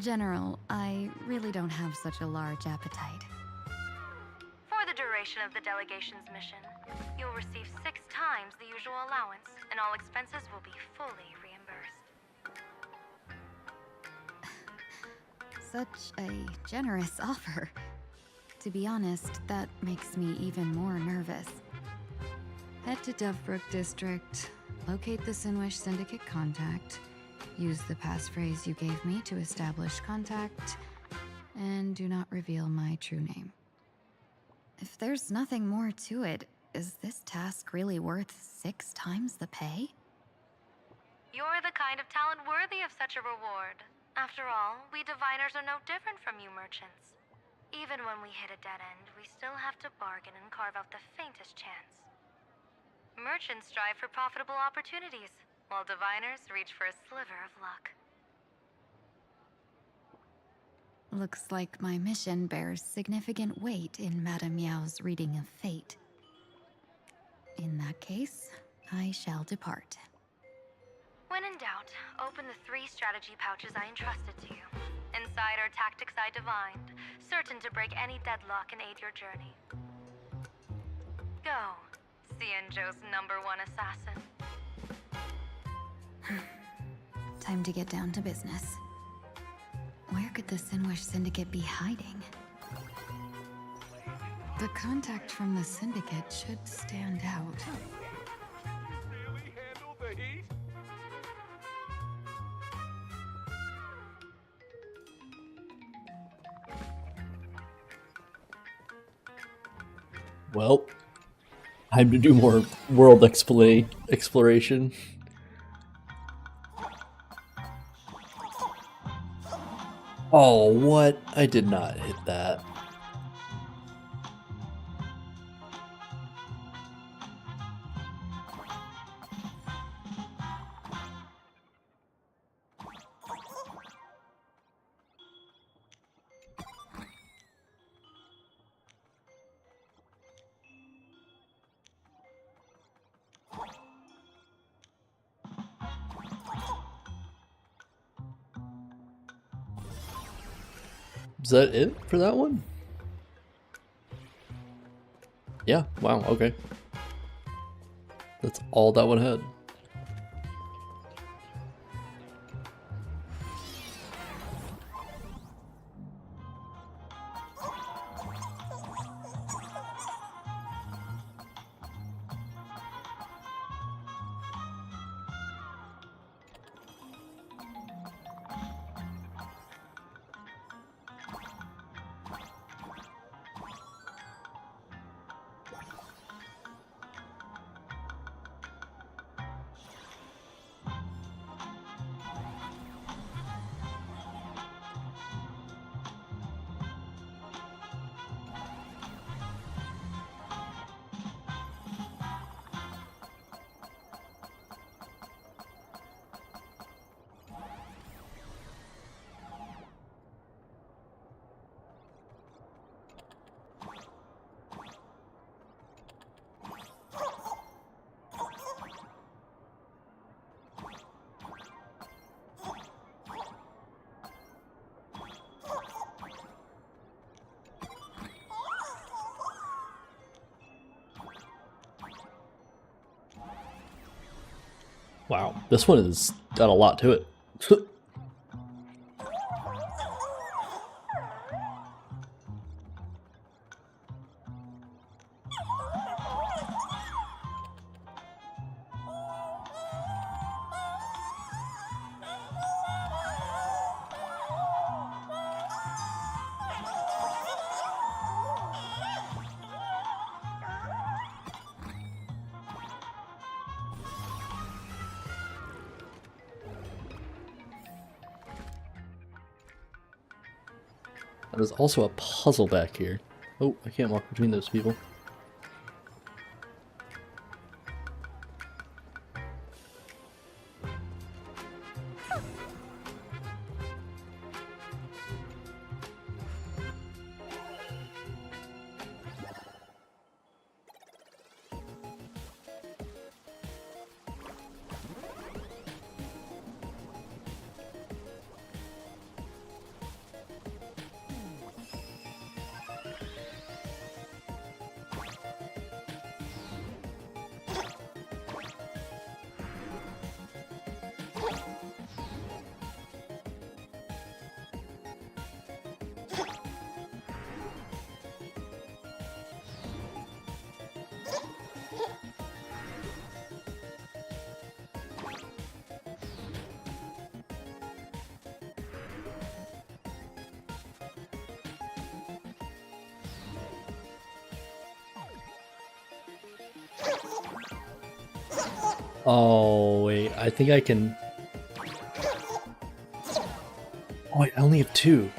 General, I really don't have such a large appetite.
For the duration of the delegation's mission, you'll receive 6 times the usual allowance, and all expenses will be fully reimbursed.
Such a generous offer. To be honest, that makes me even more nervous. Head to Dovebrook District, locate the Sinwish Syndicate contact, use the passphrase you gave me to establish contact, and do not reveal my true name. If there's nothing more to it, is this task really worth 6 times the pay?
You're the kind of talent worthy of such a reward. After all, we diviners are no different from you merchants. Even when we hit a dead end, we still have to bargain and carve out the faintest chance. Merchants strive for profitable opportunities, while diviners reach for a sliver of luck.
Looks like my mission bears significant weight in Madame Meow's reading of fate. In that case, I shall depart.
When in doubt, open the 3 strategy pouches I entrusted to you. Inside are tactics I divined, certain to break any deadlock and aid your journey. Go, Xianzhou's #1 assassin.
Time to get down to business. Where could the Sinwish Syndicate be hiding? The contact from the Syndicate should stand out.
Really handle the heat?
Well, time to do more world exploration. Oh, what? I did not hit that. Is that it for that one? Yeah, wow, okay. That's all that one had. Wow, this one has got a lot to it. There's also a puzzle back here. Oh, I can't walk between those people. Oh, wait, I think I can Oh wait, I only have 2.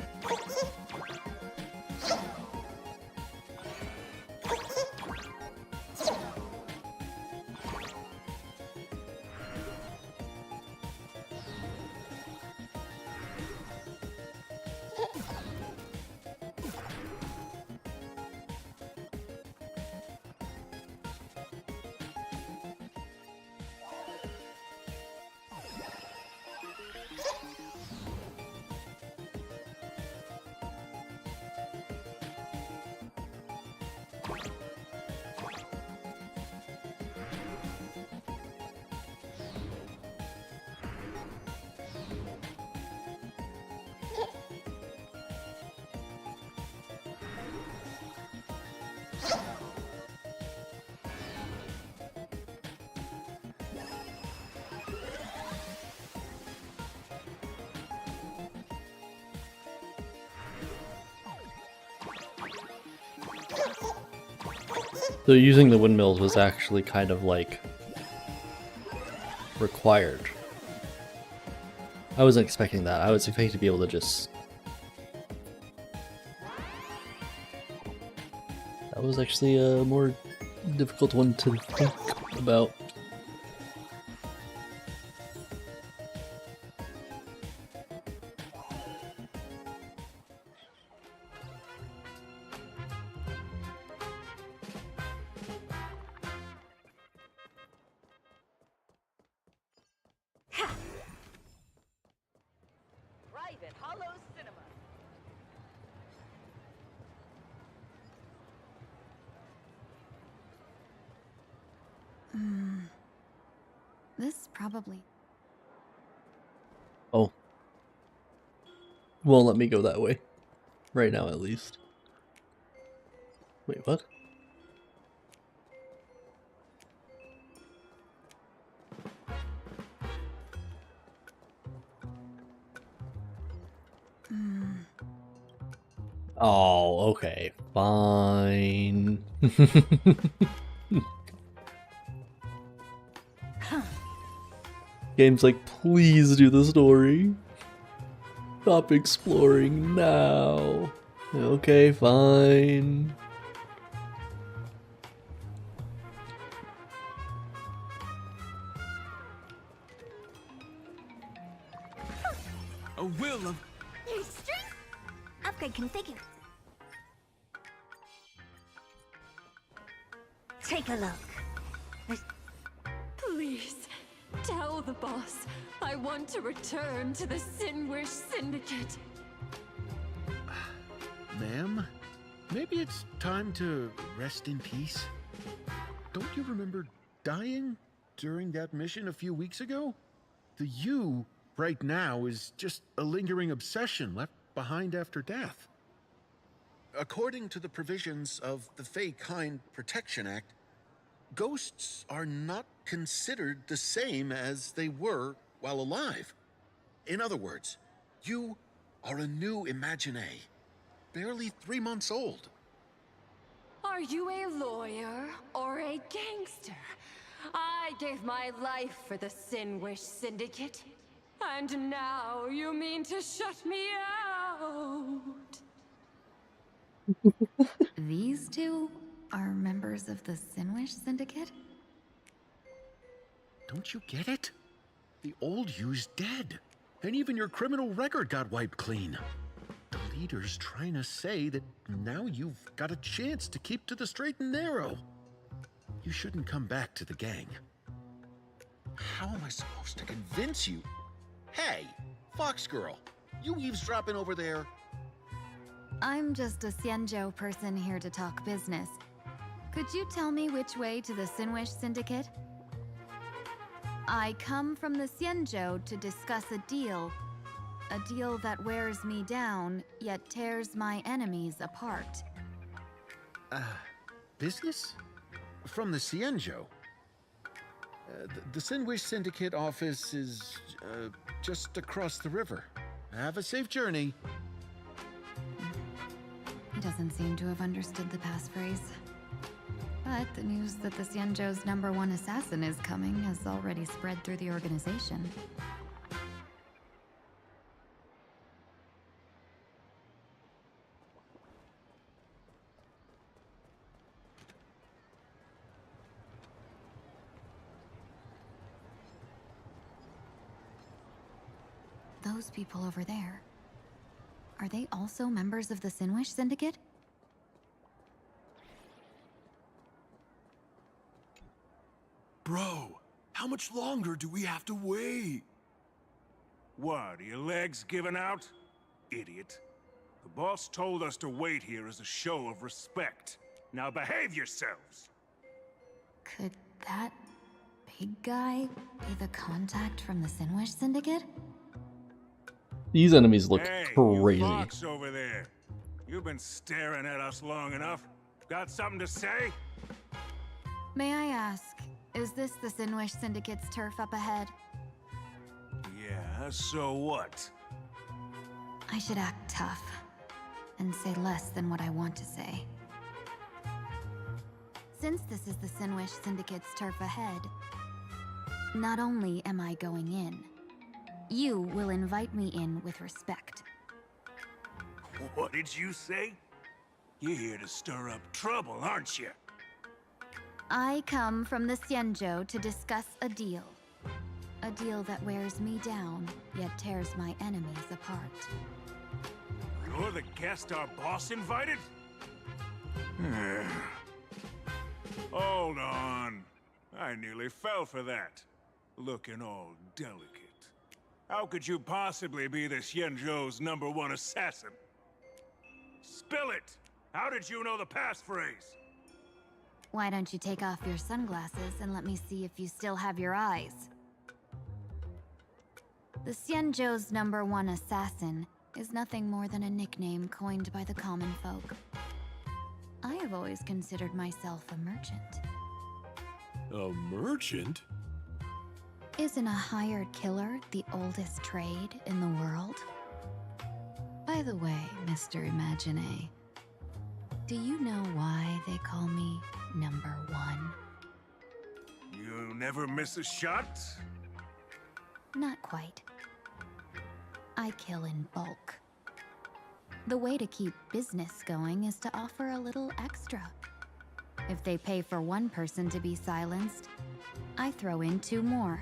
So using the windmills was actually kind of like required. I wasn't expecting that. I was expecting to be able to just... That was actually a more difficult one to think about.
Private Hollow Cinema.
This probably...
Oh. Won't let me go that way. Right now, at least. Wait, what? Oh, okay. Fine. Game's like, please do the story. Stop exploring now. Okay, fine.
A will of...
Upgrade configured. Take a look.
Please, tell the boss I want to return to the Sinwish Syndicate.
Ma'am, maybe it's time to rest in peace. Don't you remember dying during that mission a few weeks ago? The you right now is just a lingering obsession left behind after death. According to the provisions of the Fey Kind Protection Act, ghosts are not considered the same as they were while alive. In other words, you are a new Imagine, barely 3 months old.
Are you a lawyer or a gangster? I gave my life for the Sinwish Syndicate. And now you mean to shut me out?
These two are members of the Sinwish Syndicate?
Don't you get it? The old you's dead, and even your criminal record got wiped clean. The leader's trying to say that now you've got a chance to keep to the straight and narrow. You shouldn't come back to the gang. How am I supposed to convince you? Hey, Fox Girl, you eavesdropping over there?
I'm just a Xianzhou person here to talk business. Could you tell me which way to the Sinwish Syndicate? I come from the Xianzhou to discuss a deal. A deal that wears me down, yet tears my enemies apart.
Business? From the Xianzhou? The Sinwish Syndicate office is just across the river. Have a safe journey.
He doesn't seem to have understood the passphrase. But the news that the Xianzhou's #1 assassin is coming has already spread through the organization. those people over there? Are they also members of the Sinwish Syndicate?
Bro, how much longer do we have to wait? What, are your legs giving out? Idiot. The boss told us to wait here as a show of respect. Now behave yourselves!
Could that big guy be the contact from the Sinwish Syndicate?
These enemies look
Hey,
crazy.
you fox over there. You've been staring at us long enough. Got something to say?
May I ask, is this the Sinwish Syndicate's turf up ahead?
Yeah, so what?
I should act tough and say less than what I want to say. Since this is the Sinwish Syndicate's turf ahead, not only am I going in, you will invite me in with respect.
What did you say? You're here to stir up trouble, aren't you?
I come from the Xianzhou to discuss a deal. A deal that wears me down, yet tears my enemies apart.
You're the guest our boss invited? Hold on. I nearly fell for that. Looking all delicate. How could you possibly be the Xianzhou's #1 assassin? Spill it! How did you know the passphrase?
Why don't you take off your sunglasses and let me see if you still have your eyes? The Xianzhou's #1 assassin is nothing more than a nickname coined by the common folk. I have always considered myself a merchant.
A merchant?
Isn't a hired killer the oldest trade in the world? By the way, Mr. Imagine, do you know why they call me #1?
You never miss a shot?
Not quite. I kill in bulk. The way to keep business going is to offer a little extra. If they pay for one person to be silenced, I throw in 2 more.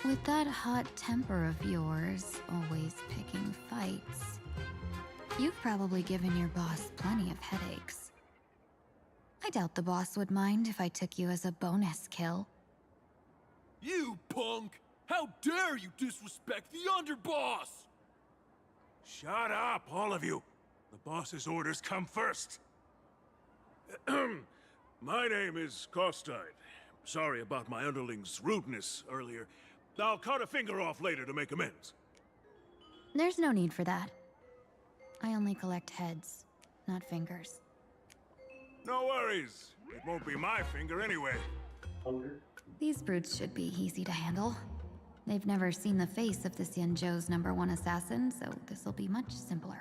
With that hot temper of yours, always picking fights, you've probably given your boss plenty of headaches. I doubt the boss would mind if I took you as a bonus kill.
You punk! How dare you disrespect the underboss! Shut up, all of you! The boss's orders come first. My name is Costide. Sorry about my underling's rudeness earlier. I'll cut a finger off later to make amends.
There's no need for that. I only collect heads, not fingers.
No worries. It won't be my finger anyway.
These brutes should be easy to handle. They've never seen the face of the Xianzhou's #1 assassin, so this'll be much simpler.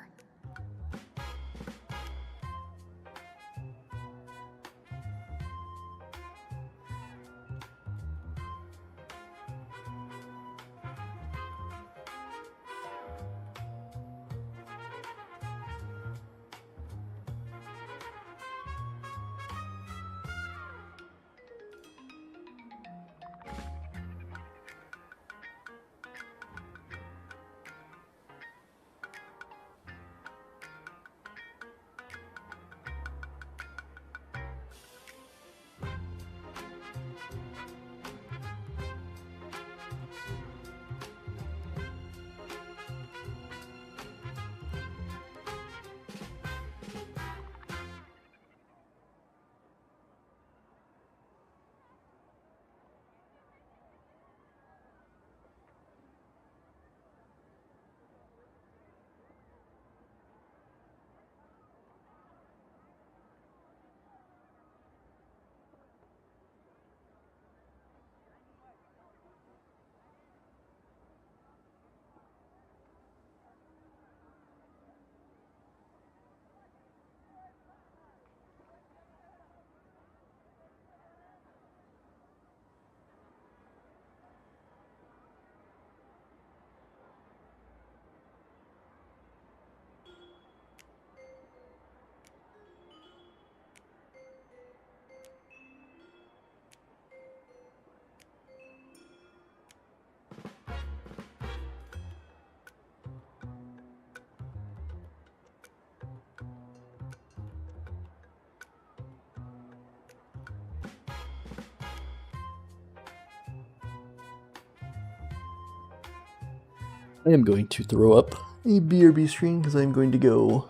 I am going to throw up a BRB screen because I'm going to go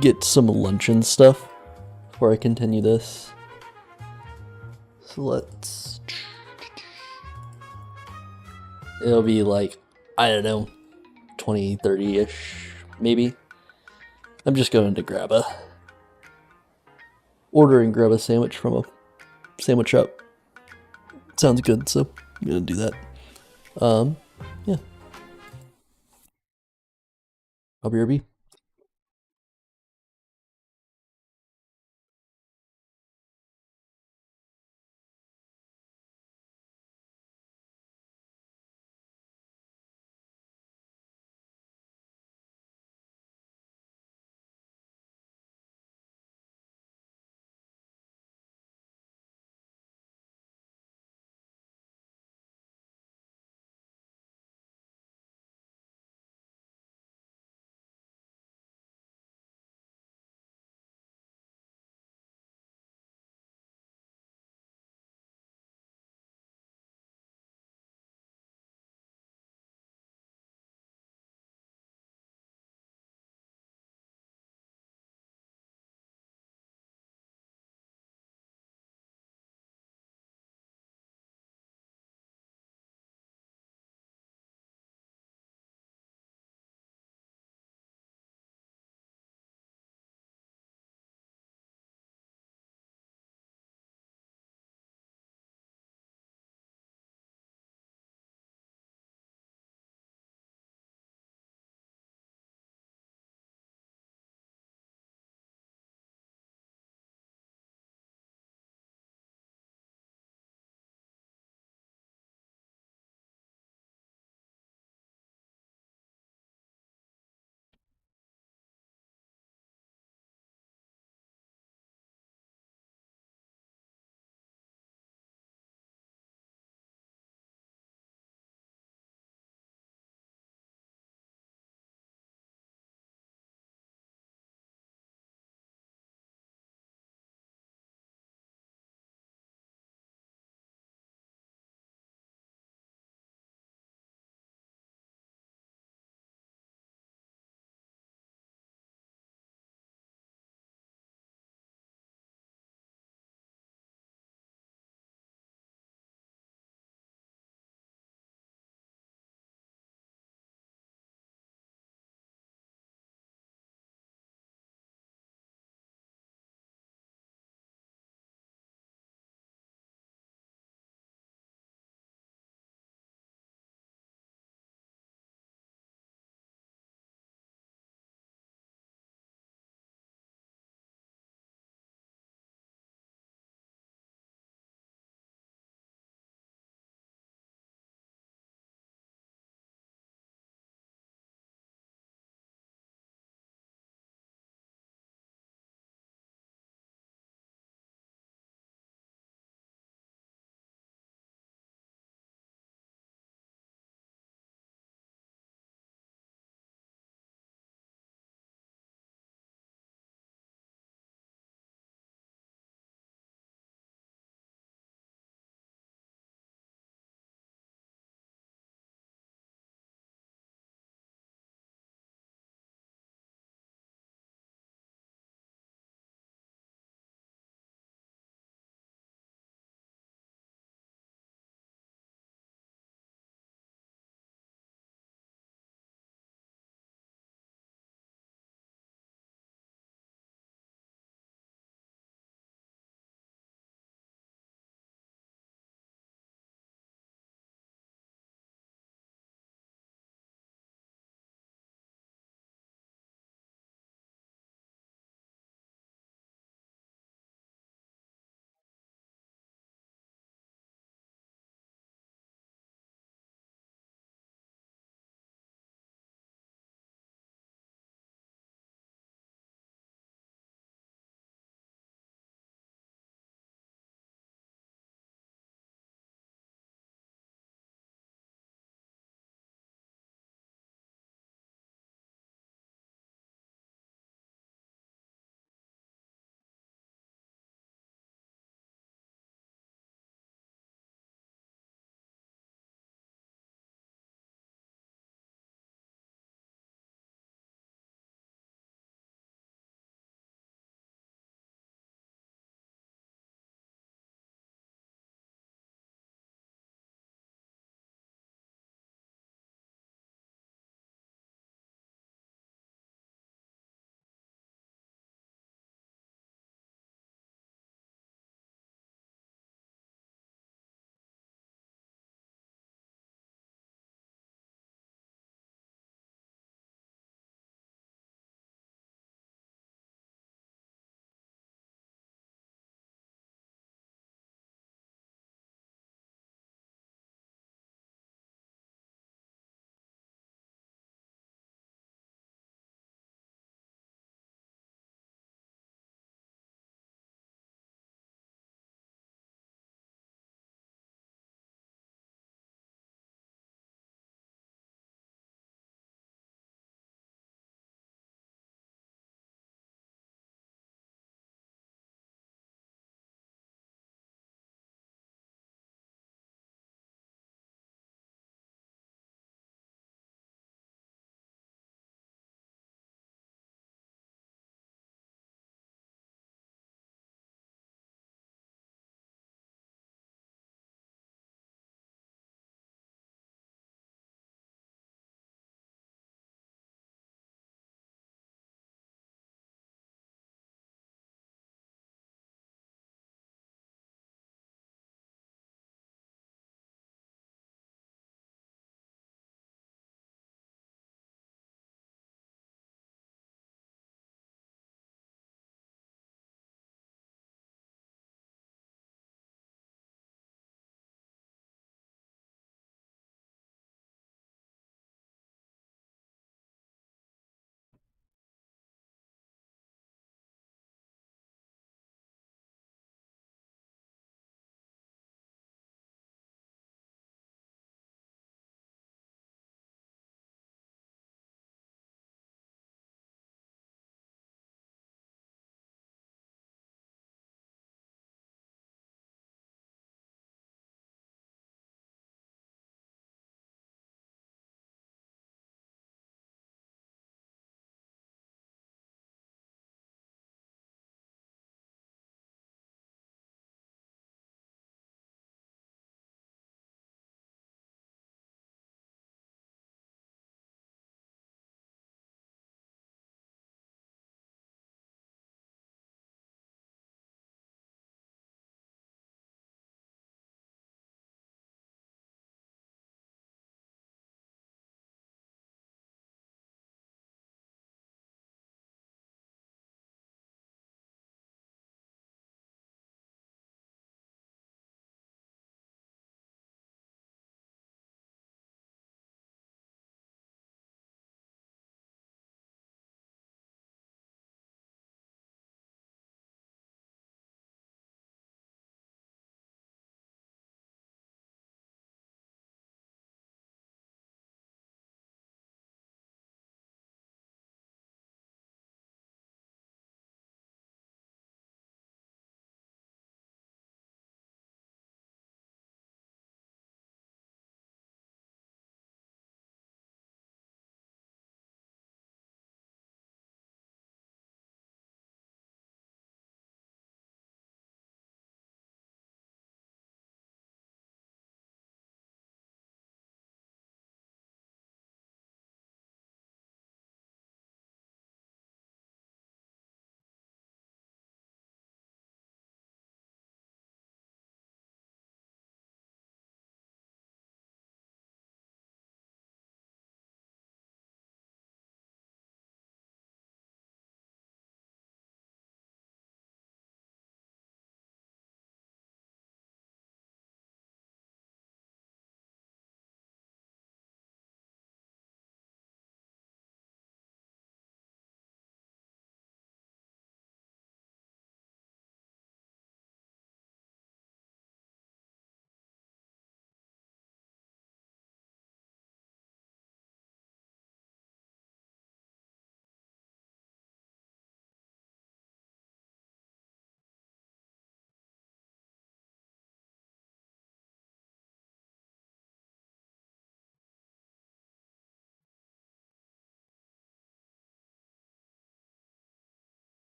get some lunch and stuff before I continue this. So let's... It'll be like, I don't know, 20, 30-ish, maybe. I'm just going to order and grab a sandwich from a sandwich shop. Sounds good, so I'm gonna do that. Yeah. BRB.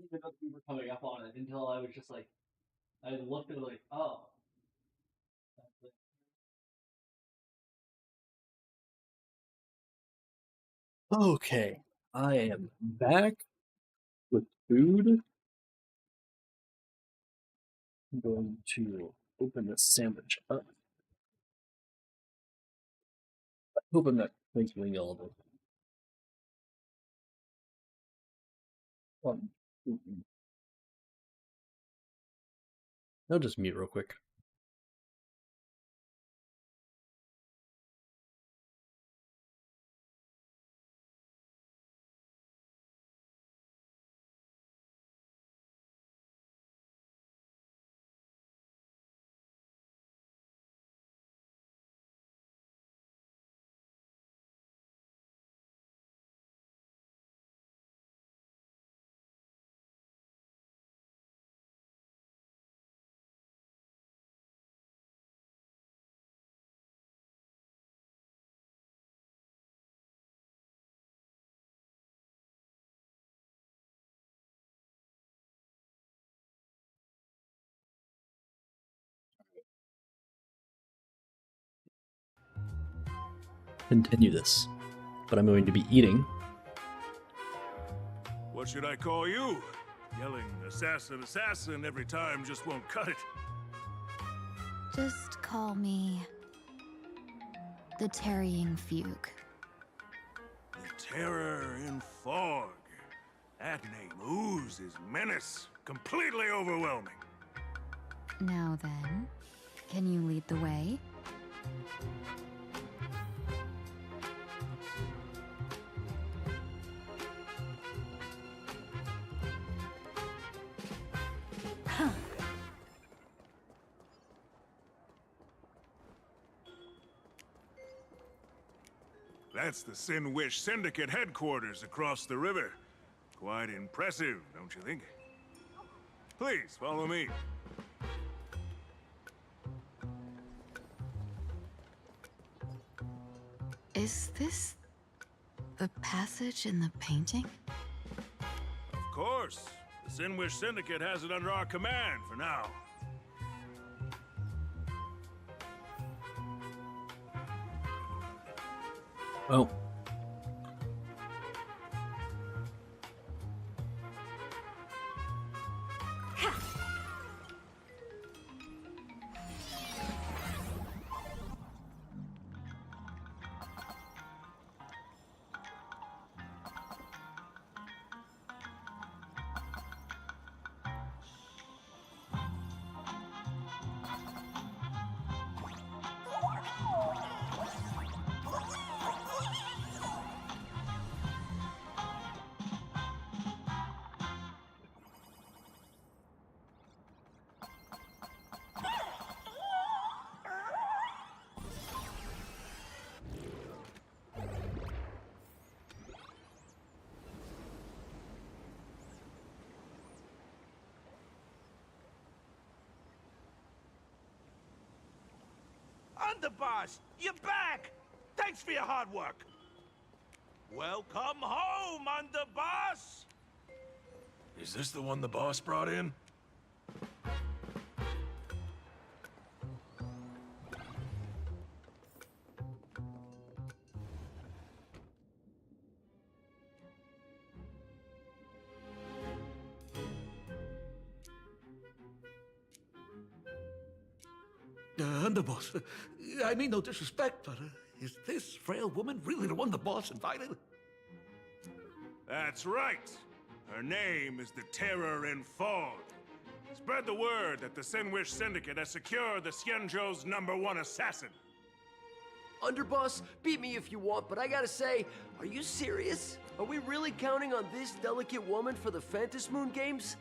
even know we were coming up on it until I was just like, I looked and was like, oh. That's it. Okay, I am back with food. I'm going to open this sandwich up. I hope I'm not thinking all of it. I'll just mute real quick. Continue this, but I'm going to be eating.
What should I call you? Yelling assassin, assassin every time just won't cut it.
Just call me the Tarrying Fugue.
The terror in fog. That name oozes menace. Completely overwhelming.
Now then, can you lead the way?
That's the Sin Wish Syndicate headquarters across the river. Quite impressive, don't you think? Please, follow me.
Is this the passage in the painting?
Of course. The Sin Wish Syndicate has it under our command for now.
Oh.
Underboss, you're back! Thanks for your hard work. Welcome home, Underboss!
Is this the one the boss brought in?
Underboss, I mean no disrespect, but is this frail woman really the one the boss invited?
That's right. Her name is the Terror in Fog. Spread the word that the Sin Wish Syndicate has secured the Xianzhou's #1 assassin.
Underboss, beat me if you want, but I gotta say, are you serious? Are we really counting on this delicate woman for the Phantasmoon Games?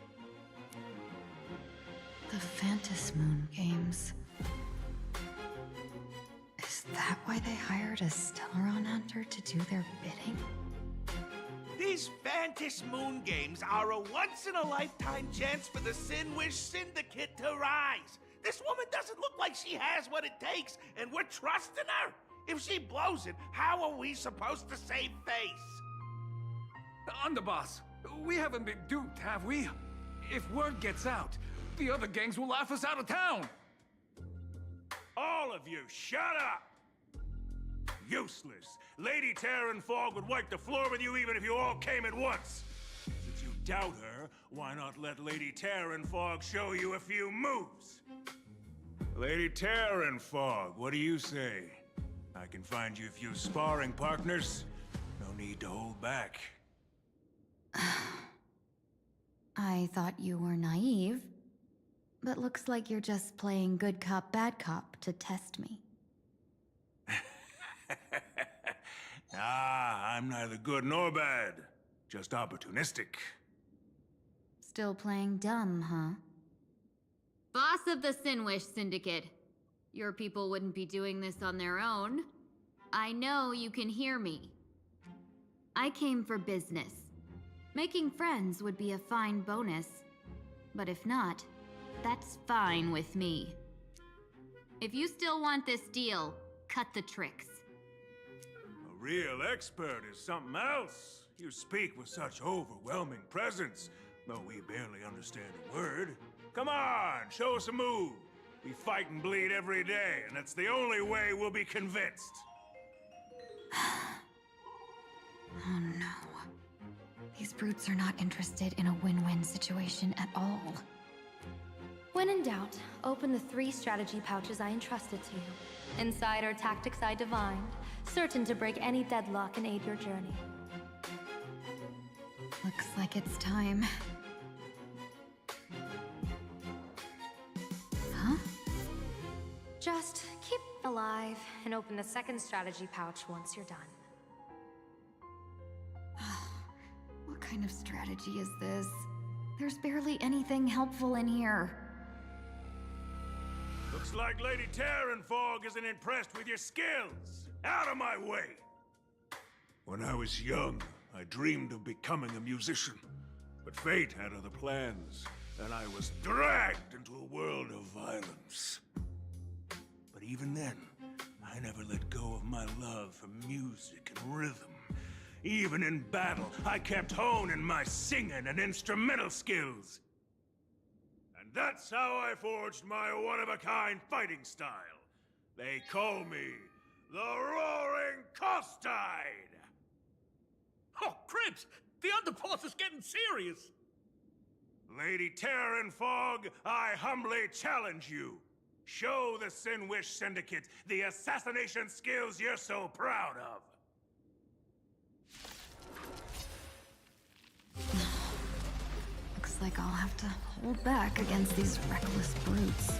The Phantasmoon Games. Is that why they hired a Stellaron hunter to do their bidding?
These Phantasmoon Games are a once-in-a-lifetime chance for the Sin Wish Syndicate to rise. This woman doesn't look like she has what it takes, and we're trusting her. If she blows it, how are we supposed to save face?
Underboss,
We haven't been duped, have we? If word gets out, the other gangs will laugh us out of town!
All of you, shut up! Useless. Lady Terran Fog would wipe the floor with you even if you all came at once. Since you doubt her, why not let Lady Terran Fog show you a few moves? Lady Terran Fog, what do you say? I can find you a few sparring partners. No need to hold back.
I thought you were naive, but looks like you're just playing good cop, bad cop to test me.
I'm neither good nor bad. Just opportunistic.
Still playing dumb, huh?
Boss of the Sinwish Syndicate. Your people wouldn't be doing this on their own. I know you can hear me. I came for business. Making friends would be a fine bonus. But if not, that's fine with me. If you still want this deal, cut the tricks.
A real expert is something else. You speak with such overwhelming presence, though we barely understand a word. Come on, show us a move. We fight and bleed every day, and that's the only way we'll be convinced.
Oh no. These brutes are not interested in a win-win situation at all.
When in doubt, open the 3 strategy pouches I entrusted to you. Inside are tactics I divined, certain to break any deadlock and aid your journey.
Looks like it's time. Huh?
Just keep alive and open the 2nd strategy pouch once you're done.
What kind of strategy is this? There's barely anything helpful in here.
Looks like Lady Terran Fog isn't impressed with your skills. Out of my way! When I was young, I dreamed of becoming a musician. But fate had other plans, and I was dragged into a world of violence. But even then, I never let go of my love for music and rhythm. Even in battle, I kept honing my singing and instrumental skills. And that's how I forged my one-of-a-kind fighting style. They call me the Roaring Costide!
Oh, Cribs! The underboss is getting serious!
Lady Terran Fog, I humbly challenge you. Show the Sinwish Syndicate the assassination skills you're so proud of.
Looks like I'll have to hold back against these reckless brutes.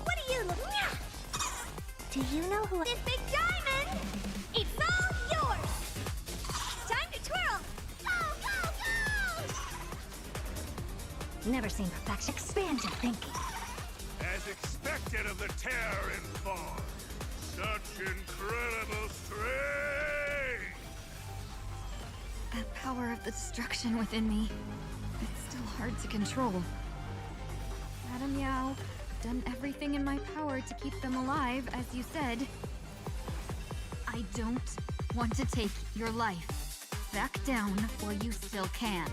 What do you look? Do you know who this big diamond? It's all yours. Time to twirl. Go, go, go! Never seen perfection. Expand your thinking.
As expected of the Terran Fog. Such incredible strength!
That power of the destruction within me, it's still hard to control. Madam Yao, I've done everything in my power to keep them alive, as you said. I don't want to take your life. Back down while you still can.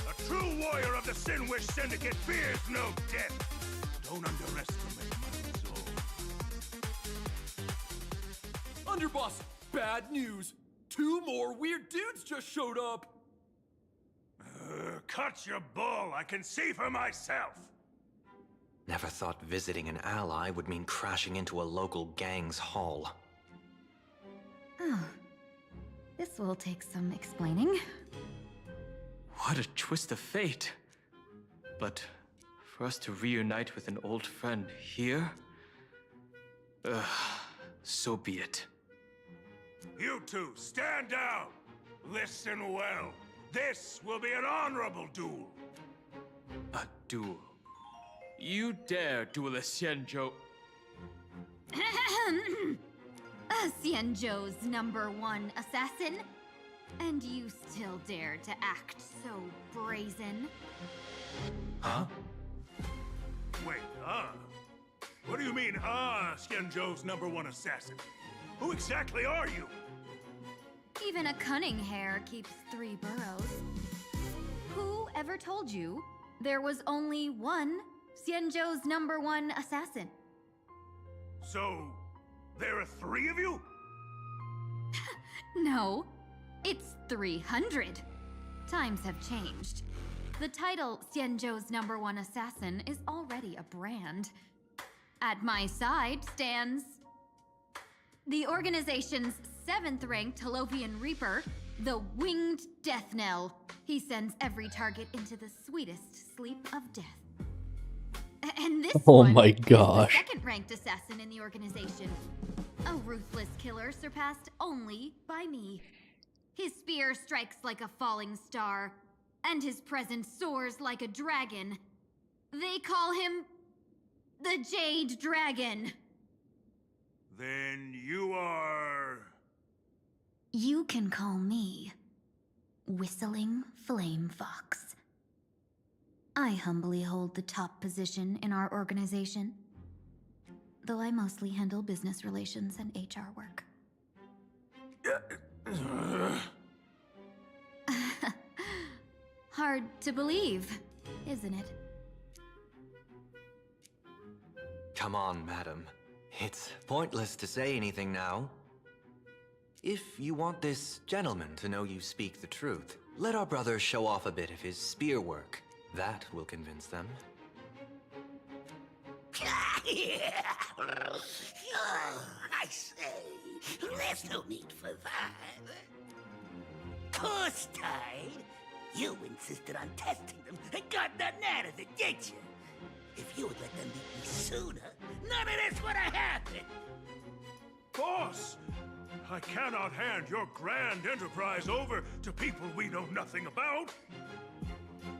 A true warrior of the Sinwish Syndicate fears no death. Don't underestimate my resolve.
Underboss, bad news. 2 more weird dudes just showed up.
Cut your bull. I can see for myself.
Never thought visiting an ally would mean crashing into a local gang's hall.
Oh. This will take some explaining.
What a twist of fate. But for us to reunite with an old friend here? So be it.
You two, stand down. Listen well. This will be an honorable duel.
A duel. You dare duel a Xianzhou?
Xianzhou's #1 assassin? And you still dare to act so brazen?
Huh?
Wait, What do you mean, Xianzhou's #1 assassin? Who exactly are you?
Even a cunning hare keeps 3 burrows. Who ever told you there was only one Xianzhou's #1 assassin?
So, there are 3 of you?
No, it's 300. Times have changed. The title Xianzhou's #1 assassin is already a brand. At my side stands the organization's 7th-ranked Holovian Reaper, the Winged Death Knell. He sends every target into the sweetest sleep of death. And this
Oh
one
my
is the
gosh.
2nd-ranked assassin in the organization. A ruthless killer surpassed only by me. His spear strikes like a falling star, and his presence soars like a dragon. They call him the Jade Dragon.
Then you are...
You can call me Whistling Flame Fox. I humbly hold the top position in our organization, though I mostly handle business relations and HR work.
Hard to believe, isn't it?
Come on, madam. It's pointless to say anything now. If you want this gentleman to know you speak the truth, let our brother show off a bit of his spear work. That will convince them.
I say, there's no need for that. Course tied. You insisted on testing them and got nothing out of it, did you? If you would let them meet me sooner, none of this would have happened.
Boss! I cannot hand your grand enterprise over to people we know nothing about.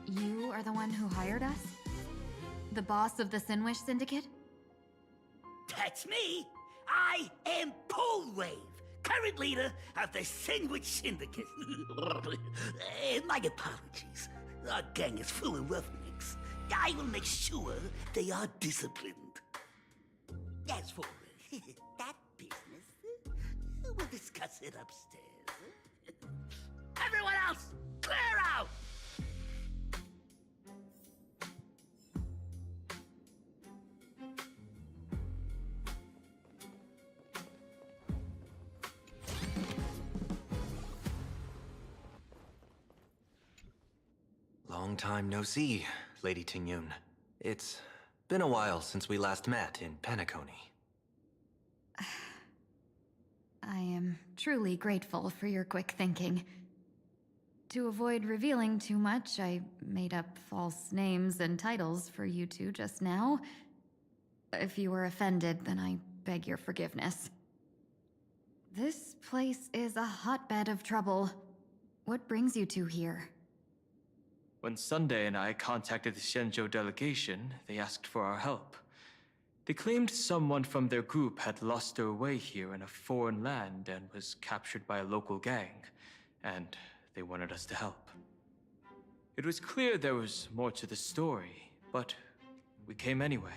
You are the one who hired us? The boss of the Sinwish Syndicate?
That's me. I am Polewave, current leader of the Sandwich Syndicate. My apologies. Our gang is full of roughnecks. I will make sure they are disciplined. As for that business, we'll discuss it upstairs. Everyone else, clear out!
Long time no see, Lady Tingyun. It's been a while since we last met in Penacony.
I am truly grateful for your quick thinking. To avoid revealing too much, I made up false names and titles for you two just now. If you were offended, then I beg your forgiveness. This place is a hotbed of trouble. What brings you two here?
When Sunday and I contacted the Xianzhou delegation, they asked for our help. They claimed someone from their group had lost their way here in a foreign land and was captured by a local gang, and they wanted us to help. It was clear there was more to the story, but we came anyway.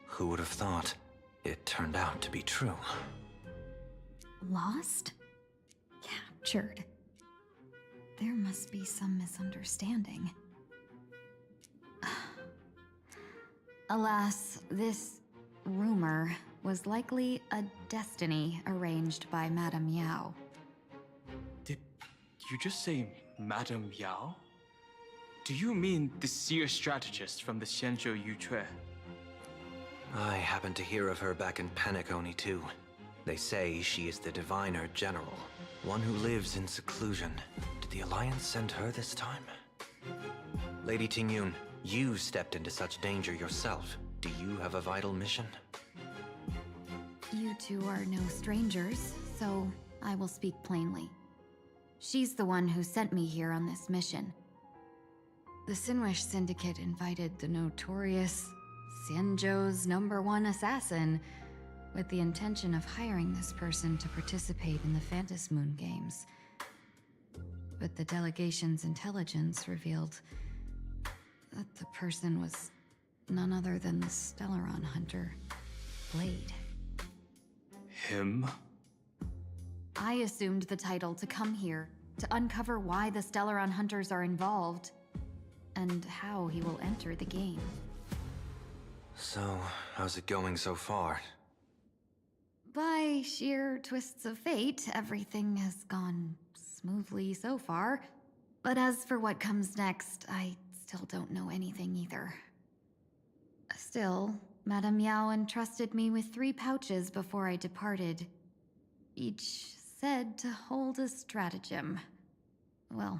Who would have thought? It turned out to be true.
Lost? Captured. There must be some misunderstanding.
Alas, this rumor was likely a destiny arranged by Madame Yao.
Did you just say Madame Yao? Do you mean the seer strategist from the Xianzhou Yutue?
I happened to hear of her back in Penacony too. They say she is the Diviner General, one who lives in seclusion. Did the Alliance send her this time? Lady Tingyun, you stepped into such danger yourself. Do you have a vital mission?
You two are no strangers, so I will speak plainly. She's the one who sent me here on this mission. The Sinwish Syndicate invited the notorious Xianzhou's #1 assassin with the intention of hiring this person to participate in the Phantom Moon Games. But the delegation's intelligence revealed that the person was
None other than the Stellaron hunter, Blade.
Him?
I assumed the title to come here, to uncover why the Stellaron hunters are involved, and how he will enter the game.
So, how's it going so far?
By sheer twists of fate, everything has gone smoothly so far. But as for what comes next, I still don't know anything either. Still, Madame Yao entrusted me with 3 pouches before I departed. Each said to hold a stratagem. Well,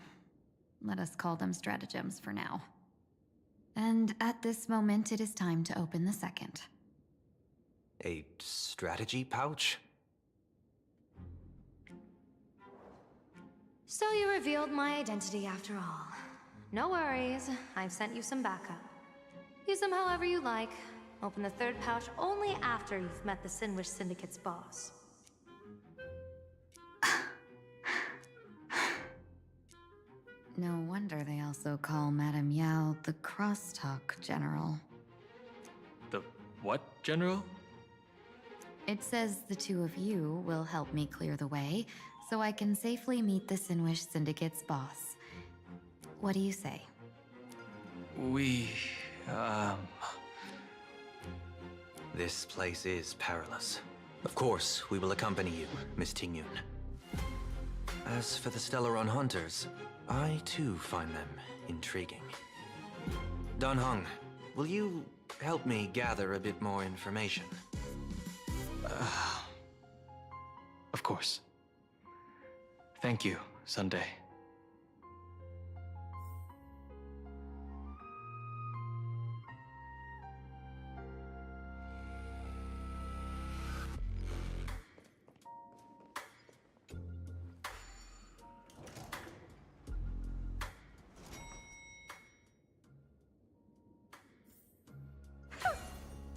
let us call them stratagems for now. And at this moment, it is time to open the second.
A strategy pouch?
So you revealed my identity after all. No worries, I've sent you some backup. Use them however you like. Open the 3rd pouch only after you've met the Sinwish Syndicate's boss.
No wonder they also call Madame Yao the Crosstalk General.
The what, General?
It says the 2 of you will help me clear the way, so I can safely meet the Sinwish Syndicate's boss. What do you say?
This place is perilous. Of course, we will accompany you, Miss Tingyun. As for the Stellaron hunters, I too find them intriguing. Dan Heng, will you help me gather a bit more information?
Of course. Thank you, Sunday.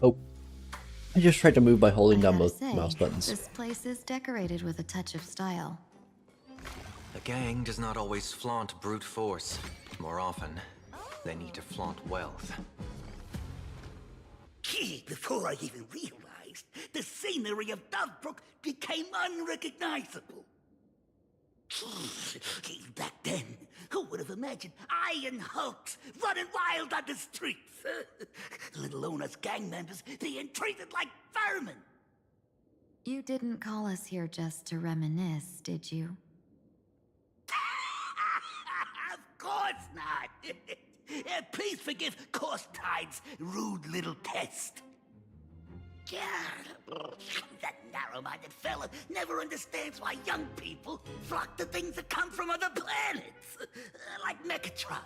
Oh. I just tried to move by holding down
gotta
both
say,
mouse buttons.
This place is decorated with a touch of style.
A gang does not always flaunt brute force. More often, they need to flaunt wealth.
Gee, before I even realized, the scenery of Dovebrook became unrecognizable. Gee, back then, who would have imagined Iron Hulks running wild on the streets? Let alone us gang members being treated like vermin.
You didn't call us here just to reminisce, did you?
Of course not. Please forgive Corstide's rude little test. That narrow-minded fella never understands why young people flock to things that come from other planets. Like Mechatrons,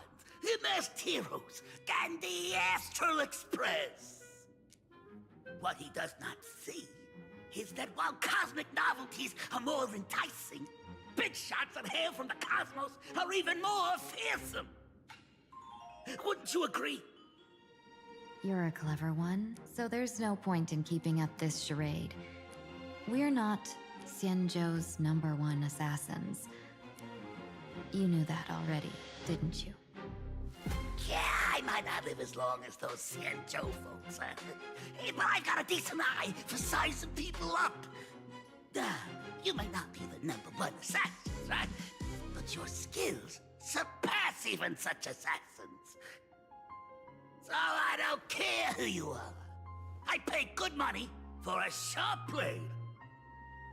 masked heroes, and the Astral Express. What he does not see is that while cosmic novelties are more enticing, big shots that hail from the cosmos are even more fearsome. Wouldn't you agree?
You're a clever one, so there's no point in keeping up this charade. We're not Xianzhou's #1 assassins. You knew that already, didn't you?
Yeah, I might not live as long as those Xianzhou folks, but I got a decent eye for sizing people up. You may not be the #1 assassin, right? But your skills surpass even such assassins. So I don't care who you are. I pay good money for a sharp blade.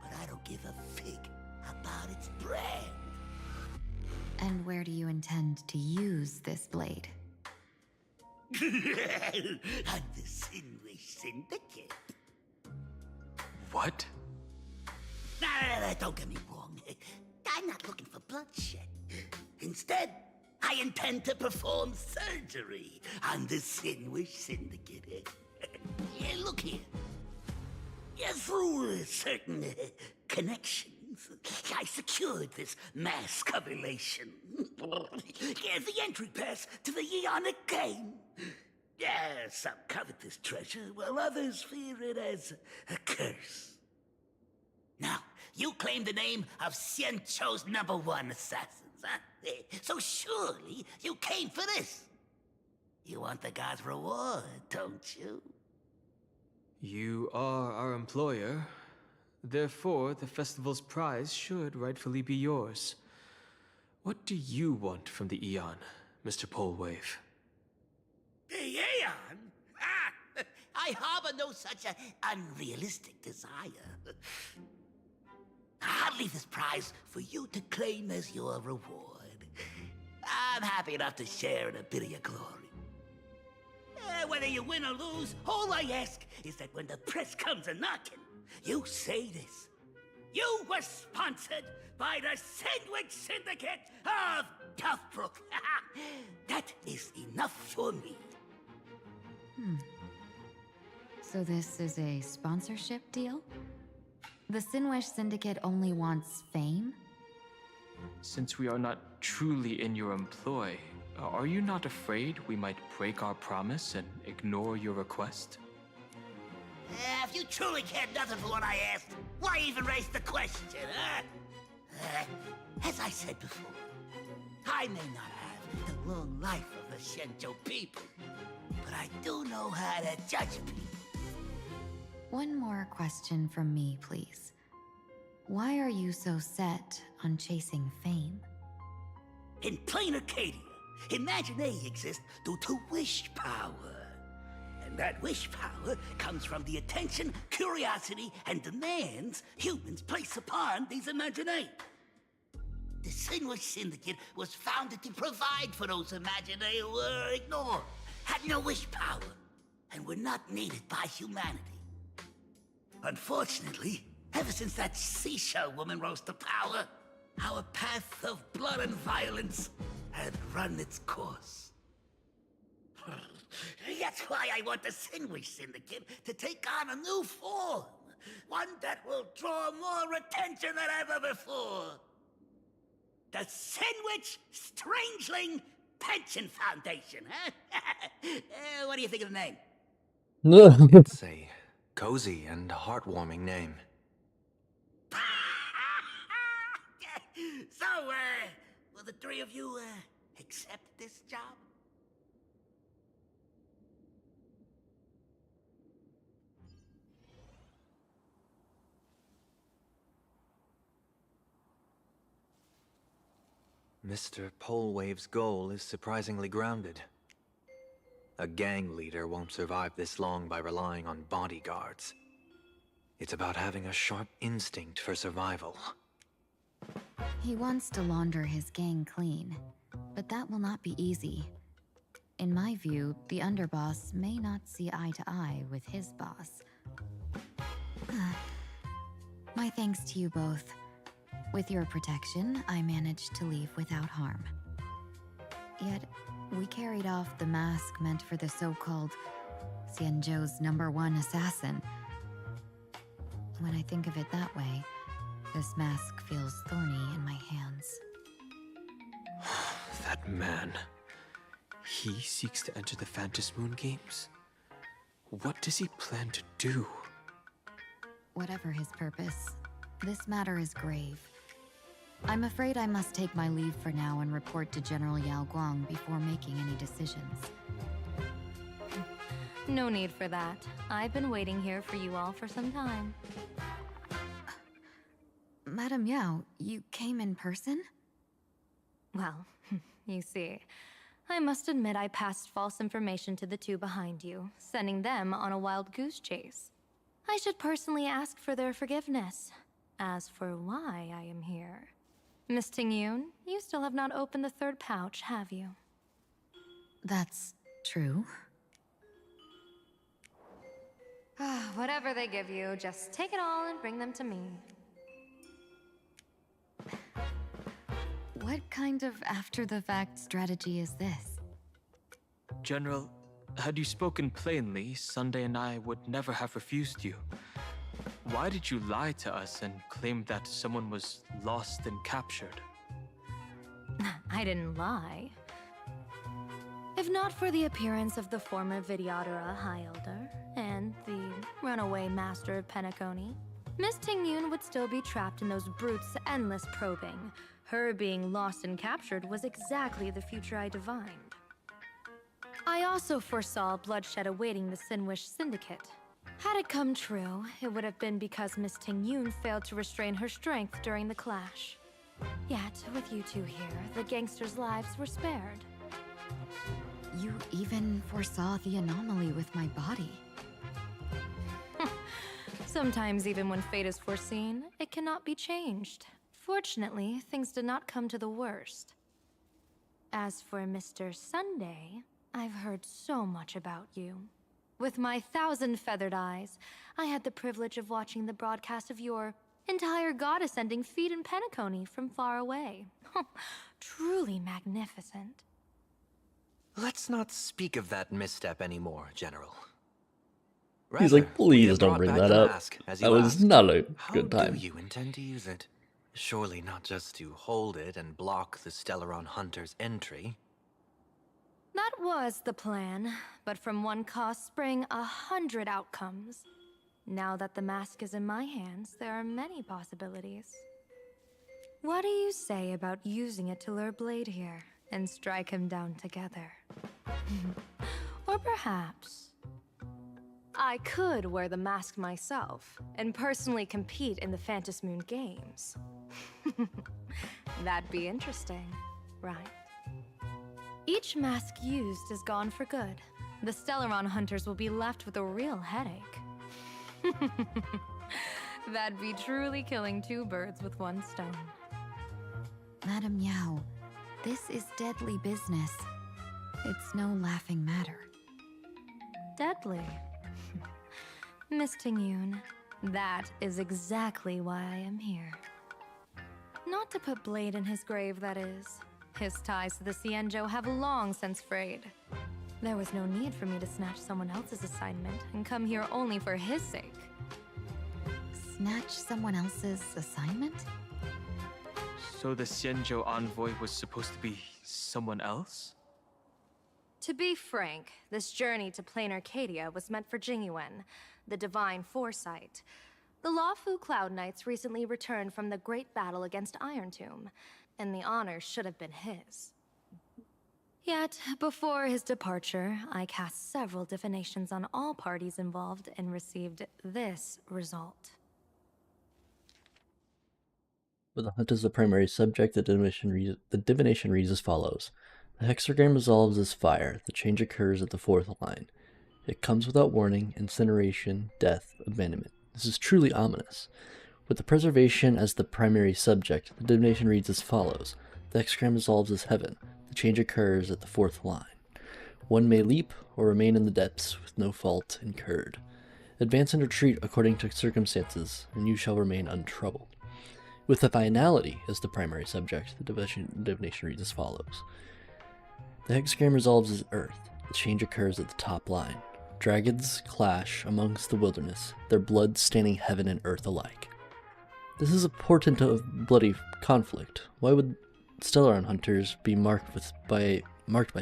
But I don't give a fig about its brand.
And where do you intend to use this blade?
On the Sinwish Syndicate.
What?
Nah, don't get me wrong. I'm not looking for bloodshed. Instead, I intend to perform surgery on the Sinwish Syndicate. Yeah, look here. Yeah, through certain connections, I secured this mass coagulation. Yeah, the entry pass to the Eonic game. Yeah, some covet this treasure, while others fear it as a curse. Now, you claim the name of Xianzhou's #1 assassins, huh? So surely you came for this. You want the god's reward, don't you?
You are our employer. Therefore, the festival's prize should rightfully be yours. What do you want from the Eon, Mr. Polewave?
The Aeon? Ah, I harbor no such a unrealistic desire. I'll leave this prize for you to claim as your reward. I'm happy enough to share in a bit of your glory. Whether you win or lose, all I ask is that when the press comes a-knocking, you say this. You were sponsored by the Sandwich Syndicate of Duffbrook. That is enough for me.
So this is a sponsorship deal? The Sinwish Syndicate only wants fame?
Since we are not truly in your employ, are you not afraid we might break our promise and ignore your request?
If you truly cared nothing for what I asked, why even raise the question, huh? As I said before, I may not have the long life of the Shenzhou people, but I do know how to judge people.
One more question from me, please. Why are you so set on chasing fame?
In plain Arcadia, Imagination exists due to wish power. And that wish power comes from the attention, curiosity, and demands humans place upon these imaginae. The Sinwish Syndicate was founded to provide for those imaginae who were ignored, had no wish power, and were not needed by humanity. Unfortunately, ever since that seashell woman rose to power, our path of blood and violence had run its course. That's why I want the Sinwish Syndicate to take on a new form. One that will draw more attention than ever before. The Sinwich Strangeling Pension Foundation, huh? What do you think of the name?
It's a cozy and heartwarming name.
So, will the three of you, accept this job?
Mr. Polewave's goal is surprisingly grounded. A gang leader won't survive this long by relying on bodyguards. It's about having a sharp instinct for survival.
He wants to launder his gang clean, but that will not be easy. In my view, the underboss may not see eye to eye with his boss. My thanks to you both. With your protection, I managed to leave without harm. Yet, we carried off the mask meant for the so-called Xianzhou's #1 assassin. When I think of it that way, this mask feels thorny in my hands.
That man. He seeks to enter the Phantom Moon Games. What does he plan to do?
Whatever his purpose, this matter is grave. I'm afraid I must take my leave for now and report to General Yao Guang before making any decisions.
No need for that. I've been waiting here for you all for some time.
Madam Yao, you came in person?
Well, you see, I must admit I passed false information to the two behind you, sending them on a wild goose chase. I should personally ask for their forgiveness. As for why I am here, Miss Tingyun, you still have not opened the third pouch, have you?
That's true.
Whatever they give you, just take it all and bring them to me.
What kind of after-the-fact strategy is this?
General, had you spoken plainly, Sunday and I would never have refused you. Why did you lie to us and claim that someone was lost and captured?
I didn't lie. If not for the appearance of the former Vidyadhara High Elder and the runaway Master of Penacony, Miss Tingyun would still be trapped in those brutes' endless probing. Her being lost and captured was exactly the future I divined. I also foresaw bloodshed awaiting the Sinwish Syndicate. Had it come true, it would have been because Miss Ting-Yun failed to restrain her strength during the clash. Yet, with you two here, the gangsters' lives were spared.
You even foresaw the anomaly with my body.
Sometimes even when fate is foreseen, it cannot be changed. Fortunately, things did not come to the worst. As for Mr. Sunday, I've heard so much about you. With my 1,000 feathered eyes, I had the privilege of watching the broadcast of your entire goddess-ending feat in Penacony from far away. Truly magnificent.
Let's not speak of that misstep anymore, General.
He's
Rather,
like, please don't bring that up. That was not a good
How
time.
do you intend to use it? Surely not just to hold it and block the Stellaron Hunter's entry.
That was the plan, but from one cause spring 100 outcomes. Now that the mask is in my hands, there are many possibilities. What do you say about using it to lure Blade here and strike him down together? Or perhaps I could wear the mask myself and personally compete in the Phantom Moon Games. That'd be interesting, right? Each mask used is gone for good. The Stellaron hunters will be left with a real headache. That'd be truly killing two birds with one stone.
Madam Yao, this is deadly business. It's no laughing matter.
Deadly. Miss Ting-Yun, that is exactly why I am here. Not to put Blade in his grave, that is. His ties to the Xianzhou have long since frayed. There was no need for me to snatch someone else's assignment and come here only for his sake.
Snatch someone else's assignment?
So the Xianzhou envoy was supposed to be someone else?
To be frank, this journey to Plain Arcadia was meant for Jingyuan, the divine foresight. The Lawfu Cloud Knights recently returned from the great battle against Iron Tomb, and the honor should have been his. Yet, before his departure, I cast several divinations on all parties involved and received this result.
With the hunt as the primary subject, the divination reads as follows. The hexagram resolves as fire. The change occurs at the fourth line. It comes without warning, incineration, death, abandonment. This is truly ominous. With the preservation as the primary subject, the divination reads as follows. The hexagram resolves as heaven. The change occurs at the fourth line. One may leap or remain in the depths with no fault incurred. Advance and retreat according to circumstances, and you shall remain untroubled. With the finality as the primary subject, the divination reads as follows. The hexagram resolves as earth. The change occurs at the top line. Dragons clash amongst the wilderness, their blood staining heaven and earth alike. This is a portent of bloody conflict. Why would Stellaron hunters be marked by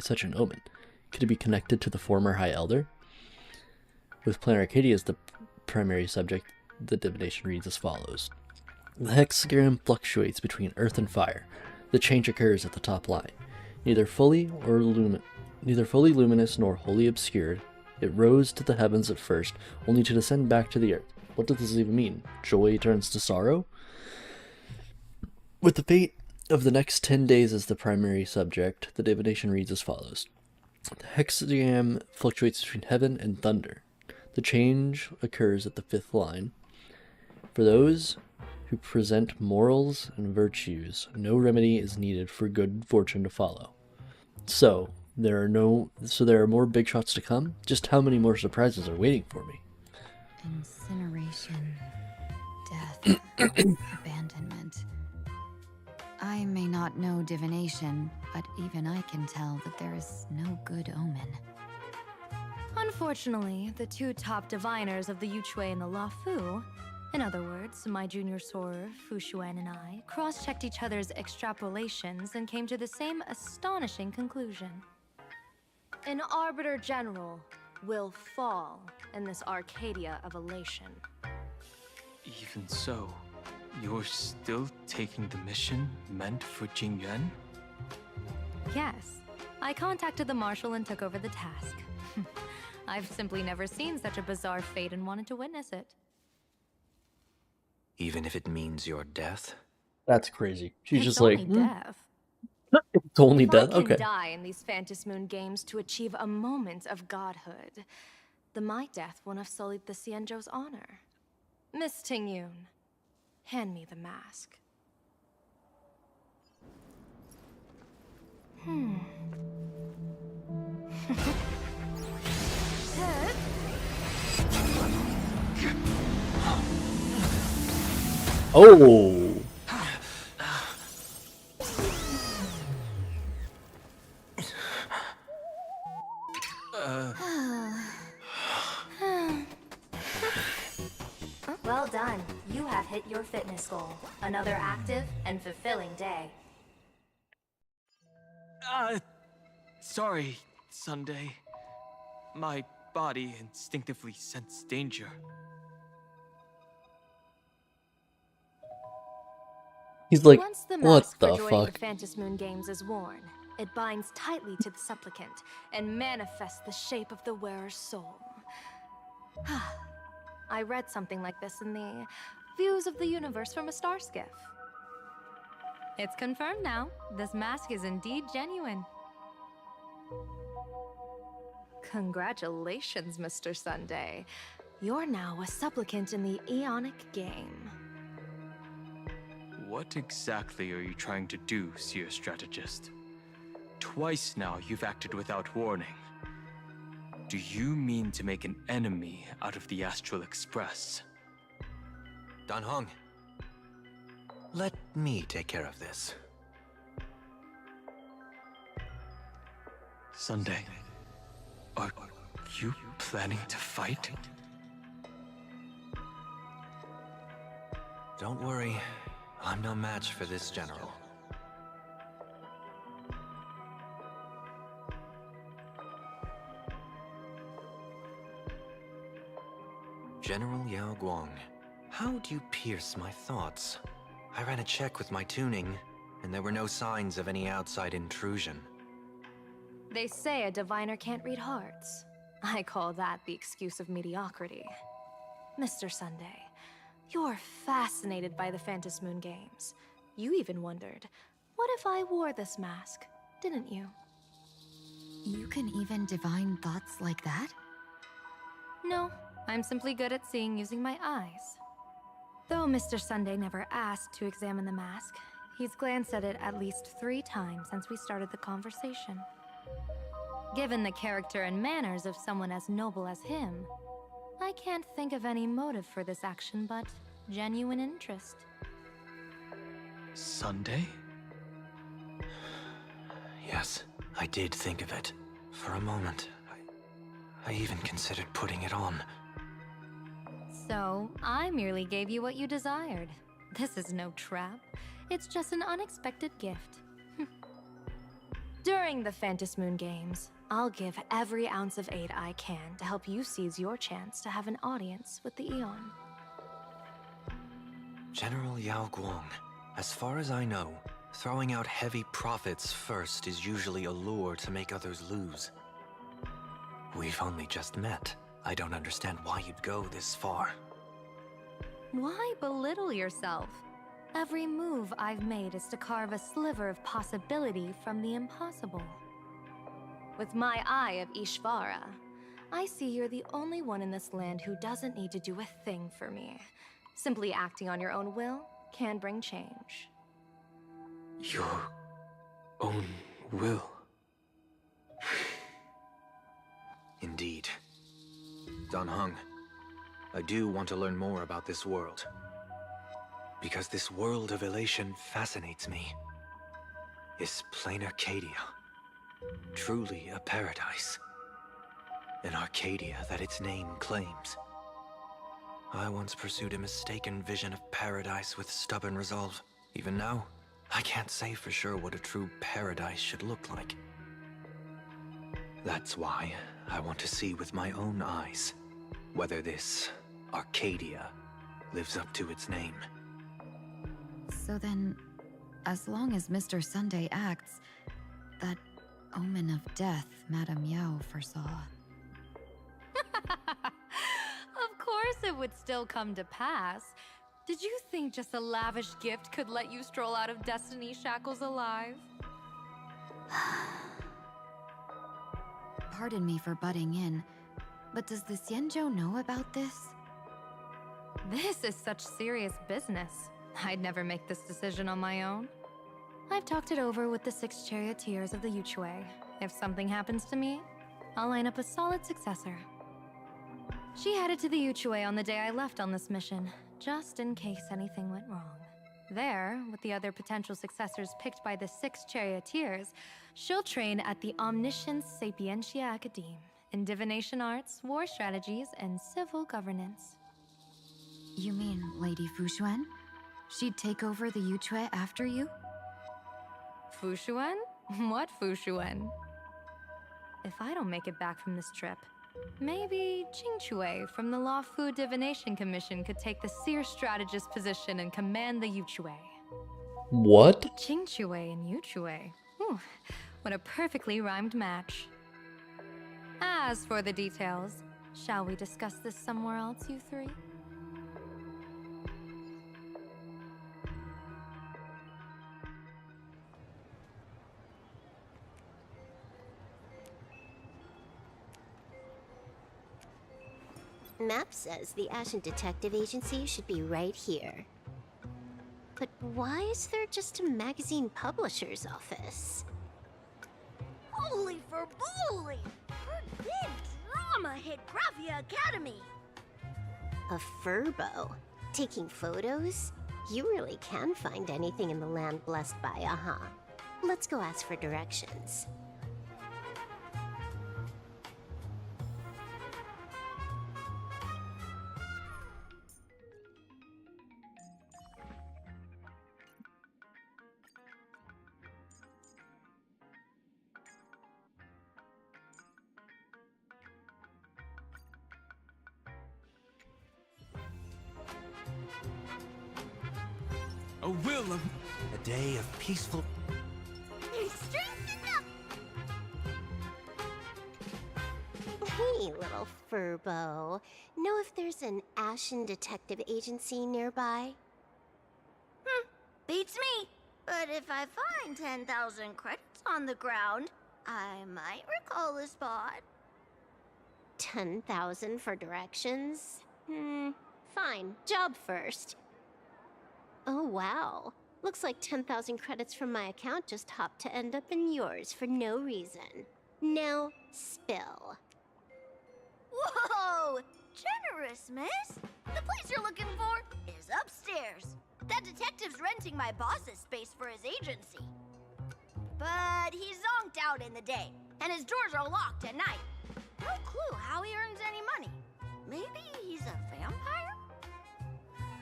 such an omen? Could it be connected to the former High Elder? With Planar Arcadia as the primary subject, the divination reads as follows. The hexagram fluctuates between earth and fire. The change occurs at the top line. Neither fully luminous nor wholly obscured, it rose to the heavens at first, only to descend back to the earth. What does this even mean? Joy turns to sorrow? With the fate of the next 10 days as the primary subject, the divination reads as follows. The hexagram fluctuates between heaven and thunder. The change occurs at the fifth line. For those who present morals and virtues, no remedy is needed for good fortune to follow. So there are more big shots to come? Just how many more surprises are waiting for me?
Incineration, death, abandonment. I may not know divination, but even I can tell that there is no good omen.
Unfortunately, the two top diviners of the Yuchui and the Lawfu, in other words, my junior sorer, Fu Xuan, and I, cross-checked each other's extrapolations and came to the same astonishing conclusion. An Arbiter General will fall in this Arcadia of elation.
Even so, you're still taking the mission meant for Jingyuan?
Yes, I contacted the marshal and took over the task. I've simply never seen such a bizarre fate and wanted to witness it.
Even if it means your death?
That's crazy. She's
It's
just
only
like,
death.
it's only
If
death?
I can
Okay.
die in these Phantasmoon games to achieve a moment of godhood, then my death won't have sullied the Xianzhou's honor. Miss Tingyun, hand me the mask.
Oh!
Well done. You have hit your fitness goal. Another active and fulfilling day.
Sorry, Sunday. My body instinctively sensed danger.
He's like,
Once the
what
mask
the
for joining
fuck?
the Phantasmoon games is worn, it binds tightly to the supplicant and manifests the shape of the wearer's soul. I read something like this in the Views of the Universe from a Star Skiff. It's confirmed now. This mask is indeed genuine. Congratulations, Mr. Sunday. You're now a supplicant in the Aeonic game.
What exactly are you trying to do, Seer Strategist? Twice now you've acted without warning. Do you mean to make an enemy out of the Astral Express?
Dan Heng, let me take care of this.
Sunday, are you planning to fight?
Don't worry, I'm no match for this general. General Yao Guang, how do you pierce my thoughts? I ran a check with my tuning, and there were no signs of any outside intrusion.
They say a diviner can't read hearts. I call that the excuse of mediocrity. Mr. Sunday, you're fascinated by the Phantasmoon games. You even wondered, what if I wore this mask, didn't you?
You can even divine thoughts like that?
No, I'm simply good at seeing using my eyes. Though Mr. Sunday never asked to examine the mask, he's glanced at it at least 3 times since we started the conversation. Given the character and manners of someone as noble as him, I can't think of any motive for this action but genuine interest.
Sunday?
Yes, I did think of it. For a moment, I even considered putting it on.
So, I merely gave you what you desired. This is no trap. It's just an unexpected gift. During the Phantasmoon games, I'll give every ounce of aid I can to help you seize your chance to have an audience with the Eon.
General Yao Guang, as far as I know, throwing out heavy profits first is usually a lure to make others lose. We've only just met. I don't understand why you'd go this far.
Why belittle yourself? Every move I've made is to carve a sliver of possibility from the impossible. With my eye of Ishvara, I see you're the only one in this land who doesn't need to do a thing for me. Simply acting on your own will can bring change.
Your own will?
Indeed. Dan Heng, I do want to learn more about this world. Because this world of elation fascinates me. Is plain Arcadia truly a paradise? An Arcadia that its name claims. I once pursued a mistaken vision of paradise with stubborn resolve. Even now, I can't say for sure what a true paradise should look like. That's why I want to see with my own eyes whether this Arcadia lives up to its name.
So then, as long as Mr. Sunday acts, that omen of death Madame Yao foresaw.
Of course it would still come to pass. Did you think just a lavish gift could let you stroll out of Destiny shackles alive?
Pardon me for butting in, but does the Xianzhou know about this?
This is such serious business. I'd never make this decision on my own. I've talked it over with the 6 charioteers of the Yuchue. If something happens to me, I'll line up a solid successor. She headed to the Yuchue on the day I left on this mission, just in case anything went wrong. There, with the other potential successors picked by the 6 charioteers, she'll train at the Omniscience Sapientia Academe in divination arts, war strategies, and civil governance.
You mean Lady Fushuan? She'd take over the Yuchue after you?
Fushuan? What Fushuan? If I don't make it back from this trip, maybe Qingchue from the Law Fu Divination Commission could take the seer strategist position and command the Yuchue.
What?
Qingchue and Yuchue. Whew, what a perfectly rhymed match. As for the details, shall we discuss this somewhere else, you three?
Map says the Ashen Detective Agency should be right here. But why is there just a magazine publisher's office?
Holy for bully! Her big drama hit Graphia Academy!
A furbo? Taking photos? You really can find anything in the land blessed by Aha. Let's go ask for directions.
A will of...
A day of peaceful...
Strengthen up!
Hey, little furbo. Know if there's an Ashen Detective Agency nearby?
Beats me. But if I find 10,000 credits on the ground, I might recall a spot.
10,000 for directions? Fine. Job first. Oh, wow. Looks like 10,000 credits from my account just hopped to end up in yours for no reason. Now, spill.
Whoa! Generous, miss. The place you're looking for is upstairs. That detective's renting my boss's space for his agency. But he's zonked out in the day, and his doors are locked at night. No clue how he earns any money. Maybe he's a vampire?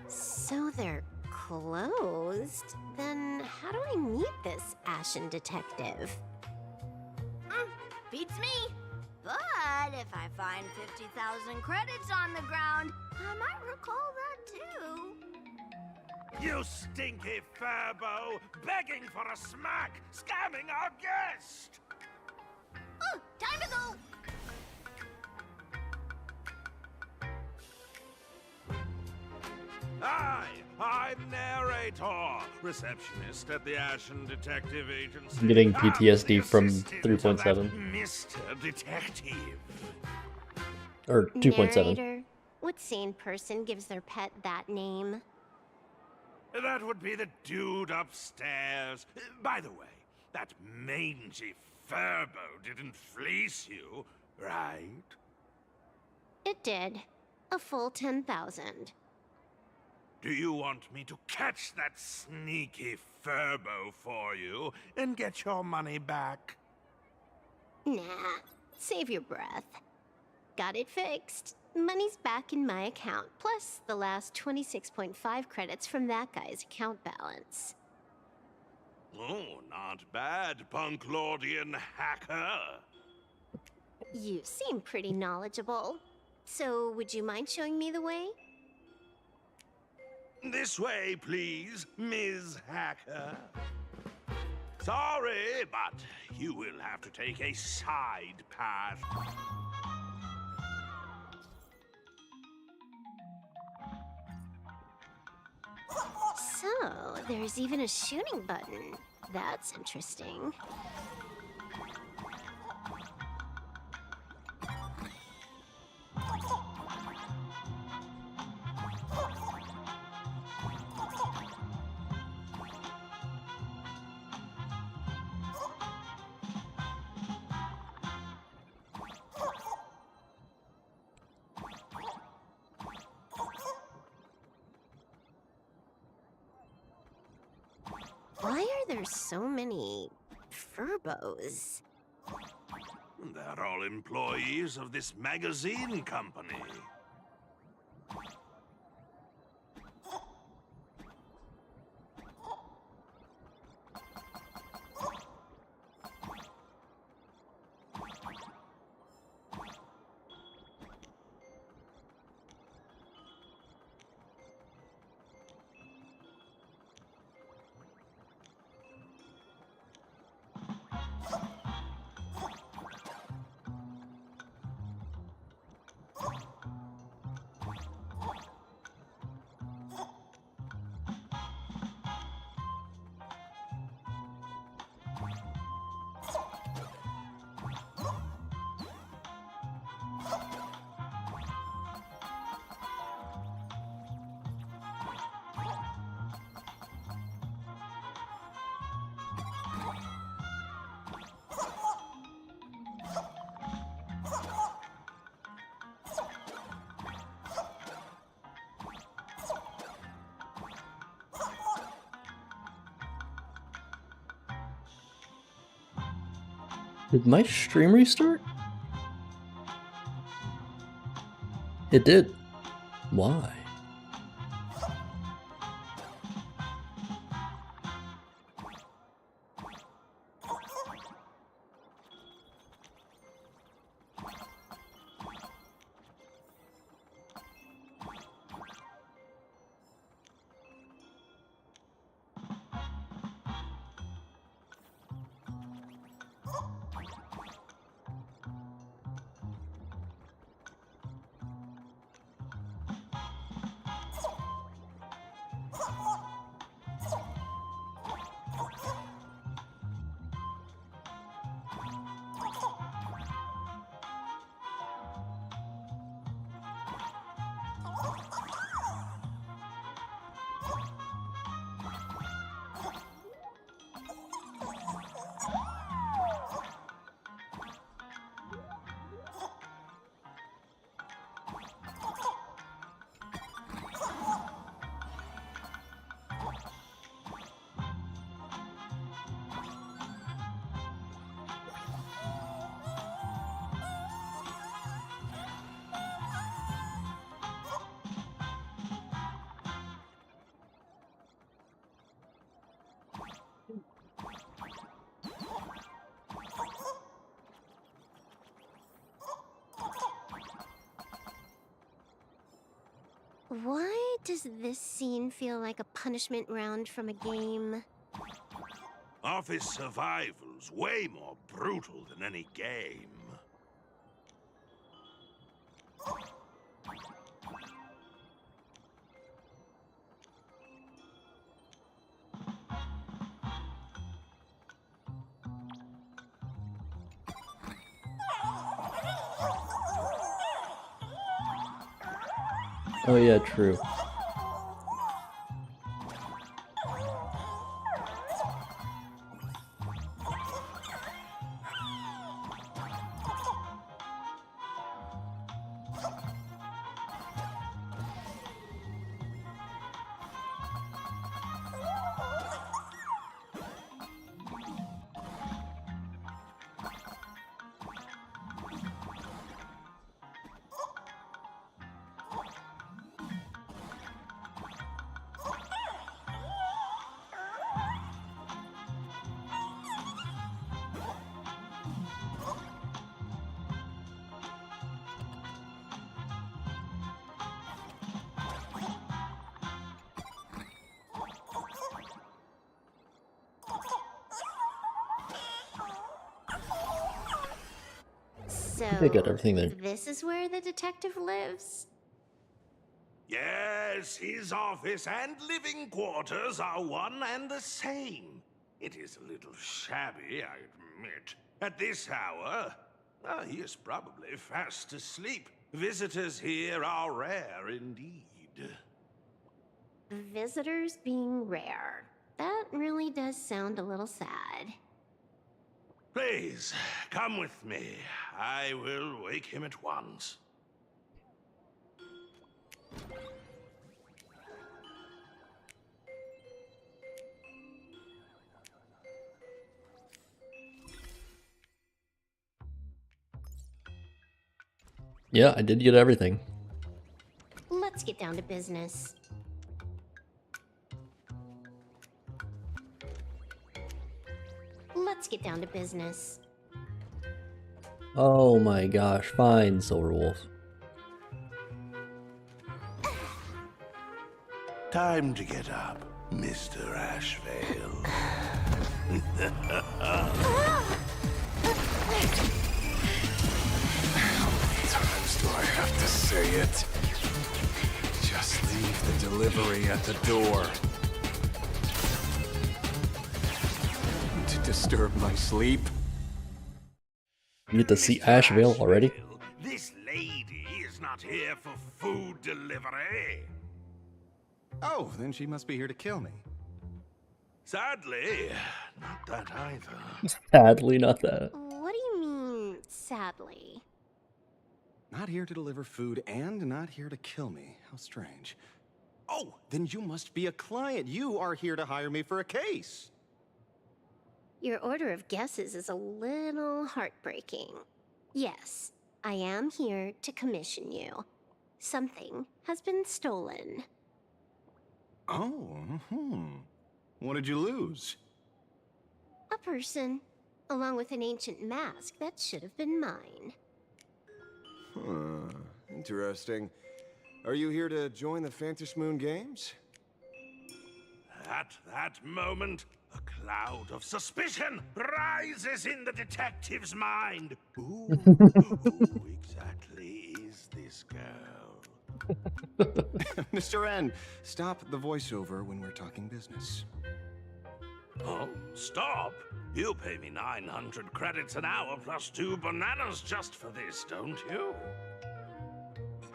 So they're closed? Then how do I meet this Ashen Detective?
Beats me. But if I find 50,000 credits on the ground, I might recall that too.
You stinky furbo! Begging for a smack! Scamming our guest!
Oh, time to go!
I'm narrator, receptionist at the Ashen Detective Agency.
I'm getting PTSD from 3.7.
Mr. Detective.
Or 2.7.
Narrator? What sane person gives their pet that name?
That would be the dude upstairs. By the way, that mangy furbo didn't fleece you, right?
It did. A full 10,000.
Do you want me to catch that sneaky furbo for you and get your money back?
Nah, save your breath. Got it fixed. Money's back in my account, plus the last 26.5 credits from that guy's account balance.
Oh, not bad, punk lordian hacker.
You seem pretty knowledgeable. So, would you mind showing me the way?
This way, please, Ms. Hacker. Sorry, but you will have to take a side path.
So, there's even a shooting button. That's interesting. Why are there so many furbos?
They're all employees of this magazine company.
Did my stream restart? It did. Why?
Why does this scene feel like a punishment round from a game?
Office survival's way more brutal than any game.
Oh yeah, true.
So,
I think I got everything there.
this is where the detective lives?
Yes, his office and living quarters are one and the same. It is a little shabby, I admit. At this hour, he is probably fast asleep. Visitors here are rare indeed.
Visitors being rare. That really does sound a little sad.
Please, come with me. I will wake him at once.
Yeah, I did get everything.
Let's get down to business. Let's get down to business.
Oh my gosh, fine, Silverwolf.
Time to get up, Mr. Ashvale.
How many times do I have to say it? Just leave the delivery at the door. To disturb my sleep?
You get to see Ashvale already?
This lady is not here for food delivery.
Oh, then she must be here to kill me.
Sadly, not that either.
Sadly, not that.
What do you mean, sadly?
Not here to deliver food and not here to kill me. How strange. Oh, then you must be a client. You are here to hire me for a case.
Your order of guesses is a little heartbreaking. Yes, I am here to commission you. Something has been stolen.
Oh, What did you lose?
A person, along with an ancient mask that should have been mine.
Interesting. Are you here to join the Fantasmoon Games?
At that moment, a cloud of suspicion rises in the detective's mind. Who exactly is this girl?
Mr. N, stop the voiceover when we're talking business.
Oh, stop! You pay me 900 credits an hour plus 2 bananas just for this, don't you?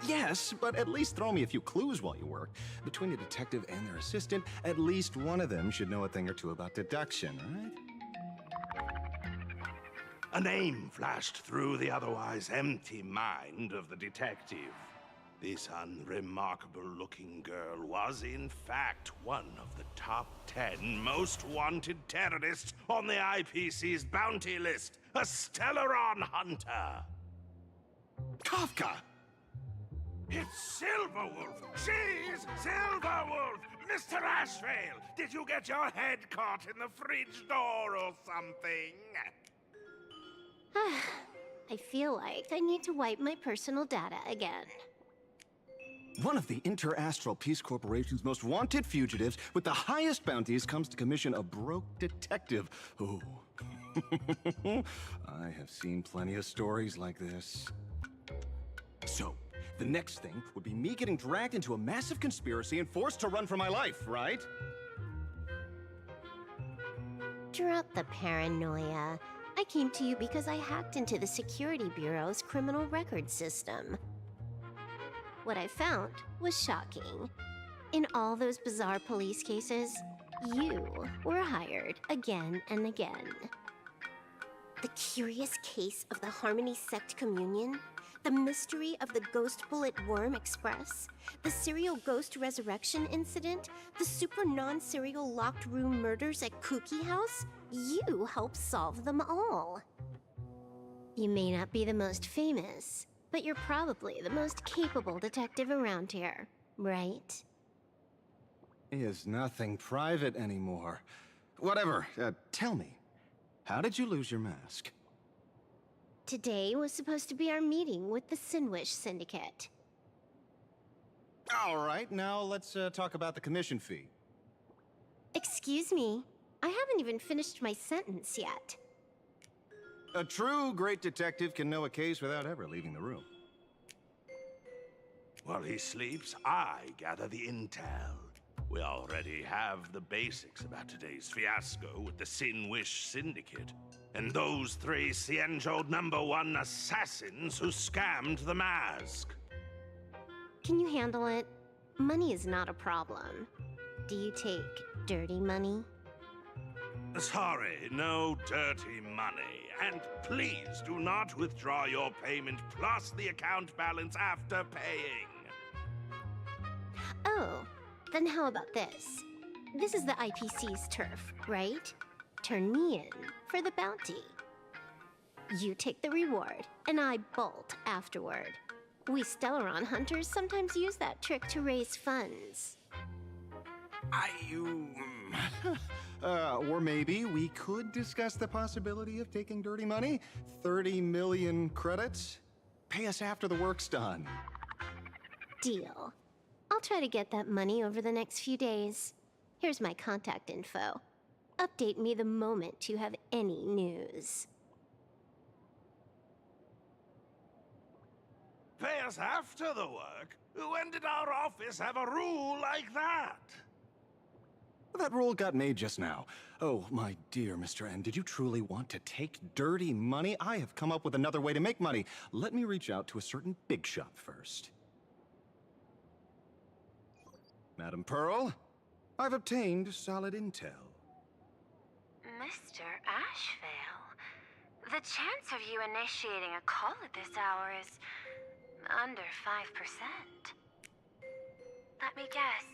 Yes, but at least throw me a few clues while you work. Between a detective and their assistant, at least one of them should know a thing or two about deduction, right?
A name flashed through the otherwise empty mind of the detective. This unremarkable-looking girl was, in fact, one of the top 10 most wanted terrorists on the IPC's bounty list, a Stellaron hunter.
Kafka!
It's Silverwolf! She's Silverwolf! Mr. Ashvale, did you get your head caught in the fridge door or something?
I feel like I need to wipe my personal data again.
One of the Interastral Peace Corporation's most wanted fugitives with the highest bounties comes to commission a broke detective. Oh. I have seen plenty of stories like this. So, the next thing would be me getting dragged into a massive conspiracy and forced to run for my life, right?
Drop the paranoia. I came to you because I hacked into the Security Bureau's criminal record system. What I found was shocking. In all those bizarre police cases, you were hired again and again. The curious case of the Harmony Sect Communion, the mystery of the Ghost Bullet Worm Express, the serial ghost resurrection incident, the super non-serial locked room murders at Kooky House, you helped solve them all. You may not be the most famous, but you're probably the most capable detective around here, right?
Is nothing private anymore. Whatever, tell me, how did you lose your mask?
Today was supposed to be our meeting with the Sinwish Syndicate.
All right, now let's talk about the commission fee.
Excuse me, I haven't even finished my sentence yet.
A true great detective can know a case without ever leaving the room.
While he sleeps, I gather the intel. We already have the basics about today's fiasco with the Sin-Wish Syndicate, and those three Xianzhou #1 assassins who scammed the mask.
Can you handle it? Money is not a problem. Do you take dirty money?
Sorry, no dirty money. And please do not withdraw your payment plus the account balance after paying.
Oh, then how about this? This is the IPC's turf, right? Turn me in for the bounty. You take the reward, and I bolt afterward. We Stellaron hunters sometimes use that trick to raise funds.
Or maybe we could discuss the possibility of taking dirty money? 30 million credits? Pay us after the work's done.
Deal. I'll try to get that money over the next few days. Here's my contact info. Update me the moment you have any news.
Pay us after the work? When did our office have a rule like that?
That rule got made just now. Oh, my dear Mr. N, did you truly want to take dirty money? I have come up with another way to make money. Let me reach out to a certain big shot first. Madam Pearl, I've obtained solid intel.
Mr. Ashvale, the chance of you initiating a call at this hour is under 5%. Let me guess.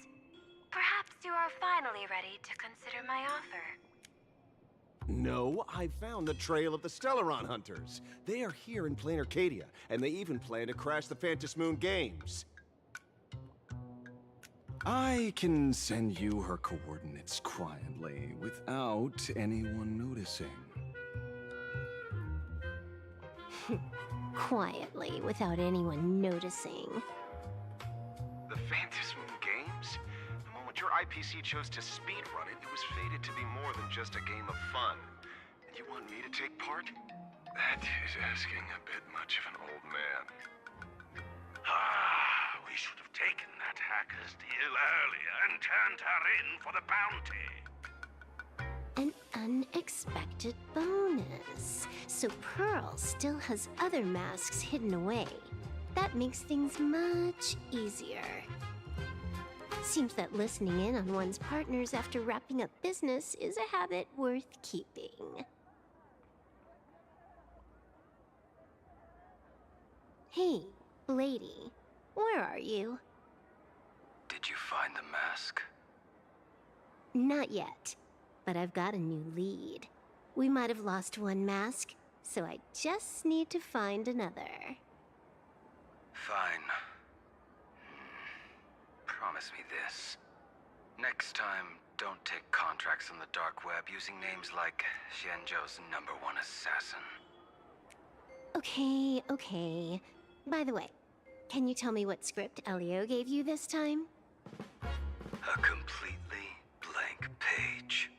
Perhaps you are finally ready to consider my offer.
No, I found the trail of the Stellaron hunters. They are here in plain Arcadia, and they even plan to crash the Phantom Moon Games. I can send you her coordinates quietly, without anyone noticing.
Quietly, without anyone noticing.
The Phantom Moon Games? The moment your IPC chose to speedrun it, it was fated to be more than just a game of fun. And you want me to take part? That is asking a bit much of an old man.
We should have taken that hacker's deal earlier and turned her in for the bounty.
An unexpected bonus. So Pearl still has other masks hidden away. That makes things much easier. Seems that listening in on one's partners after wrapping up business is a habit worth keeping. Hey, lady, where are you?
Did you find the mask?
Not yet, but I've got a new lead. We might have lost one mask, so I just need to find another.
Fine. Promise me this. Next time, don't take contracts on the dark web using names like Xianzhou's #1 assassin.
Okay. By the way, can you tell me what script Elio gave you this time?
A completely blank page.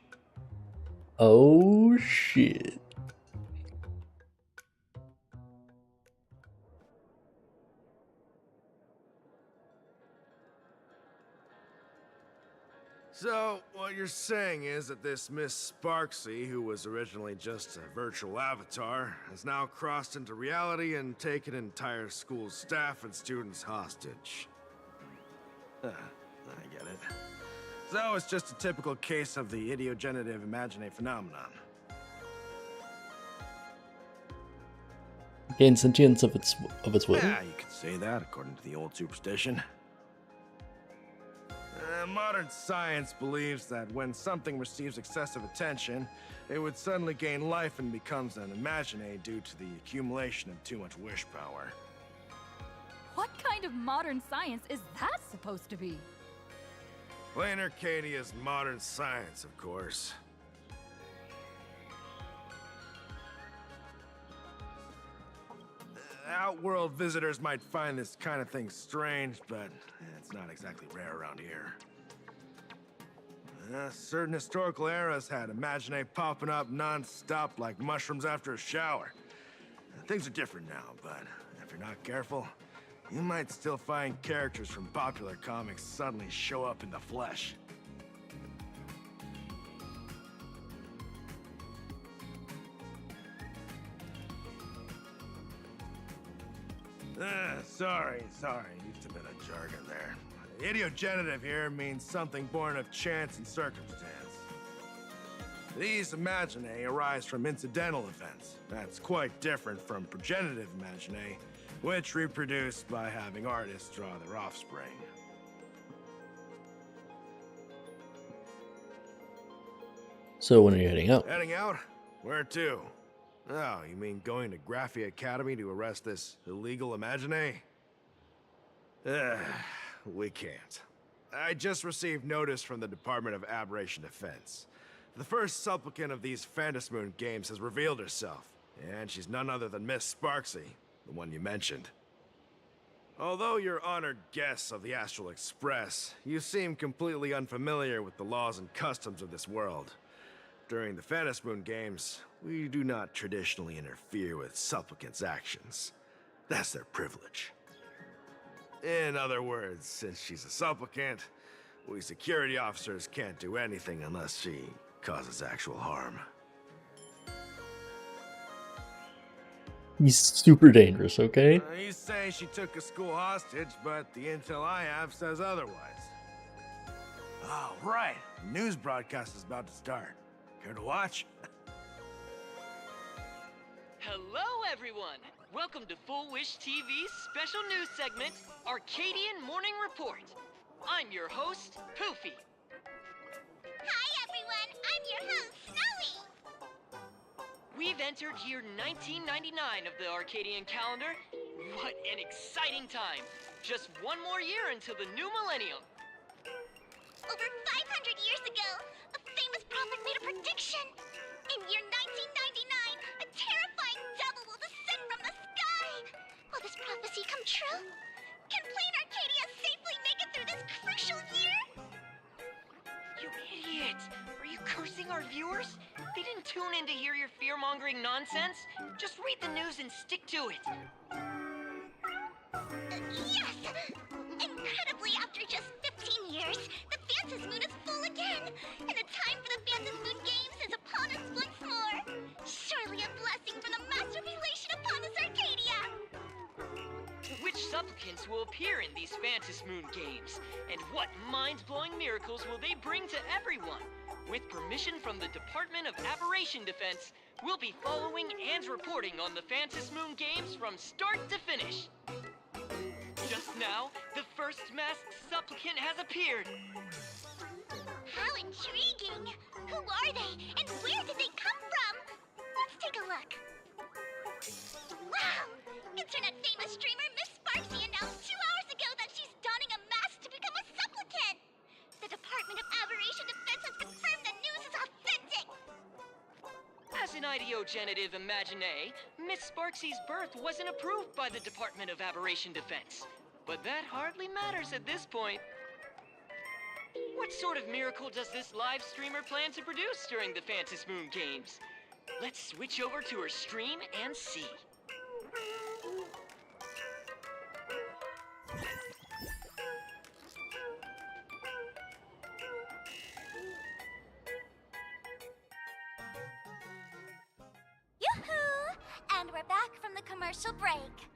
Oh shit.
So, what you're saying is that this Miss Sparksy, who was originally just a virtual avatar, has now crossed into reality and taken entire school staff and students hostage. I get it. So, it's just a typical case of the idiogenerative imaginate phenomenon.
Gain sentience of its will.
Yeah, you could say that according to the old superstition. Modern science believes that when something receives excessive attention, it would suddenly gain life and becomes an imaginate due to the accumulation of too much wish power.
What kind of modern science is that supposed to be?
Plain Arcadia's modern science, of course. Outworld visitors might find this kind of thing strange, but it's not exactly rare around here. Certain historical eras had Imagine popping up non-stop like mushrooms after a shower. Things are different now, but if you're not careful, you might still find characters from popular comics suddenly show up in the flesh. Sorry, used a bit of jargon there. Idiogenitive here means something born of chance and circumstance. These imaginae arise from incidental events. That's quite different from progenitive imaginae, which reproduce by having artists draw their offspring.
So when are you heading out?
Heading out? Where to? Oh, you mean going to Graphia Academy to arrest this illegal imaginae? We can't. I just received notice from the Department of Aberration Defense. The first supplicant of these Phantasmoon games has revealed herself, and she's none other than Miss Sparksy, the one you mentioned. Although you're honored guests of the Astral Express, you seem completely unfamiliar with the laws and customs of this world. During the Phantasmoon games, we do not traditionally interfere with supplicants' actions. That's their privilege. In other words, since she's a supplicant, we security officers can't do anything unless she causes actual harm.
He's super dangerous, okay?
You say she took a school hostage, but the intel I have says otherwise. Oh, right. The news broadcast is about to start. Care to watch?
Hello, everyone! Welcome to Full Wish TV's special news segment, Arcadian Morning Report. I'm your host, Poofy.
Hi, everyone. I'm your host, Snowy.
We've entered year 1999 of the Arcadian calendar. What an exciting time! Just one more year until the new millennium.
Over 500 years ago, a famous prophet made a prediction. In year 1999, a terrifying devil will descend from the sky. Will this prophecy come true? Can Plain Arcadia safely make it through this crucial year?
You idiot! Are you cursing our viewers? They didn't tune in to hear your fear-mongering nonsense. Just read the news and stick to it.
Yes! Incredibly, after just 15 years, the Phantasmoon is full again, and the time for the Phantasmoon Games is upon us once more. Surely a blessing from the master relation upon us, Arcadia!
Which supplicants will appear in these Phantasmoon games? And what mind-blowing miracles will they bring to everyone? With permission from the Department of Aberration Defense, we'll be following and reporting on the Phantasmoon games from start to finish. Just now, the first masked supplicant has appeared.
How intriguing! Who are they, and where did they come from? Let's take a look. Wow! Internet-famous streamer Miss Sparksy announced 2 hours ago that she's donning a mask to become a supplicant! The Department of Aberration Defense has confirmed the news is authentic!
As an idiogenitive imaginae, Miss Sparksy's birth wasn't approved by the Department of Aberration Defense. But that hardly matters at this point. What sort of miracle does this live streamer plan to produce during the Phantasmoon games? Let's switch over to her stream and see.
Yoo-hoo! And we're back from the commercial break.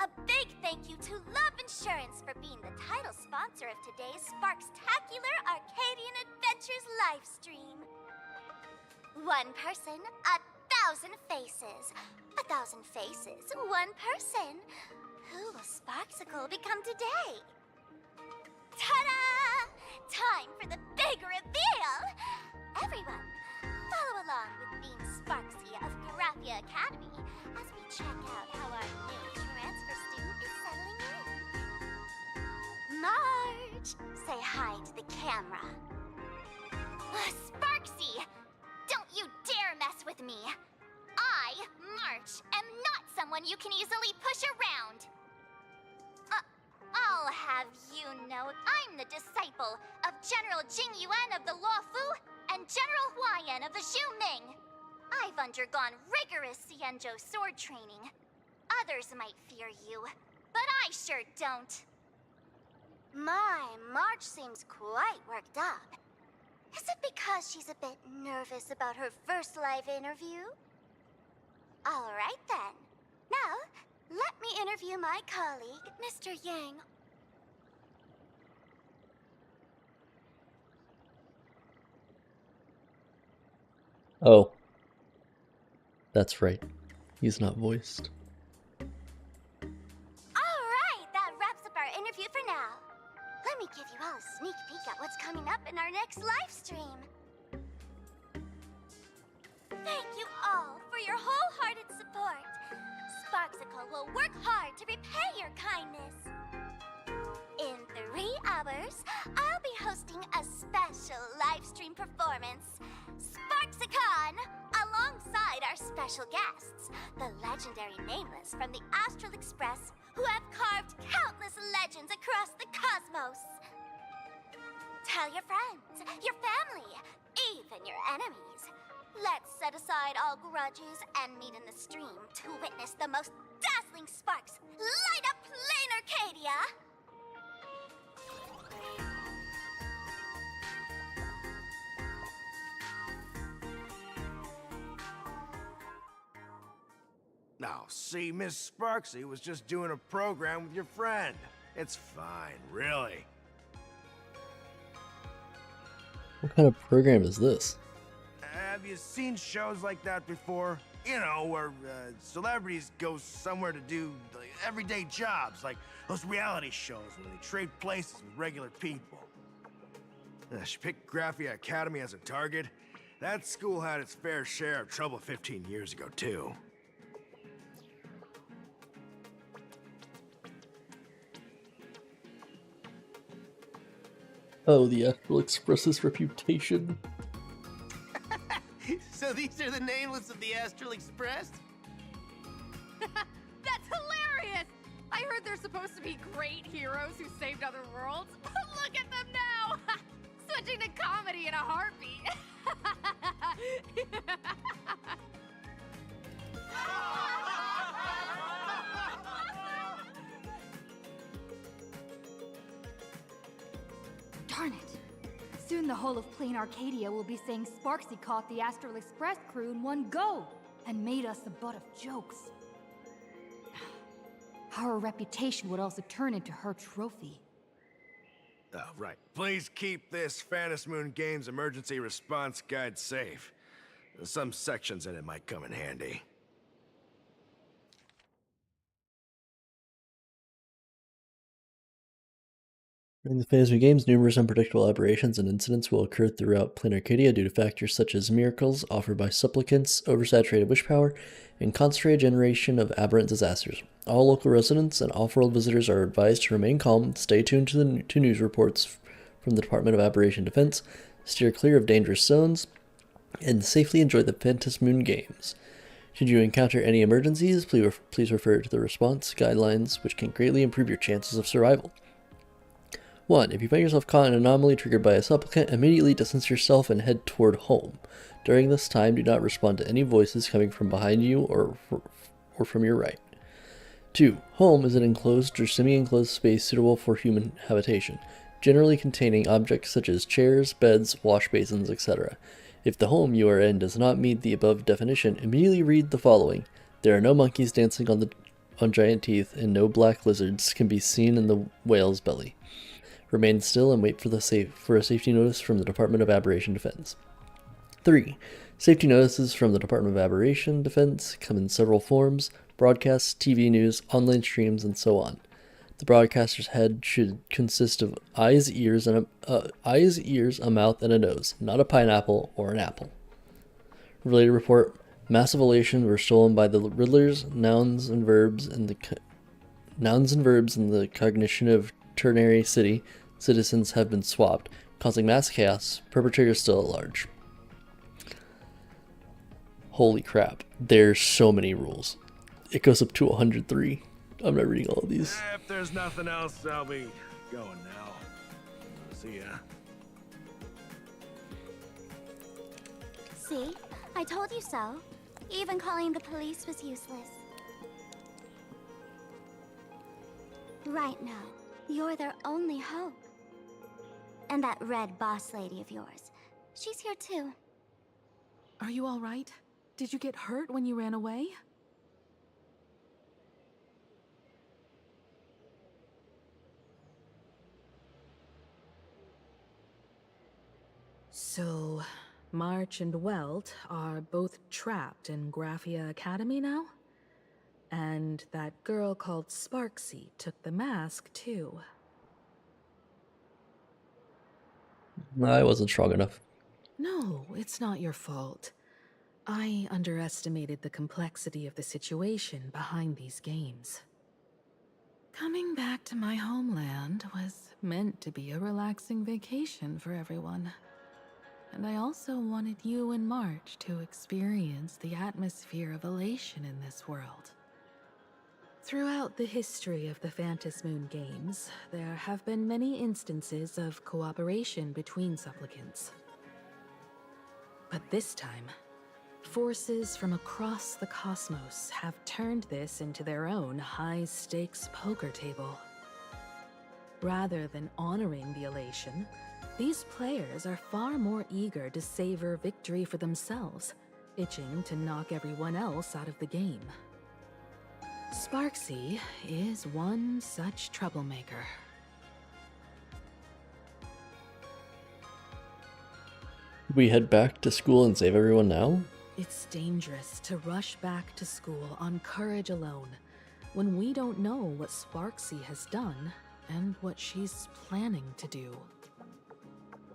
A big thank you to Love Insurance for being the title sponsor of today's Sparkstacular Arcadian Adventures livestream. One person, 1,000 faces. 1,000 faces, one person. Who will Sparksicle become today? Ta-da! Time for the big reveal! Everyone, follow along with Beam Sparksy of Graphia Academy as we check out how our new transfer student is settling in. Marge, say hi to the camera. Sparksy, don't you dare mess with me. I, March, am not someone you can easily push around. I'll have you know I'm the disciple of General General Jing Yuan of the Luofu and General Huayan of the Xu Ming. I've undergone rigorous Xianzhou sword training. Others might fear you, but I sure don't. My, March seems quite worked up. Is it because she's a bit nervous about her first live interview? All right then. Now, let me interview my colleague, Mr. Yang.
Oh. That's right. He's not voiced.
Alright, that wraps up our interview for now. Let me give you all a sneak peek at what's coming up in our next live stream. Thank you all for your wholehearted support. Sparksicle will work hard to repay your kindness. In 3 hours, I'll be hosting a special live stream performance, Sparksicon, alongside our special guests, the legendary Nameless from the Astral Express, who have carved countless legends across the cosmos. Tell your friends, your family, even your enemies. Let's set aside all grudges and meet in the stream to witness the most dazzling sparks light up Plain Arcadia!
Now, see, Miss Sparksy was just doing a program with your friend. It's fine, really.
What kind of program is this?
Have you seen shows like that before? You know, where celebrities go somewhere to do like, everyday jobs, like those reality shows where they trade places with regular people. She picked Graphia Academy as a target. That school had its fair share of trouble 15 years ago, too.
Oh, the Astral Express's reputation.
So these are the nameless of the Astral Express?
That's hilarious! I heard they're supposed to be great heroes who saved other worlds. Look at them now! Switching to comedy in a heartbeat. Darn it. Soon the whole of Plain Arcadia will be saying Sparksy caught the Astral Express crew in one go and made us the butt of jokes. Our reputation would also turn into her trophy.
Oh, right. Please keep this Phantom Moon Games emergency response guide safe. Some sections in it might come in handy.
During the Phantom Games, numerous unpredictable aberrations and incidents will occur throughout Plain Arcadia due to factors such as miracles offered by supplicants, oversaturated wish power, and concentrated generation of aberrant disasters. All local residents and off-world visitors are advised to remain calm, stay tuned to news reports from the Department of Aberration Defense, steer clear of dangerous zones, and safely enjoy the Phantom Moon Games. Should you encounter any emergencies, please refer to the response guidelines, which can greatly improve your chances of survival. 1. If you find yourself caught in an anomaly triggered by a supplicant, immediately distance yourself and head toward home. During this time, do not respond to any voices coming from behind you or from your right. 2. Home is an enclosed or semi-enclosed space suitable for human habitation, generally containing objects such as chairs, beds, wash basins, etc. If the home you are in does not meet the above definition, immediately read the following. There are no monkeys dancing on giant teeth, and no black lizards can be seen in the whale's belly. Remain still and wait for a safety notice from the Department of Aberration Defense. 3. Safety notices from the Department of Aberration Defense come in several forms: broadcasts, TV news, online streams, and so on. The broadcaster's head should consist of eyes, ears, a mouth, and a nose, not a pineapple or an apple. Related report: massive elations were stolen by the Riddlers, nouns and verbs in the cognition of Ternary City. Citizens have been swapped, causing mass chaos. Perpetrators still at large. Holy crap. There's so many rules. It goes up to 103. I'm not reading all of these.
If there's nothing else, I'll be going now. See ya.
See? I told you so. Even calling the police was useless. Right now, you're their only hope. And that red boss lady of yours, she's here too.
Are you all right? Did you get hurt when you ran away? So, March and Welt are both trapped in Graphia Academy now? And that girl called Sparksy took the mask, too.
I wasn't strong enough.
No, it's not your fault. I underestimated the complexity of the situation behind these games. Coming back to my homeland was meant to be a relaxing vacation for everyone. And I also wanted you and March to experience the atmosphere of elation in this world. Throughout the history of the Phantom Moon games, there have been many instances of cooperation between supplicants. But this time, forces from across the cosmos have turned this into their own high-stakes poker table. Rather than honoring the elation, these players are far more eager to savor victory for themselves, itching to knock everyone else out of the game. Sparksy is one such troublemaker.
We head back to school and save everyone now?
It's dangerous to rush back to school on courage alone, when we don't know what Sparksy has done and what she's planning to do.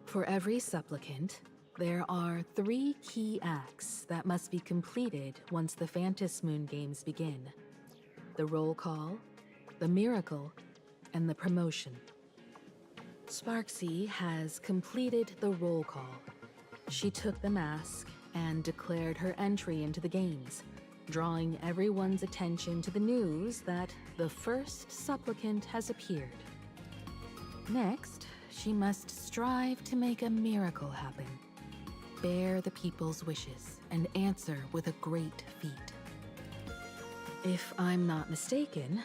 For every supplicant, there are 3 key acts that must be completed once the Phantom Moon games begin. The roll call, the miracle, and the promotion. Sparksy has completed the roll call. She took the mask and declared her entry into the games, drawing everyone's attention to the news that the first supplicant has appeared. Next, she must strive to make a miracle happen, bear the people's wishes, and answer with a great feat. If I'm not mistaken,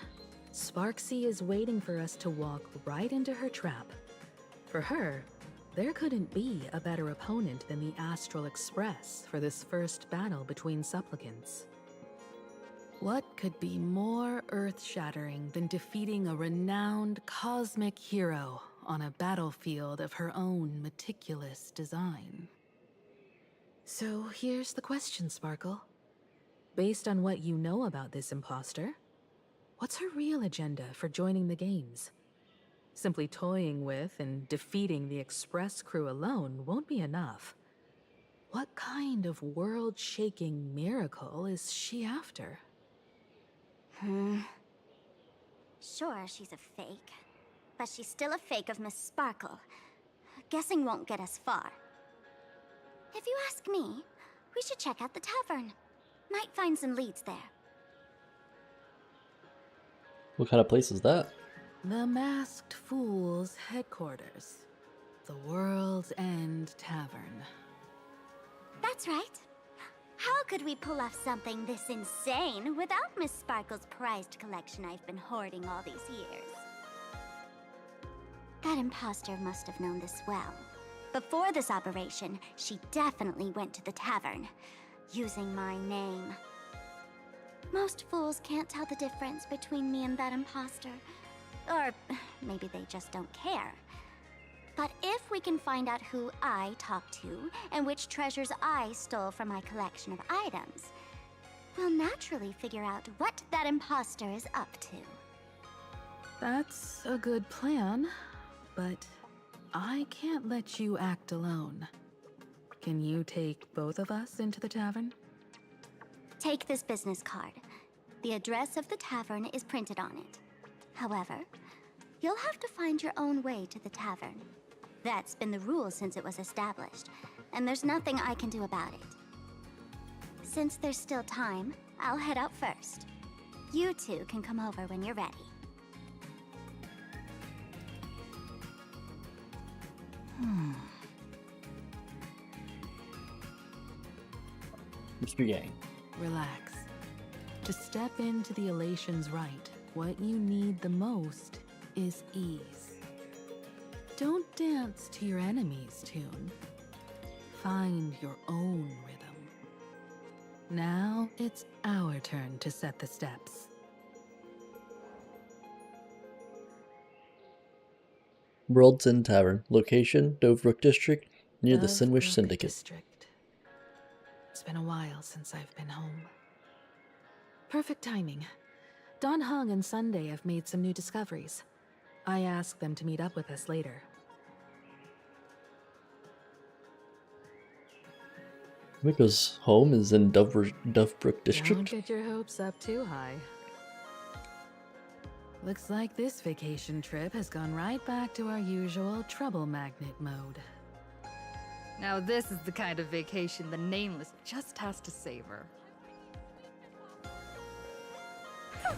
Sparksy is waiting for us to walk right into her trap. For her, there couldn't be a better opponent than the Astral Express for this first battle between supplicants. What could be more earth-shattering than defeating a renowned cosmic hero on a battlefield of her own meticulous design? So here's the question, Sparkle. Based on what you know about this imposter, what's her real agenda for joining the games? Simply toying with and defeating the Express crew alone won't be enough. What kind of world-shaking miracle is she after?
Sure, she's a fake. But she's still a fake of Miss Sparkle. Guessing won't get us far. If you ask me, we should check out the tavern. Might find some leads there.
What kind of place is that?
The Masked Fool's headquarters. The World's End Tavern.
That's right. How could we pull off something this insane without Miss Sparkle's prized collection I've been hoarding all these years? That imposter must have known this well. Before this operation, she definitely went to the tavern, using my name. Most fools can't tell the difference between me and that imposter. Or maybe they just don't care. But if we can find out who I talked to and which treasures I stole from my collection of items, we'll naturally figure out what that imposter is up to.
That's a good plan, but I can't let you act alone. Can you take both of us into the tavern?
Take this business card. The address of the tavern is printed on it. However, you'll have to find your own way to the tavern. That's been the rule since it was established, and there's nothing I can do about it. Since there's still time, I'll head out first. You two can come over when you're ready.
Mr. Yang.
Relax. To step into the elation's right, what you need the most is ease. Don't dance to your enemy's tune. Find your own rhythm. Now it's our turn to set the steps.
World's End Tavern. Location, Dovebrook District, near the
Dovebrook
Sinwish Syndicate.
District. It's been a while since I've been home. Perfect timing. Don Hung and Sunday have made some new discoveries. I asked them to meet up with us later.
Miko's home is in Dovebrook
Don't
District.
get your hopes up too high. Looks like this vacation trip has gone right back to our usual trouble magnet mode.
Now this is the kind of vacation the Nameless just has to savor.
Does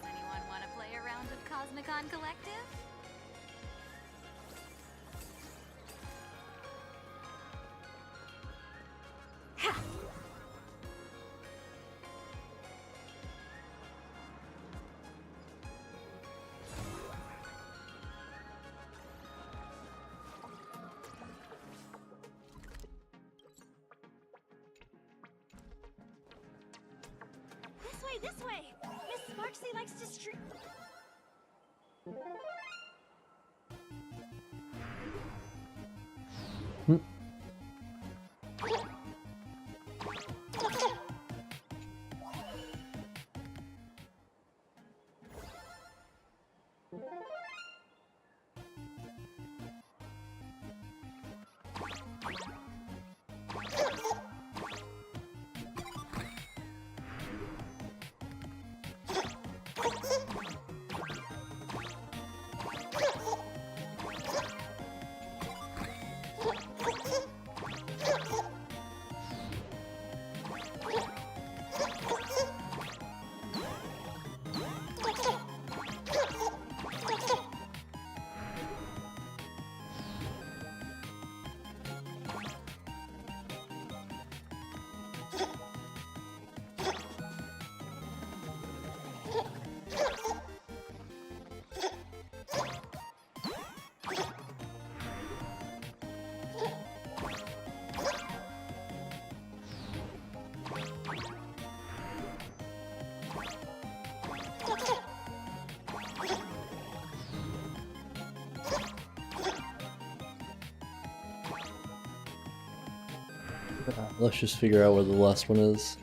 anyone want to play a round of Cosmicon Collective? This way! Miss Sparksy likes to stream.
Let's just figure out where the last one is.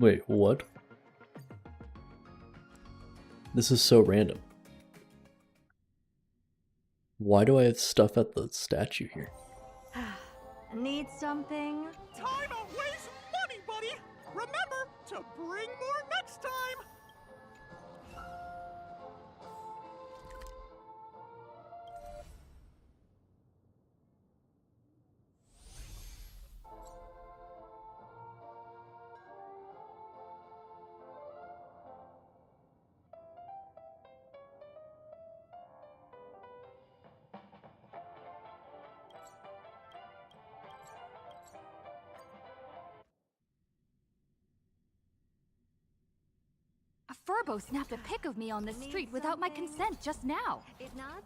Wait, what? This is so random. Why do I have stuff at the statue here?
Need something?
Time to waste money, buddy! Remember to bring more next time!
A Furbo snapped a pic of me on the street without my consent just now.
If not,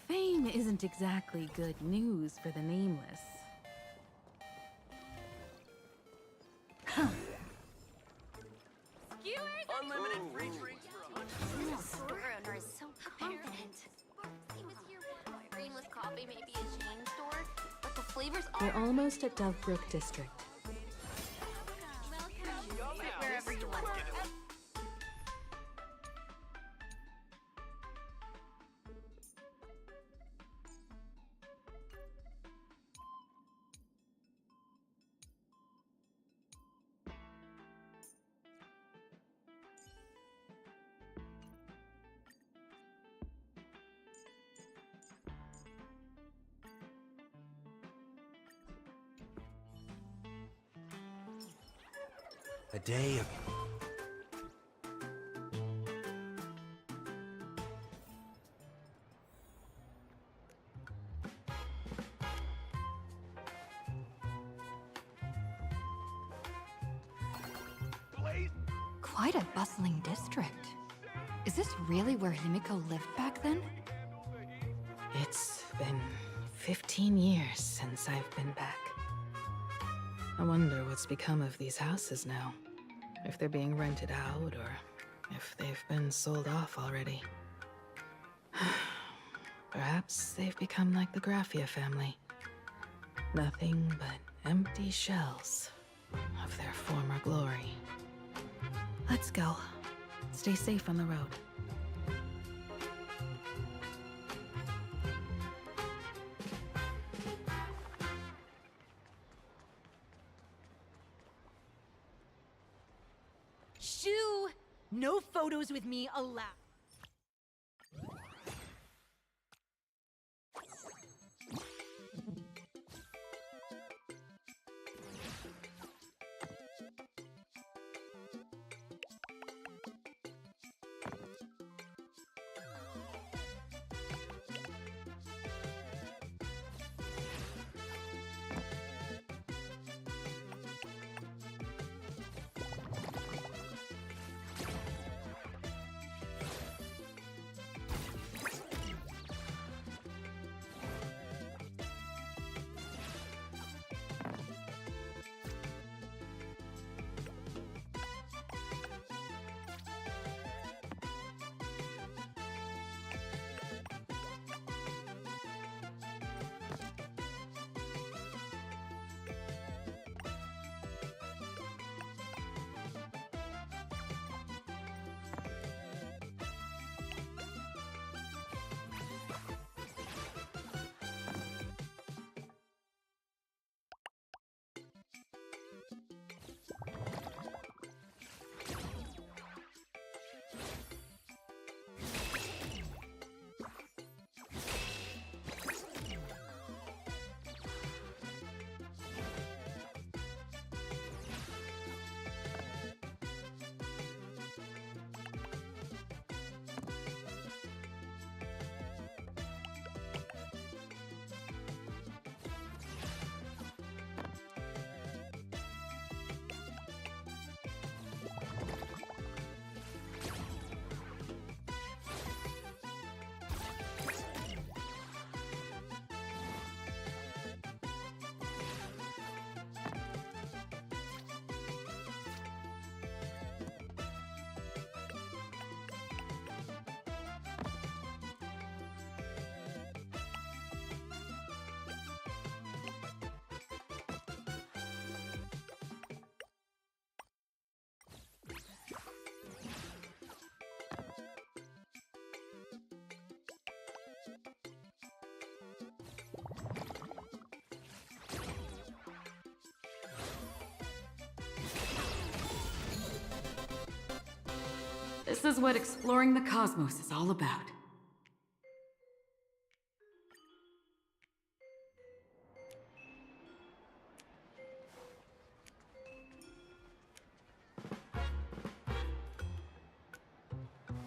Fame isn't exactly good news for the Nameless.
Unlimited free drinks for
The store owner is so confident. Green with coffee may be a chain store, but the flavors
We're almost at Dovebrook District.
sit wherever you want.
A day of...
Quite a bustling district. Is this really where Himiko lived back then?
It's been 15 years since I've been back. I wonder what's become of these houses now. If they're being rented out, or if they've been sold off already. Perhaps they've become like the Graffia family. Nothing but empty shells of their former glory. Let's go. Stay safe on the road.
Shoo! No photos with me allowed.
This is what exploring the cosmos is all about.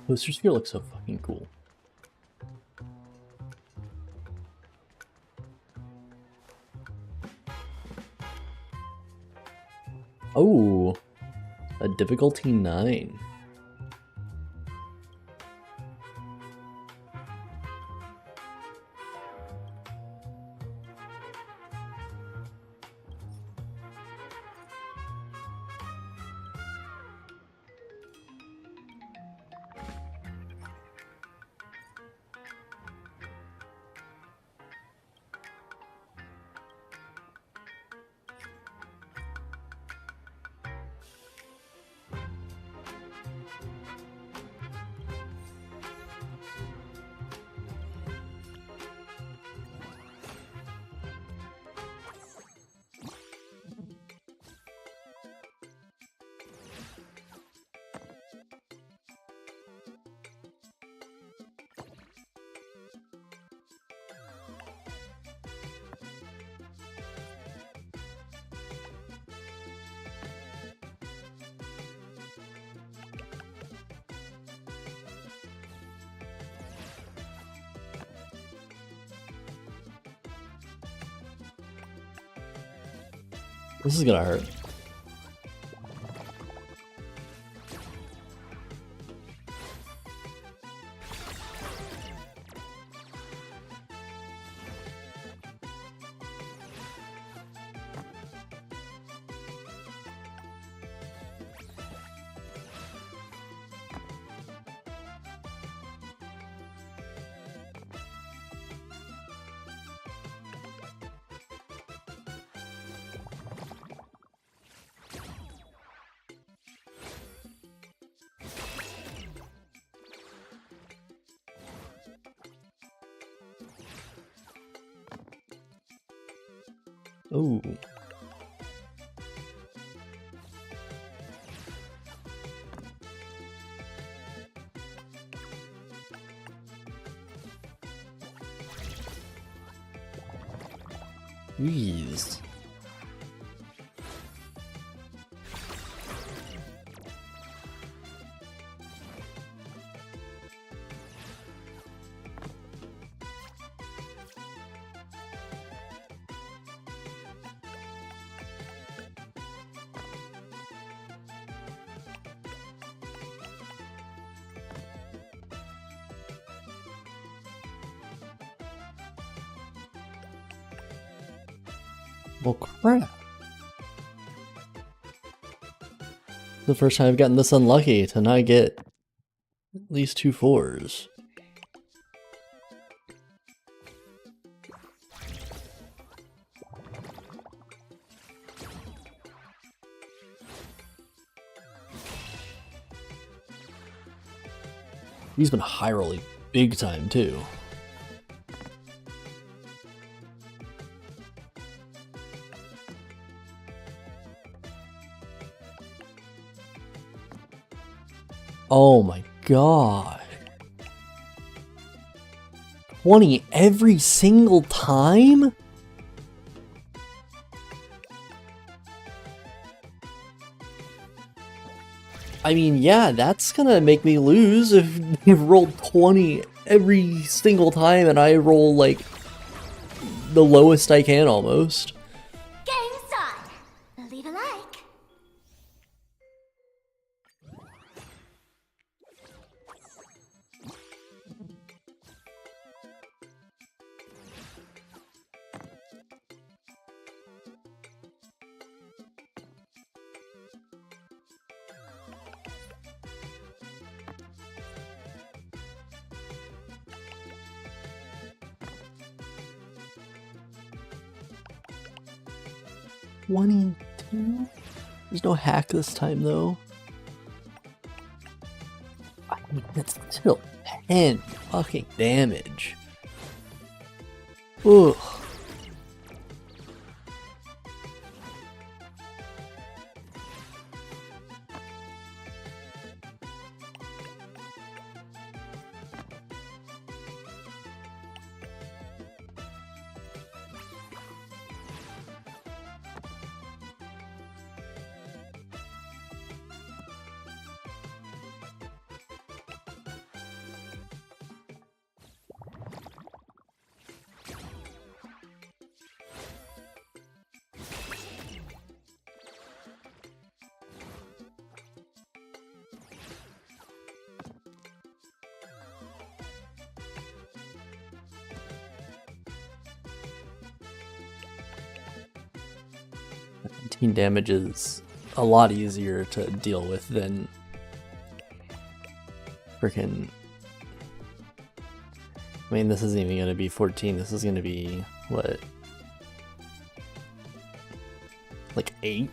Posters here look so fucking cool. Oh, a difficulty 9. This is gonna hurt. Ooh. Jeez. Well, crap. The first time I've gotten this unlucky to not get at least 2 4s. He's been high rolling big time too. Oh my god. 20 every single time? I mean, yeah, that's gonna make me lose if you roll 20 every single time and I roll like the lowest I can almost.
Game start. Leave a like.
There's no hack this time though. I mean, that's still 10 fucking damage. Ugh. Damage is a lot easier to deal with than freaking. I mean, this isn't even going to be 14. This is going to be what? Like 8?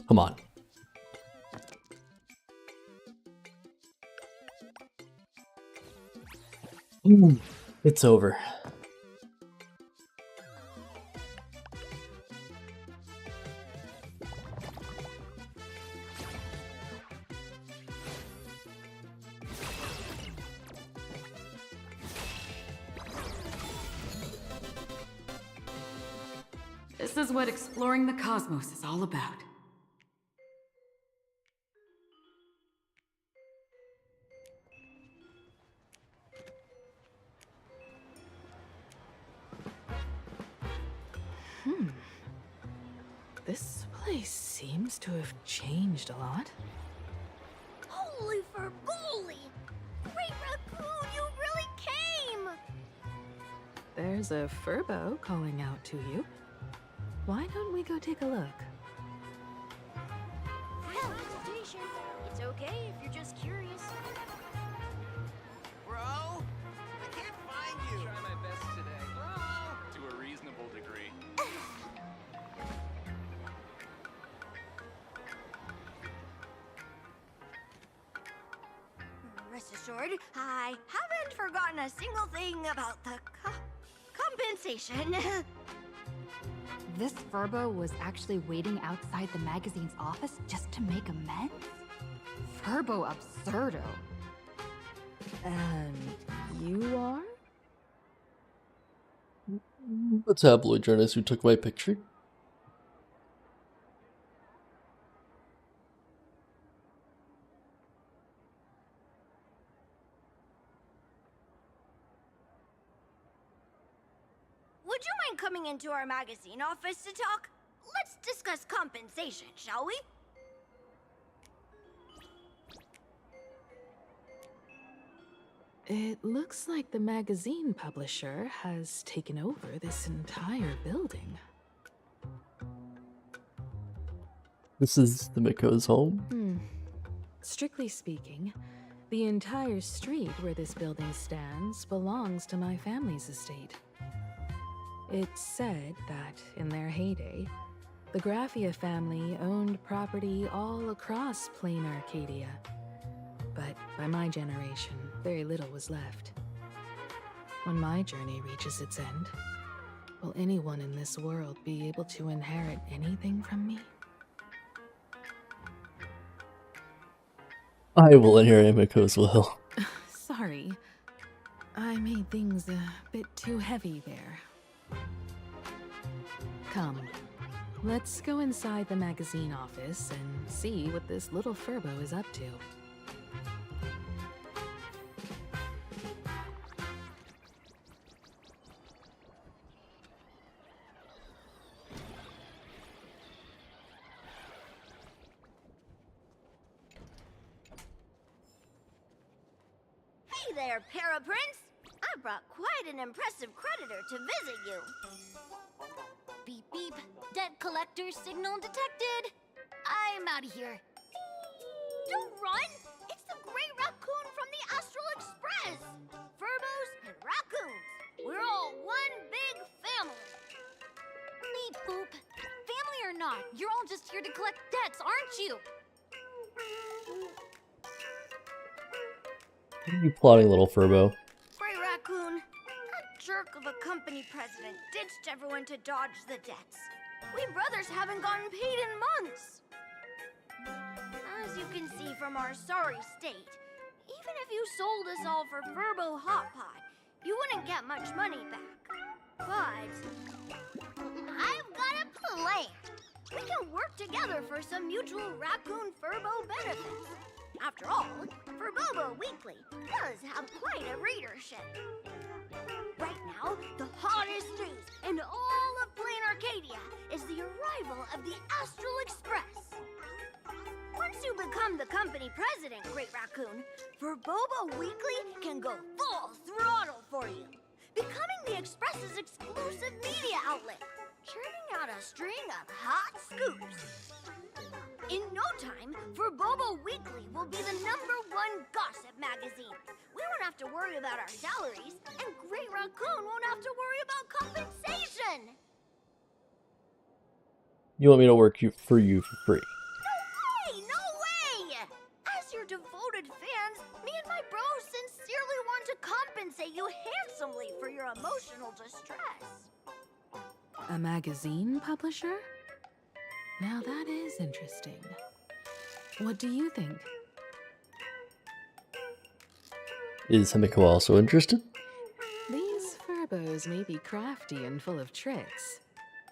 Come on. It's over.
is what exploring the cosmos is all about.
This place seems to have changed a lot.
Holy Fergoli! Great Raccoon, you really came!
There's a Furbo calling out to you. Why don't we go take a look?
Hesitation. It's okay if you're just curious.
Bro, I can't find you. Try my best today. Bro! To a reasonable degree.
Rest assured, I haven't forgotten a single thing about the compensation.
This Furbo was actually waiting outside the magazine's office just to make amends? Furbo absurdo.
And you are?
The tabloid journalist who took my picture.
Would you mind coming into our magazine office to talk? Let's discuss compensation, shall we?
It looks like the magazine publisher has taken over this entire building.
This is the Miko's home?
Strictly speaking, the entire street where this building stands belongs to my family's estate. It's said that, in their heyday, the Graphia family owned property all across plain Arcadia. But by my generation, very little was left. When my journey reaches its end, will anyone in this world be able to inherit anything from me?
I will inherit Miko's will.
Sorry, I made things a bit too heavy there. Come, let's go inside the magazine office and see what this little Furbo is up to.
Hey there, Paraprince! I brought quite an impressive creditor to visit you. Beep beep. Debt collector signal detected. I'm out of here. Don't run! It's the Great Raccoon from the Astral Express! Furbos and raccoons. We're all one big family.
Beep boop. Family or not, you're all just here to collect debts, aren't you?
What are you plotting, little Furbo?
Great Raccoon, that jerk of a company president ditched everyone to dodge the debts. We brothers haven't gotten paid in months. As you can see from our sorry state, even if you sold us all for Furbo Hot Pot, you wouldn't get much money back. But I've got a plan. We can work together for some mutual Raccoon Furbo benefits. After all, Furbobo Weekly does have quite a readership. Right now, the hottest news in all of Plain Arcadia is the arrival of the Astral Express. Once you become the company president, Great Raccoon, Furbobo Weekly can go full throttle for you, becoming the Express's exclusive media outlet, churning out a string of hot scoops. In no time, Furbobo Weekly will be the #1 gossip magazine. We won't have to worry about our salaries, and Great Raccoon won't have to worry about compensation.
You want me to work for you for free?
No way! As your devoted fans, me and my bros sincerely want to compensate you handsomely for your emotional distress.
A magazine publisher? Now that is interesting. What do you think?
Is Himiko also interested?
These Furbos may be crafty and full of tricks,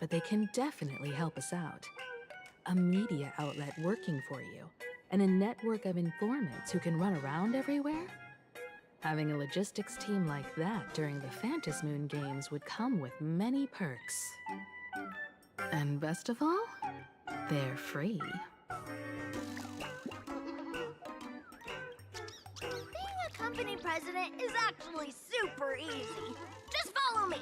but they can definitely help us out. A media outlet working for you, and a network of informants who can run around everywhere? Having a logistics team like that during the Phantasmoon Games would come with many perks. And best of all, they're free.
Being a company president is actually super easy. Just follow me.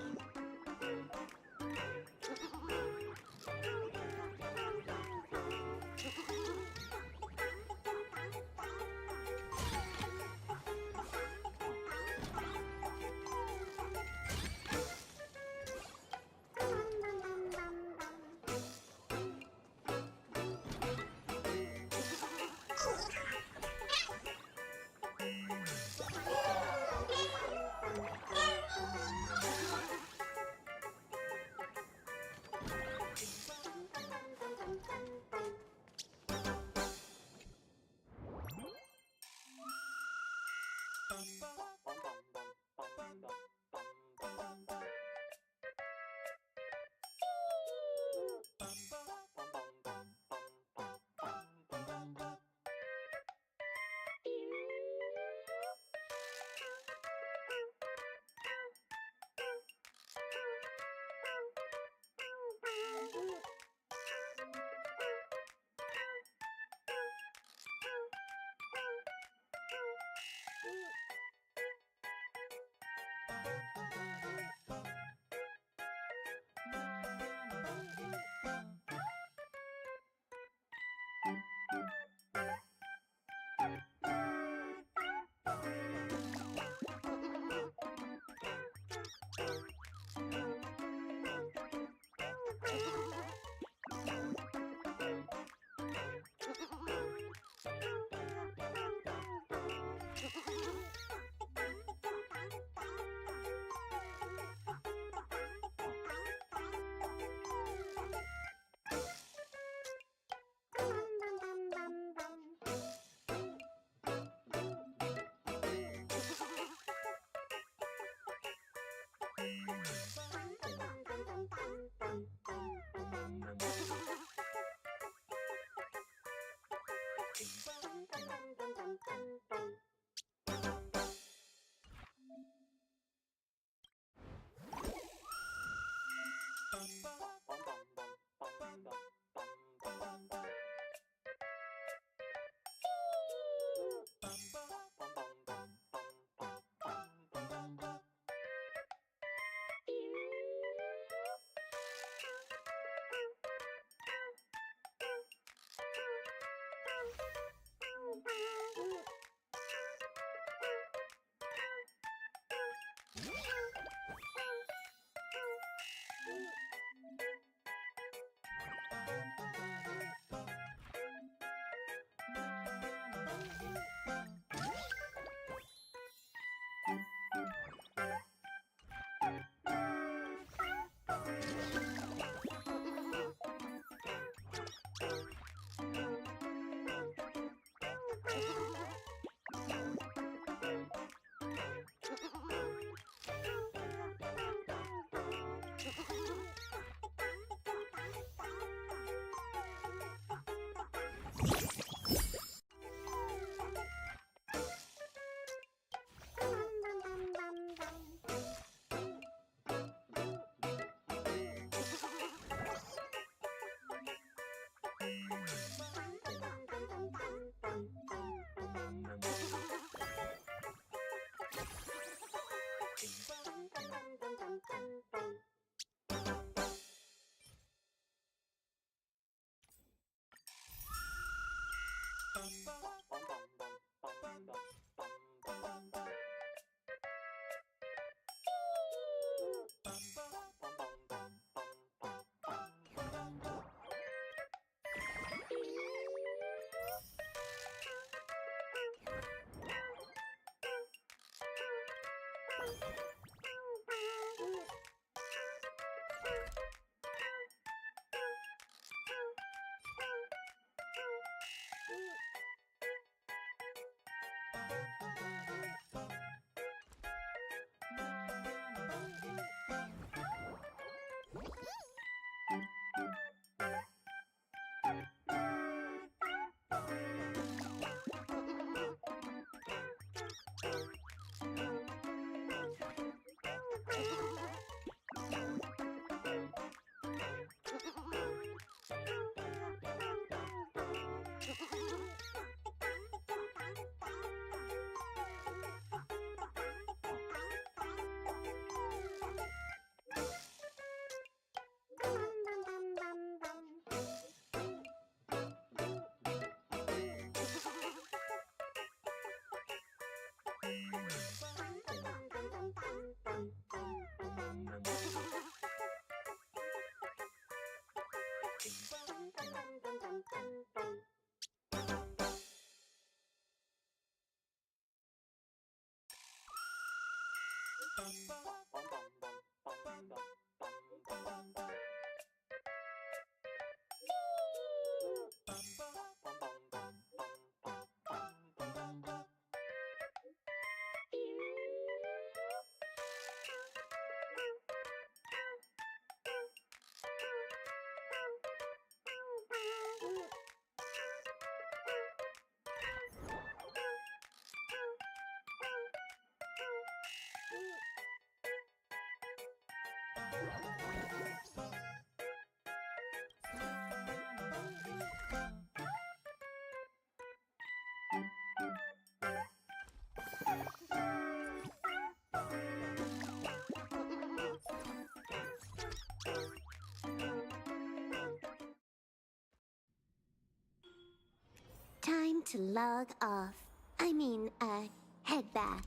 Time to log off. I mean, head back.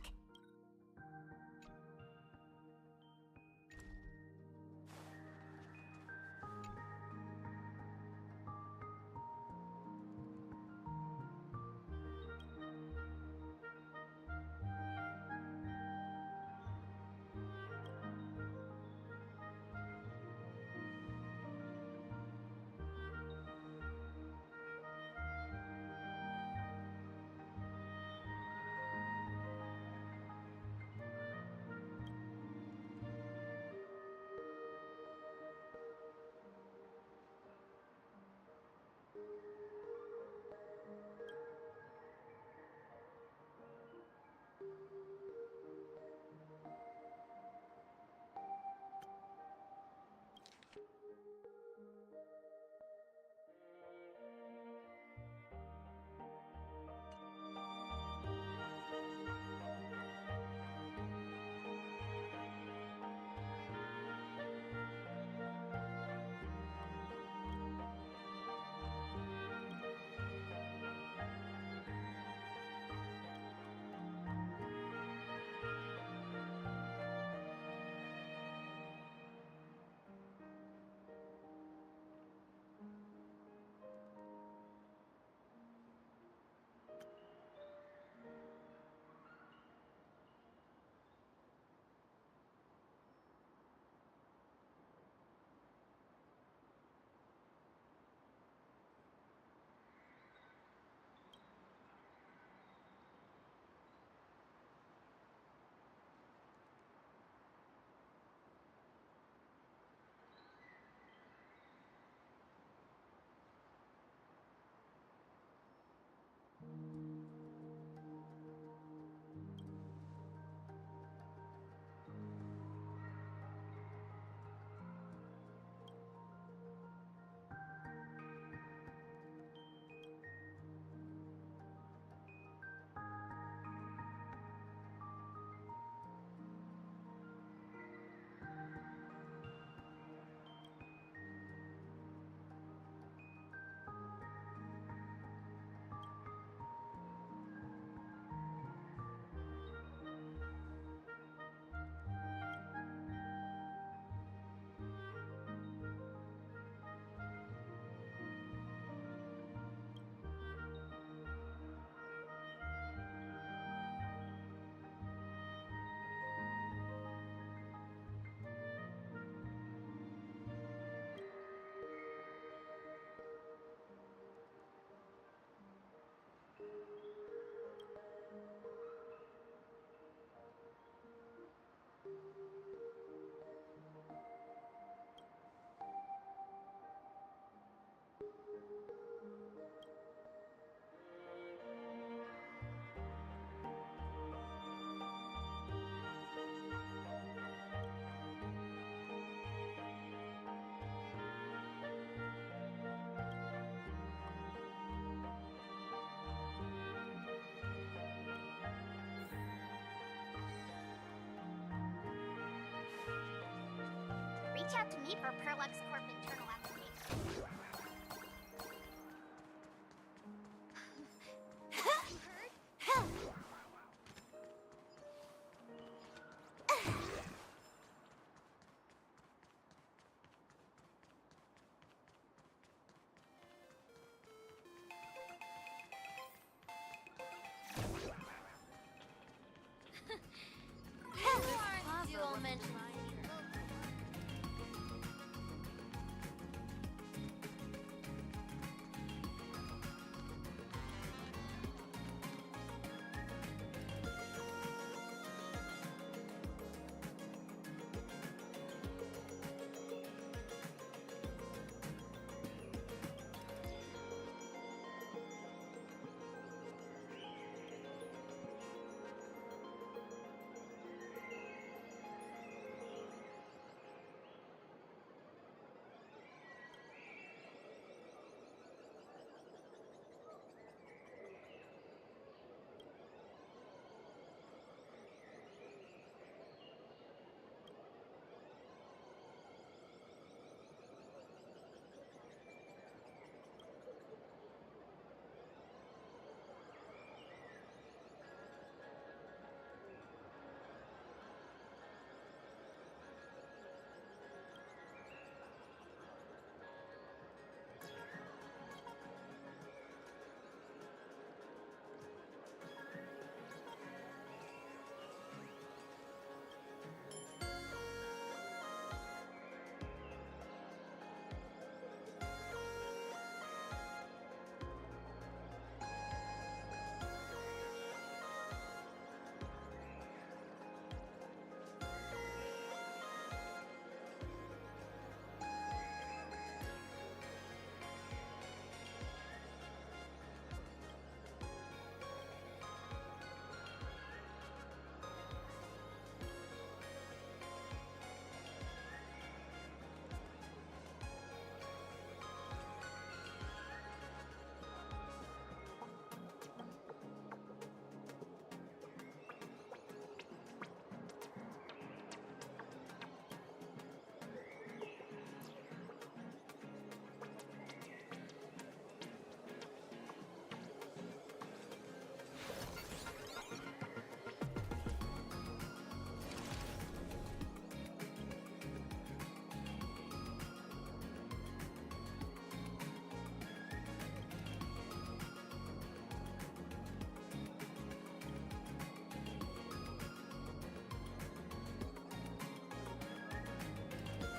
Reach out to me for Perlux Corp internal application.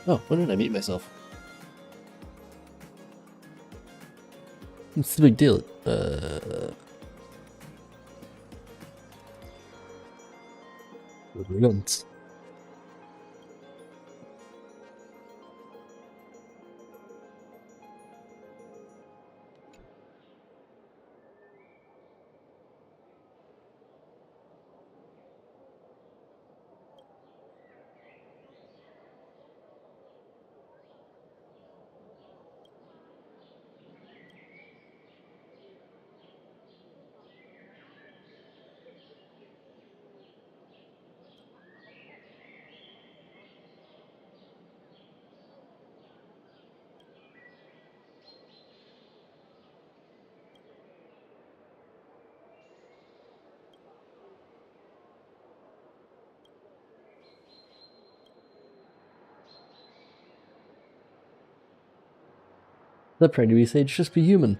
Oh, when did I meet myself? What's the big deal? Guns. Stop trying to be sage, just be human.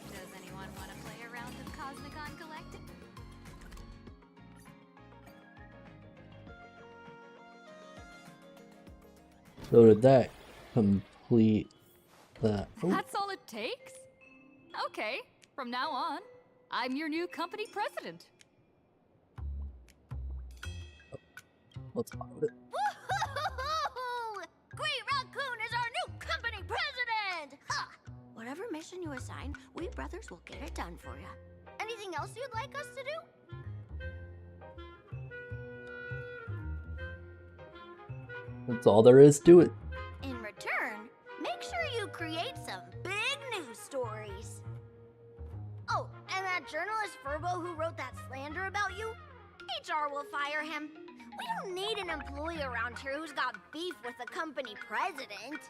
Does anyone want to play a round of Cosmicon Collective?
So did that complete that? Oh.
That's all it takes? Okay, from now on, I'm your new company president.
Let's talk about it.
Woohoo! Great Raccoon is our new company president! Ha! Whatever mission you assign, we brothers will get it done for you. Anything else you'd like us to do?
That's all there is to it.
In return, make sure you create some big news stories. Oh, and that journalist Furbo who wrote that slander about you? HR will fire him. We don't need an employee around here who's got beef with the company president.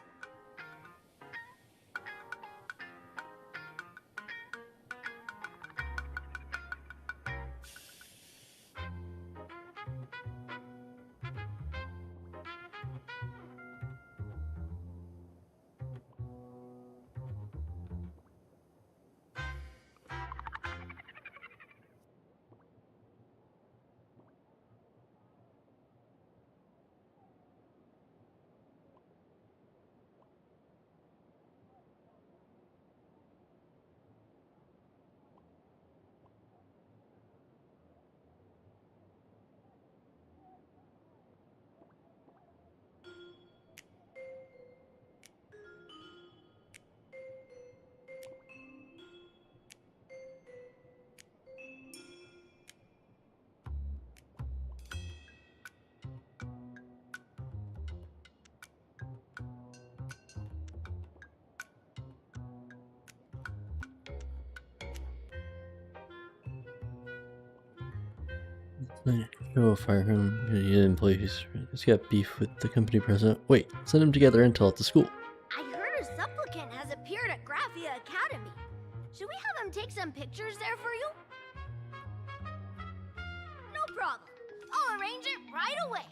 Go fire him. He employees. He's got beef with the company president. Wait, send him to gather intel at the school.
I heard a supplicant has appeared at Graphia Academy. Should we have him take some pictures there for you? No problem. I'll arrange it right away.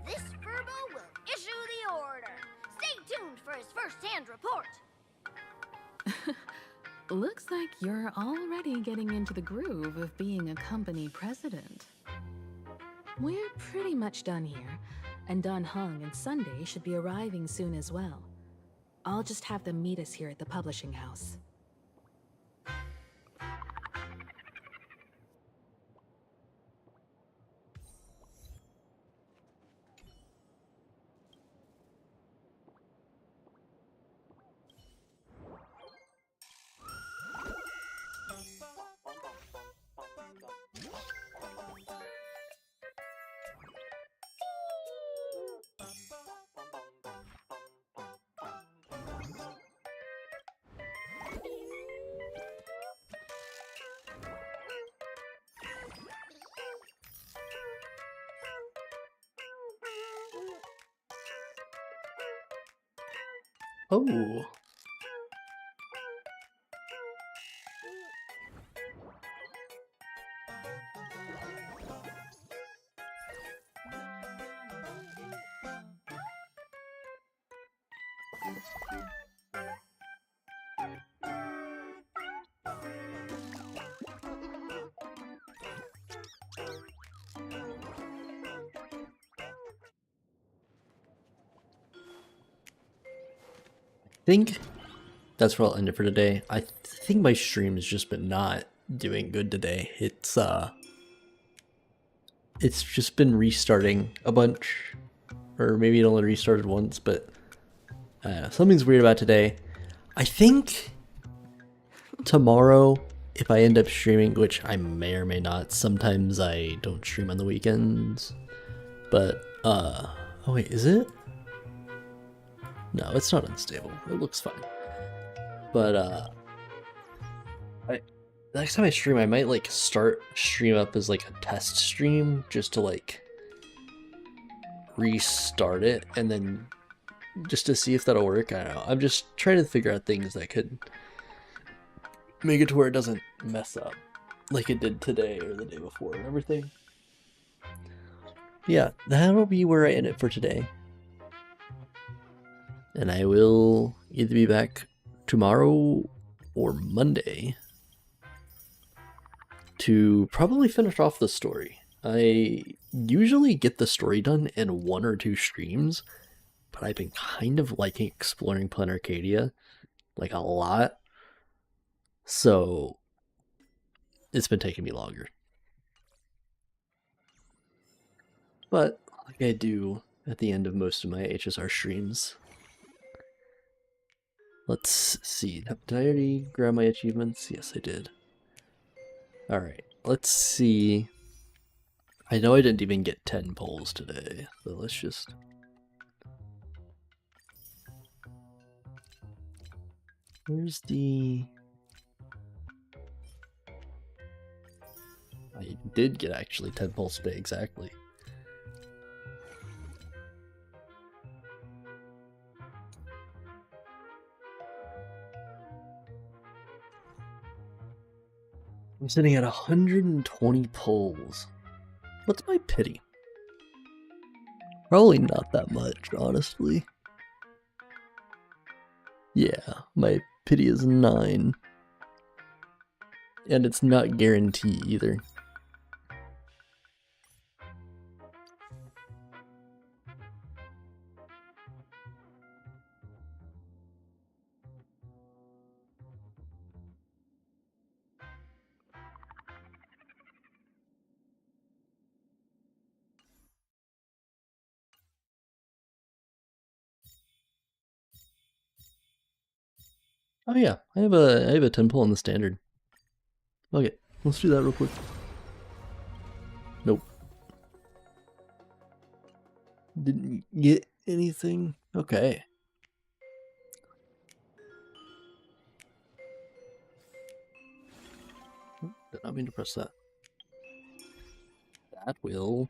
This Furbo will issue the order. Stay tuned for his first first-hand report.
Looks like you're already getting into the groove of being a company president. We're pretty much done here, and Dun Hung and Sunday should be arriving soon as well. I'll just have them meet us here at the publishing house.
Oh. I think that's where I'll end it for today. I think my stream has just been not doing good today. It's just been restarting a bunch, or maybe it only restarted once, but something's weird about today. I think tomorrow, if I end up streaming, which I may or may not, sometimes I don't stream on the weekends, but oh wait, is it? No, it's not unstable. It looks fine. But next time I stream, I might like start stream up as like a test stream just to like restart it and then just to see if that'll work. I don't know. I'm just trying to figure out things that could make it to where it doesn't mess up like it did today or the day before and everything. Yeah, that'll be where I end it for today. And I will either be back tomorrow or Monday to probably finish off the story. I usually get the story done in 1 or 2 streams, but I've been kind of liking exploring Planet Arcadia like a lot, so it's been taking me longer. But like I do at the end of most of my HSR streams. Let's see. Did I already grab my achievements? Yes, I did. Alright, let's see. I know I didn't even get 10 polls today, so let's just... Where's the... I did get actually 10 polls today, exactly. I'm sitting at 120 polls. What's my pity? Probably not that much, honestly. Yeah, my pity is 9. And it's not guaranteed either. Oh yeah, I have a 10 pull on the standard. Okay, let's do that real quick. Nope. Didn't get anything. Okay. Did not mean to press that. That will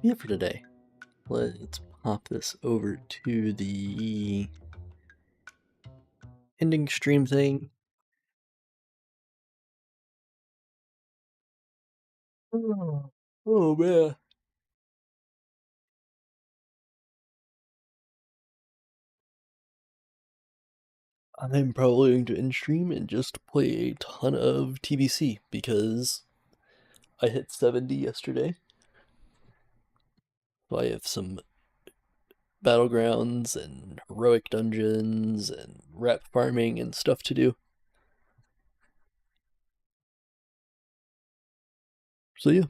be it for today. Let's pop this over to the ending stream thing. Oh man. I'm probably going to end stream and just play a ton of TBC because I hit 70 yesterday. So I have some battlegrounds and heroic dungeons and rep farming and stuff to do. So yeah.